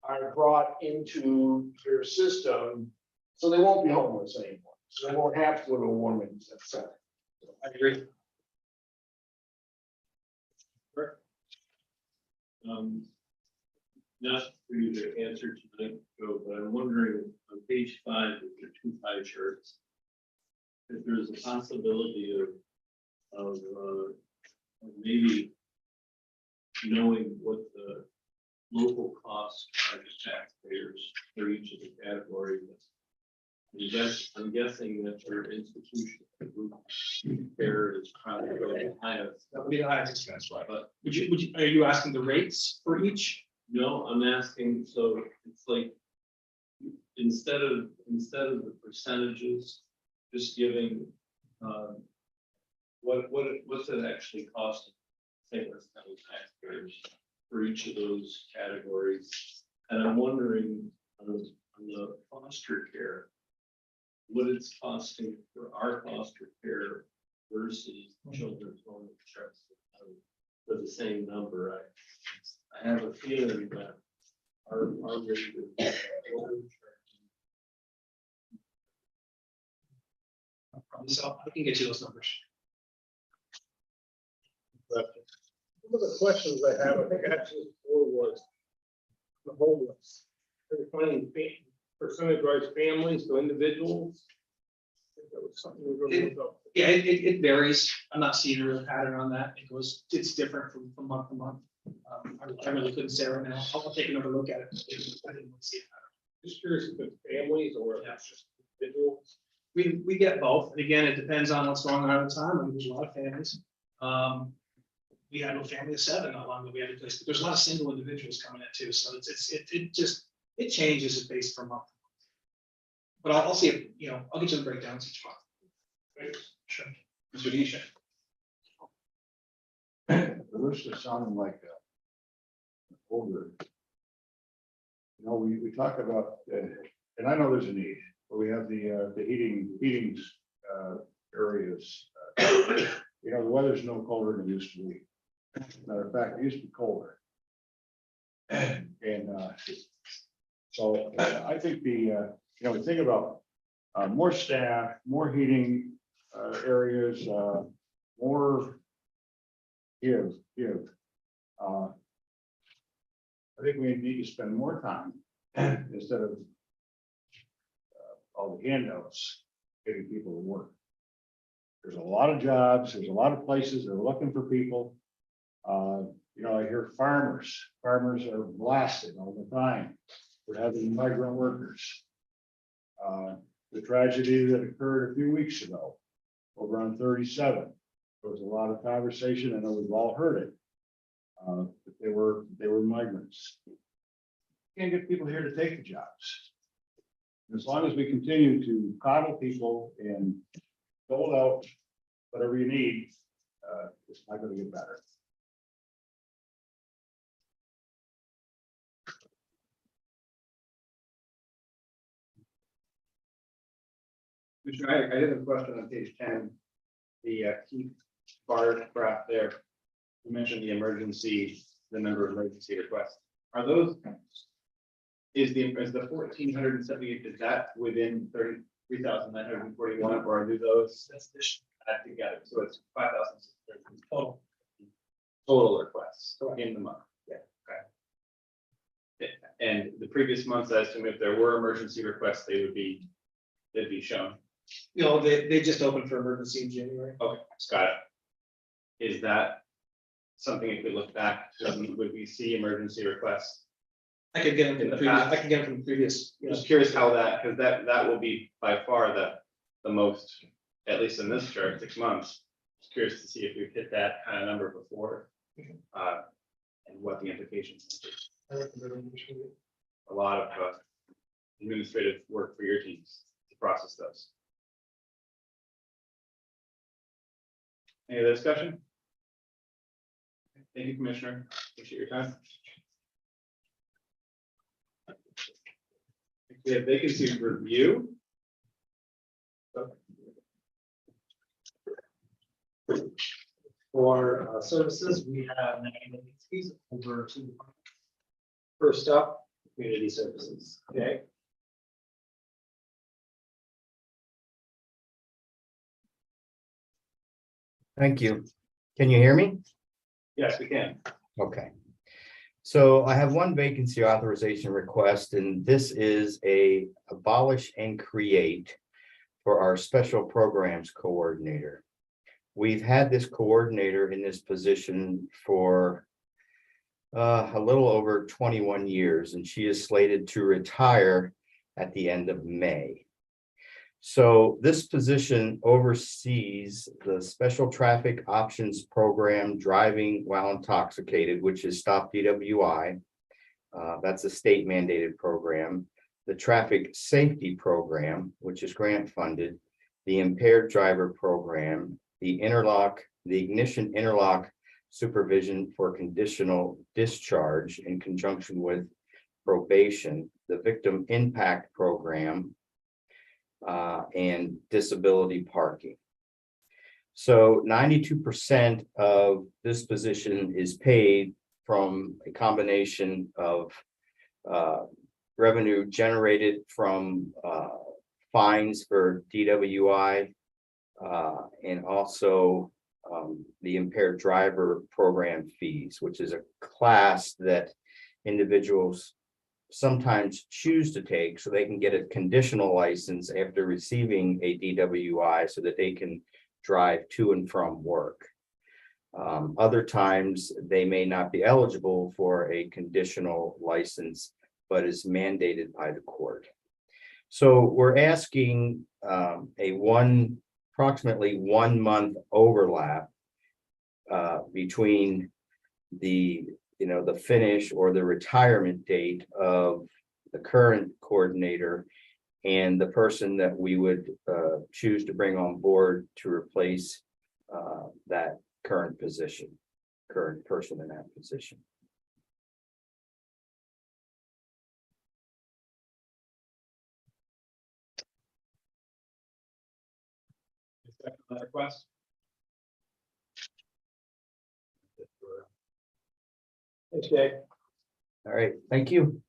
are brought into your system, so they won't be homeless anymore. So they won't have to go to a warming center. I agree. Not for you to answer tonight, Joe, but I'm wondering on page 5 of your 2 pie charts, if there's a possibility of maybe knowing what the local costs are to taxpayers for each of the categories. I'm guessing that your institution group care is probably the highest. That would be the highest expense, right? But Are you asking the rates for each? no, I'm asking, so it's like, instead of the percentages, just giving, what's it actually costing St. Louis County taxpayers for each of those categories? And I'm wondering, on the foster care, what it's costing for our foster care versus children's home trust for the same number. I have a feeling that our rate is So I can get you those numbers. One of the questions I have, I think actually before was the homeless. They're finding percentage-wise families to individuals. I think that was something we were gonna look up. Yeah, it varies. I'm not seeing a real pattern on that. It's different from month to month. I really couldn't say right now. I'll take another look at it. I didn't really see it. Just curious if it's families or if it's just individuals. We get both. And again, it depends on what's going on at the time. I mean, there's a lot of families. We had a family of 7 not long ago. We had to place, but there's a lot of single individuals coming in too. So it changes based from month. But I'll see if, I'll get you the breakdowns each month. Thanks. Sure. Mr. Disha. The list is sounding like older. We talk about, and I know there's a need, but we have the heating areas. The weather's no colder than it used to be. Matter of fact, it used to be colder. And so I think we think about more staff, more heating areas, more give. I think we need to spend more time instead of all the handouts getting people to work. There's a lot of jobs, there's a lot of places that are looking for people. I hear farmers are blasted all the time. We're having migrant workers. The tragedy that occurred a few weeks ago over on 37. There was a lot of conversation. I know we've all heard it. But they were migrants. Can't get people here to take the jobs. As long as we continue to coddle people and dole out whatever you need, it's not going to get better. I did have a question on page 10, the key bar graph there. You mentioned the number of emergency requests. Are those, is the 1,478, is that within 33,941, or do those add together? So it's 5,613 total requests in the month. Yeah. Okay. And the previous months, I assume if there were emergency requests, they'd be shown. They just opened for emergency in January. Okay, got it. Is that something, if we look back, would we see emergency requests? I could get them In from the the previous, past. I can get them from previous. Just curious how because that will be by far the most, at least in this chart, 6 months. Just curious to see if we've hit that kind of number before. And what the implications might be. A lot of administrative work for your teams to process those. Any other discussion? Thank you, Commissioner. Appreciate your time. We have vacancy review. For services, we have 9 vacancies over 2 departments. First up, community services. Okay. Thank you. Can you hear me? Yes, we can. Okay. So I have one vacancy authorization request, and this is a abolish and create for our special programs coordinator. We've had this coordinator in this position for a little over 21 years, and she is slated to retire at the end of May. So this position oversees the Special Traffic Options Program, driving while intoxicated, which is Stop DWI. That's a state mandated program. The Traffic Safety Program, which is grant funded, the Impaired Driver Program, the Ignition Interlock Supervision for Conditional Discharge in conjunction with probation, the Victim Impact Program, and disability parking. So 92% of this position is paid from a combination of revenue generated from fines for DWI and also the Impaired Driver Program fees, which is a class that individuals sometimes choose to take so they can get a conditional license after receiving a DWI so that they can drive to and from work. Other times they may not be eligible for a conditional license, but is mandated by the court. So we're asking approximately 1 month overlap between the finish or the retirement date of the current coordinator and the person that we would choose to bring on board to replace that current person in that position. Another request? Thanks, Jay. All right, thank you.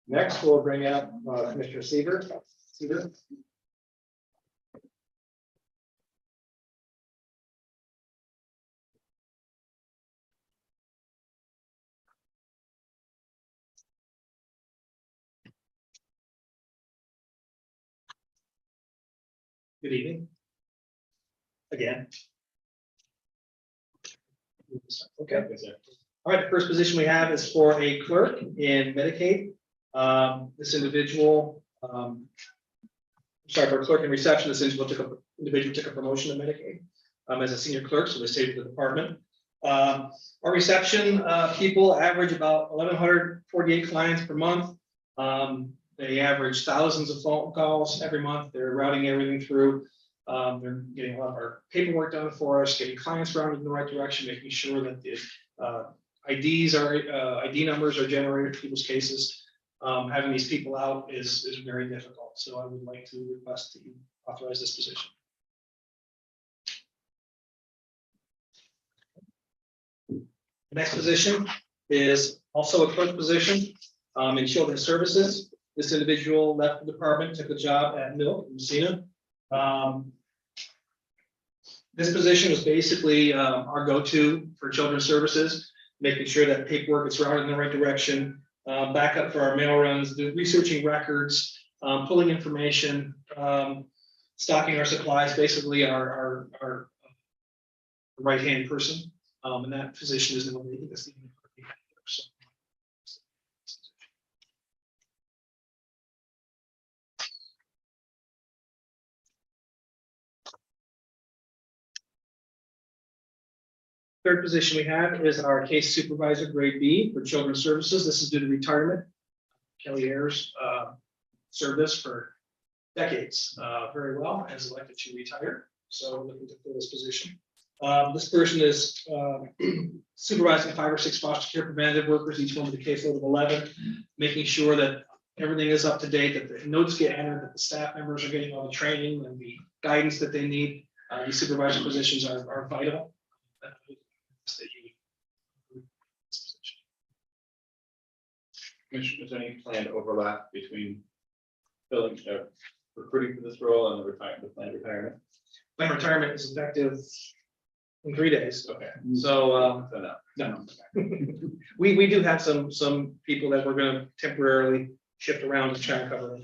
Next, we'll bring up Commissioner Seaver. Seaver. Good evening. Again. Okay. All right, the first position we have is for a clerk in Medicaid. This individual, sorry, for a clerk in reception, this individual took a promotion in Medicaid as a senior clerk, so they stayed with the department. Our reception people average about 1,148 clients per month. They average thousands of phone calls every month. They're routing everything through. They're getting a lot of our paperwork done for us, getting clients routed in the right direction, making sure that the ID numbers are generated for people's cases. Having these people out is very difficult. So I would like to request that you authorize this position. The next position is also a clerk position in Children's Services. This individual left the department, took a job at Milk in Messina. This position is basically our go-to for Children's Services, making sure that paperwork is routed in the right direction, backup for our mail runs, researching records, pulling information, stocking our supplies, basically our right-hand person. And that position is the one that's the third position we have is our case supervisor, grade B for Children's Services. This is due to retirement. Kelly Ayers served us for decades very well, has elected to retire. So we're looking to fill this position. This person is supervising 5 or 6 foster care preventative workers, each one with a caseload of 11, making sure that everything is up to date, that the notes get entered, that the staff members are getting all the training and the guidance that they need. These supervisor positions are vital. Commissioner, is there any planned overlap between filling, recruiting for this role and the planned retirement? My retirement is effective in 3 days. Okay. So no. we do have some people that we're going to temporarily shift around to try and cover.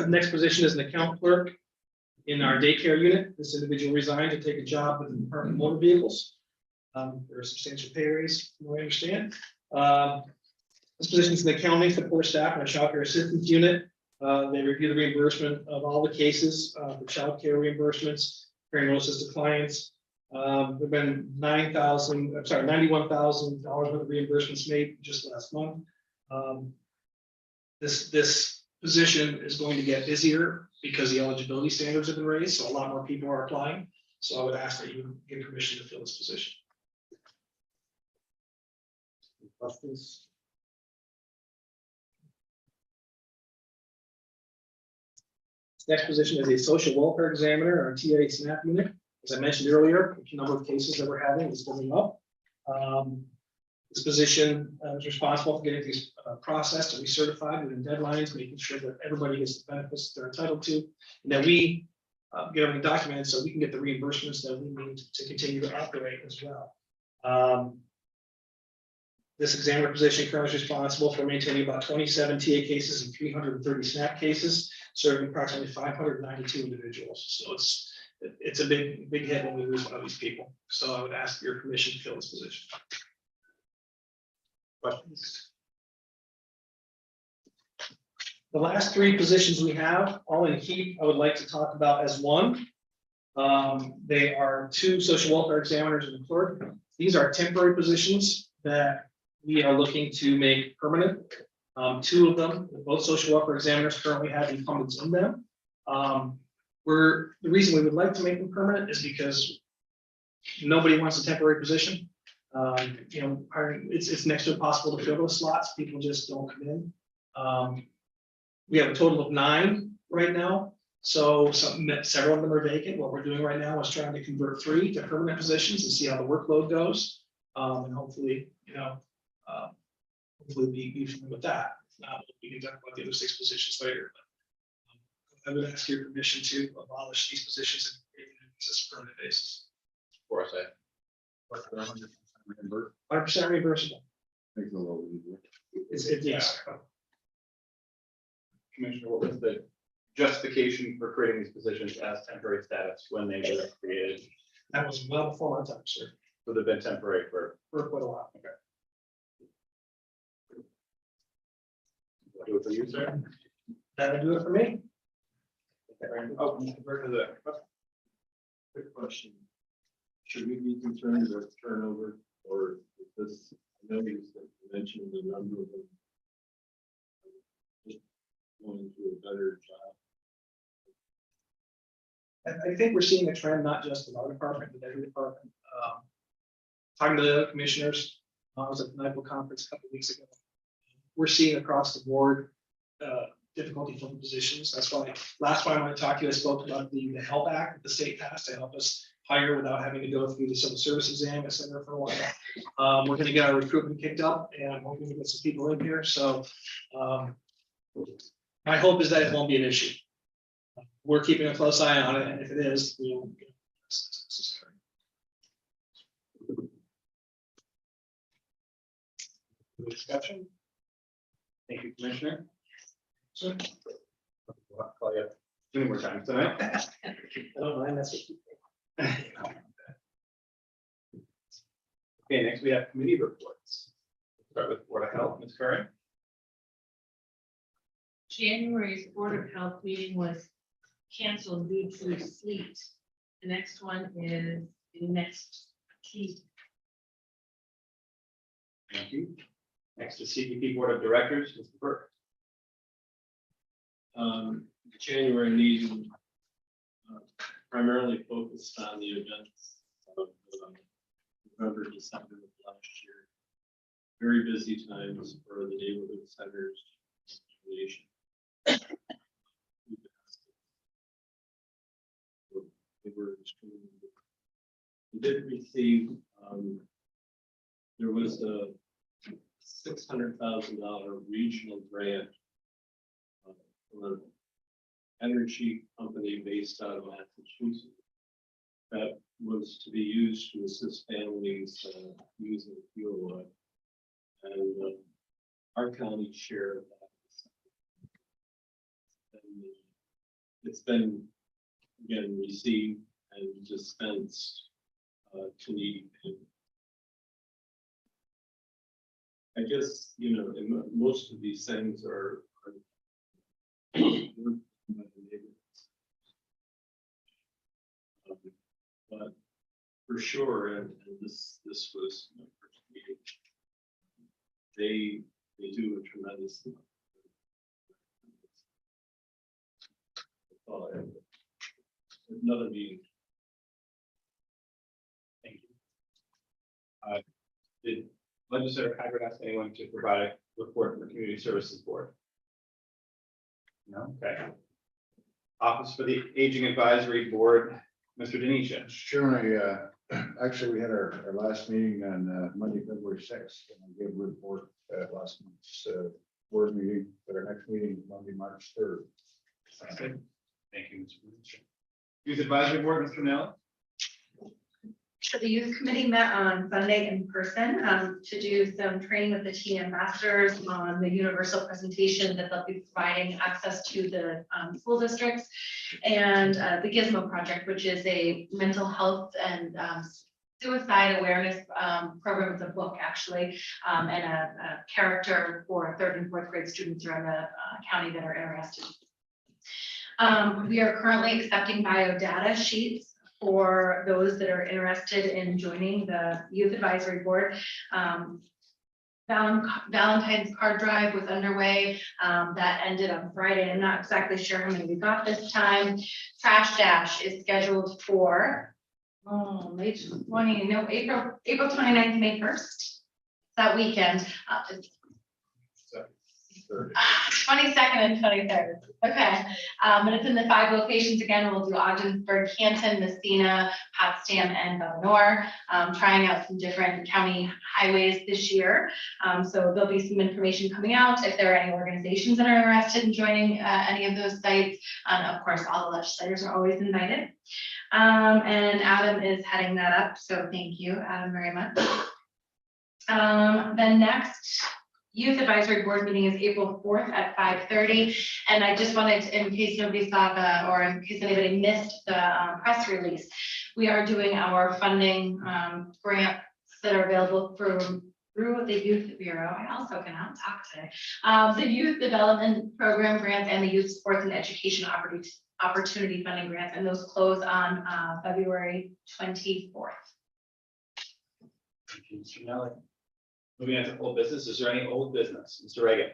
Next position is an account clerk in our daycare unit. This individual resigned to take a job with the Department of Motor Vehicles. For a substantial pay raise, from what I understand. This position is in the county support staff and a child care assistance unit. They review the reimbursement of all the cases for child care reimbursements, preparing notices to clients. There've been $91,000 worth of reimbursements made just last month. This position is going to get busier because the eligibility standards have been raised, so a lot more people are applying. So I would ask that you give permission to fill this position. Questions? Next position is a social welfare examiner or TA SNAP unit. As I mentioned earlier, the number of cases that we're having is going up. This position is responsible for getting these processed and recertified within deadlines, making sure that everybody gets the benefits they're entitled to, and that we get everything documented so we can get the reimbursements that we need to continue to operate as well. This examiner position currently is responsible for maintaining about 27 TA cases and 330 SNAP cases, serving approximately 592 individuals. So it's a big hit when we lose one of these people. So I would ask your permission to fill this position. Questions? The last three positions we have, all in heat, I would like to talk about as one. They are two social welfare examiners and a clerk. These are temporary positions that we are looking to make permanent. Two of them, both social welfare examiners currently have incumbents in them. The reason we would like to make them permanent is because nobody wants a temporary position. It's next to impossible to fill those slots. People just don't come in. We have a total of 9 right now. So several of them are vacant. What we're doing right now is trying to convert 3 to permanent positions and see how the workload goes. And hopefully, hopefully be familiar with that. We can talk about the other 6 positions later. But I would ask your permission to abolish these positions and create them on a permanent basis. Of course, 100% reimbursable. Makes it a little easier. Yes. Commissioner, what was the justification for creating these positions as temporary status when they were created? That was well before my time, sir. So they've been temporary for For quite a while. okay. Do it for you, sir. That'll do it for me. Oh, convert to the. Quick question. Should we be concerned with turnover or is this, I know you mentioned the number of them just going to a better job? I think we're seeing a trend, not just in our department, but every department. Talking to the other commissioners, I was at the NIPO conference a couple of weeks ago. We're seeing across the board difficulty filling positions. That's why last time I talked to you, I spoke about the HELP Act that the state passed to help us hire without having to go through the civil service exam, et cetera, for a while. We're going to get our recruitment kicked up and I'm hoping to get some people in here. So my hope is that it won't be an issue. We're keeping a close eye on it, and if it is, it's necessary. Discussion. Thank you, Commissioner. Sir. I'll call you up 2 more times tonight. I don't mind, that's what you think. Okay, next we have committee reports. Start with Board of Health, Ms. Curry. January's Board of Health meeting was canceled due to sleet. The next one is the next Tuesday. Thank you. Next is CPP Board of Directors, Mr. Burke. The January meeting primarily focused on the events of November, December of last year. Very busy times for the neighborhood centers. We did receive, there was a $600,000 regional grant from an energy company based out of Massachusetts that was to be used to assist families using fuel oil. And our county share of that. And it's been, again, received and dispensed to need. I guess, most of these things are. But for sure, and this was my first meeting. They do a tremendous amount. Another meeting. Thank you. Did Legislator Haggard ask anyone to provide a report from the Community Services Board? No, okay. Office for the Aging Advisory Board, Mr. Denisha. Sure, actually, we had our last meeting on Monday, February 6th, and I gave a report at last month's board meeting, but our next meeting is Monday, March 3rd. Thank you, Mr. Denisha. Youth Advisory Board, Mr. Nell. So the youth committee met on Sunday in person to do some training with the teen ambassadors on the universal presentation that they'll be providing access to the school districts, and the Gizmo project, which is a mental health and suicide awareness program. It's a book actually, and a character for 3rd and 4th grade students around the county that are interested. We are currently accepting bio data sheets for those that are interested in joining the Youth Advisory Board. Valentine's card drive was underway. That ended on Friday. I'm not exactly sure how many we got this time. Trash Dash is scheduled for April 29th, May 1st. That weekend. 22nd and 23rd. Okay. And it's in the 5 locations again. We'll do Ogdensburg, Canton, Messina, Potsdam, and Bellinor. Trying out some different county highways this year. So there'll be some information coming out if there are any organizations that are interested in joining any of those sites. Of course, all the legislators are always invited. And Adam is heading that up. So thank you, Adam, very much. The next Youth Advisory Board meeting is April 4th at 5:30. And I just wanted to, in case nobody saw or in case anybody missed the press release, we are doing our funding grants that are available through the Youth Bureau. I also can talk today. The Youth Development Program grants and the Youth Sports and Education Opportunity Funding grants, and those close on February 24th. Thank you, Mr. Nelly. Moving on to old business, is there any old business? Mr. Reagan.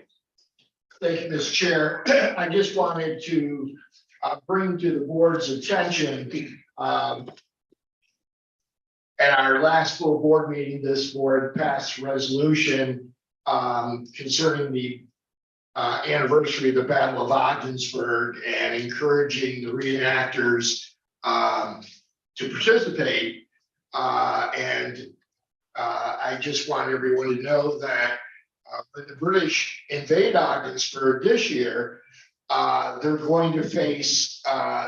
Thank you, Mr. Chair. I just wanted to bring to the board's attention at our last full board meeting, this board passed resolution concerning the anniversary of the Battle of Ogdensburg and encouraging the reenactors to participate. I just want everyone to know that when the British invade Ogdensburg this year, they're going to face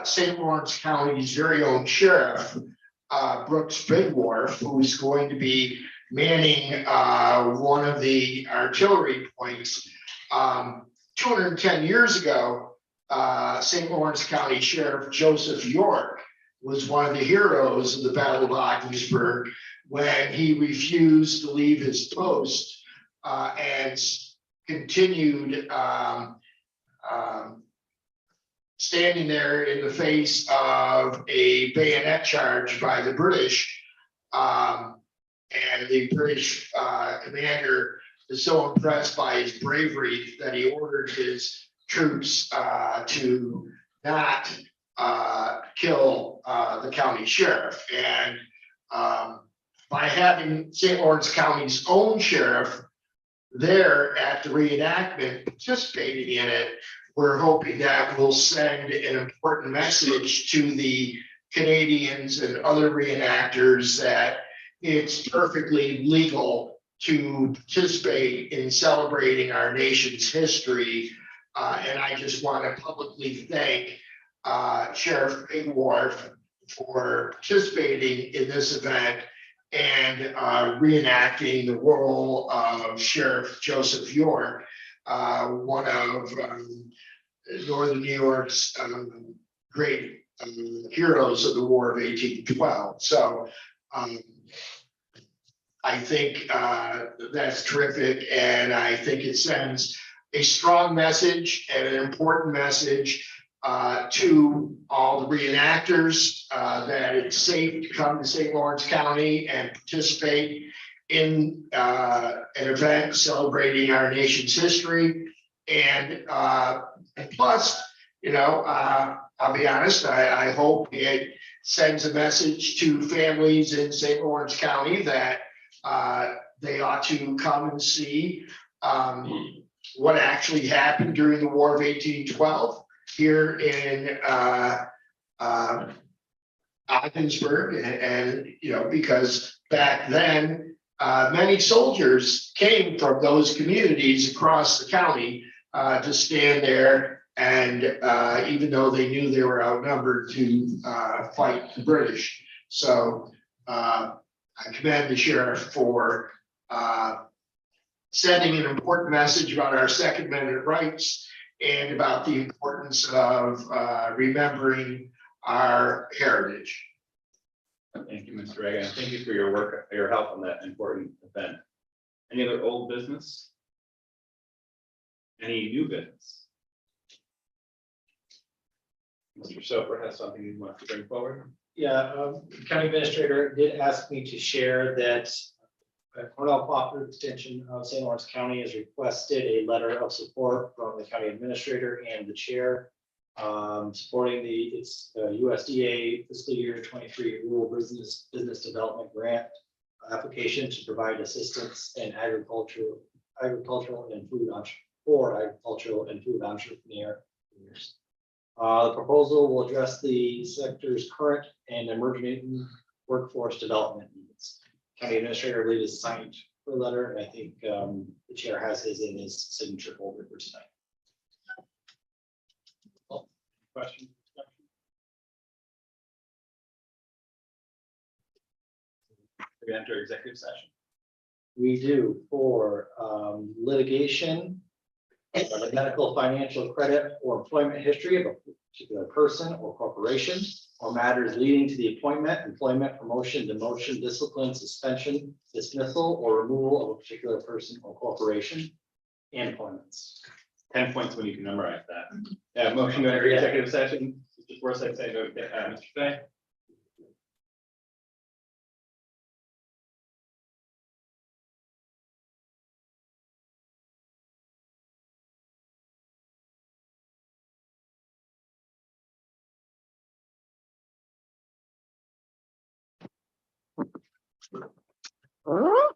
St. Lawrence County's very own sheriff, Brooks Big Wharf, who's going to be manning one of the artillery points. 210 years ago, St. Lawrence County Sheriff Joseph York was one of the heroes of the Battle of Ogdensburg when he refused to leave his post and continued standing there in the face of a bayonet charge by the British. And the British commander is so impressed by his bravery that he ordered his troops to not kill the county sheriff. And by having St. Lawrence County's own sheriff there at the reenactment participating in it, we're hoping that will send an important message to the Canadians and other reenactors that it's perfectly legal to participate in celebrating our nation's history. And I just want to publicly thank Sheriff Big Wharf for participating in this event and reenacting the role of Sheriff Joseph York, one of Northern New York's great heroes of the War of 1812. So I think that's terrific, and I think it sends a strong message and an important message to all the reenactors that it's safe to come to St. Lawrence County and participate in an event celebrating our nation's history. And plus, I'll be honest, I hope it sends a message to families in St. Lawrence County that they ought to come and see what actually happened during the War of 1812 here in Ogdensburg, and because back then many soldiers came from those communities across the county to stand there, and even though they knew they were outnumbered, to fight the British. So I commend the sheriff for sending an important message about our Second Amendment rights and about the importance of remembering our heritage. Thank you, Mr. Reagan. Thank you for your work, your help on that important event. Any other old business? Any new business? Mr. Soper has something he wants to bring forward. Yeah, the county administrator did ask me to share that Cornell Cooperative Extension of St. Lawrence County has requested a letter of support from the county administrator and the chair, supporting its USDA fiscal year 23 rural business development grant application to provide assistance in agricultural and food entrepreneurs. The proposal will address the sector's current and emerging workforce development needs. County administrator, I believe, is signed the letter, and I think the chair has his in his signature folder for tonight. Question? We enter executive session. We do for litigation, medical, financial credit, or employment history of a particular person or corporation, or matters leading to the appointment, employment, promotion, demotion, discipline, suspension, dismissal, or removal of a particular person or corporation, and appointments. 10 points when you can memorize that. Motion to enter executive session. Mr. Forsythe, say no. Mr. Fay. Huh?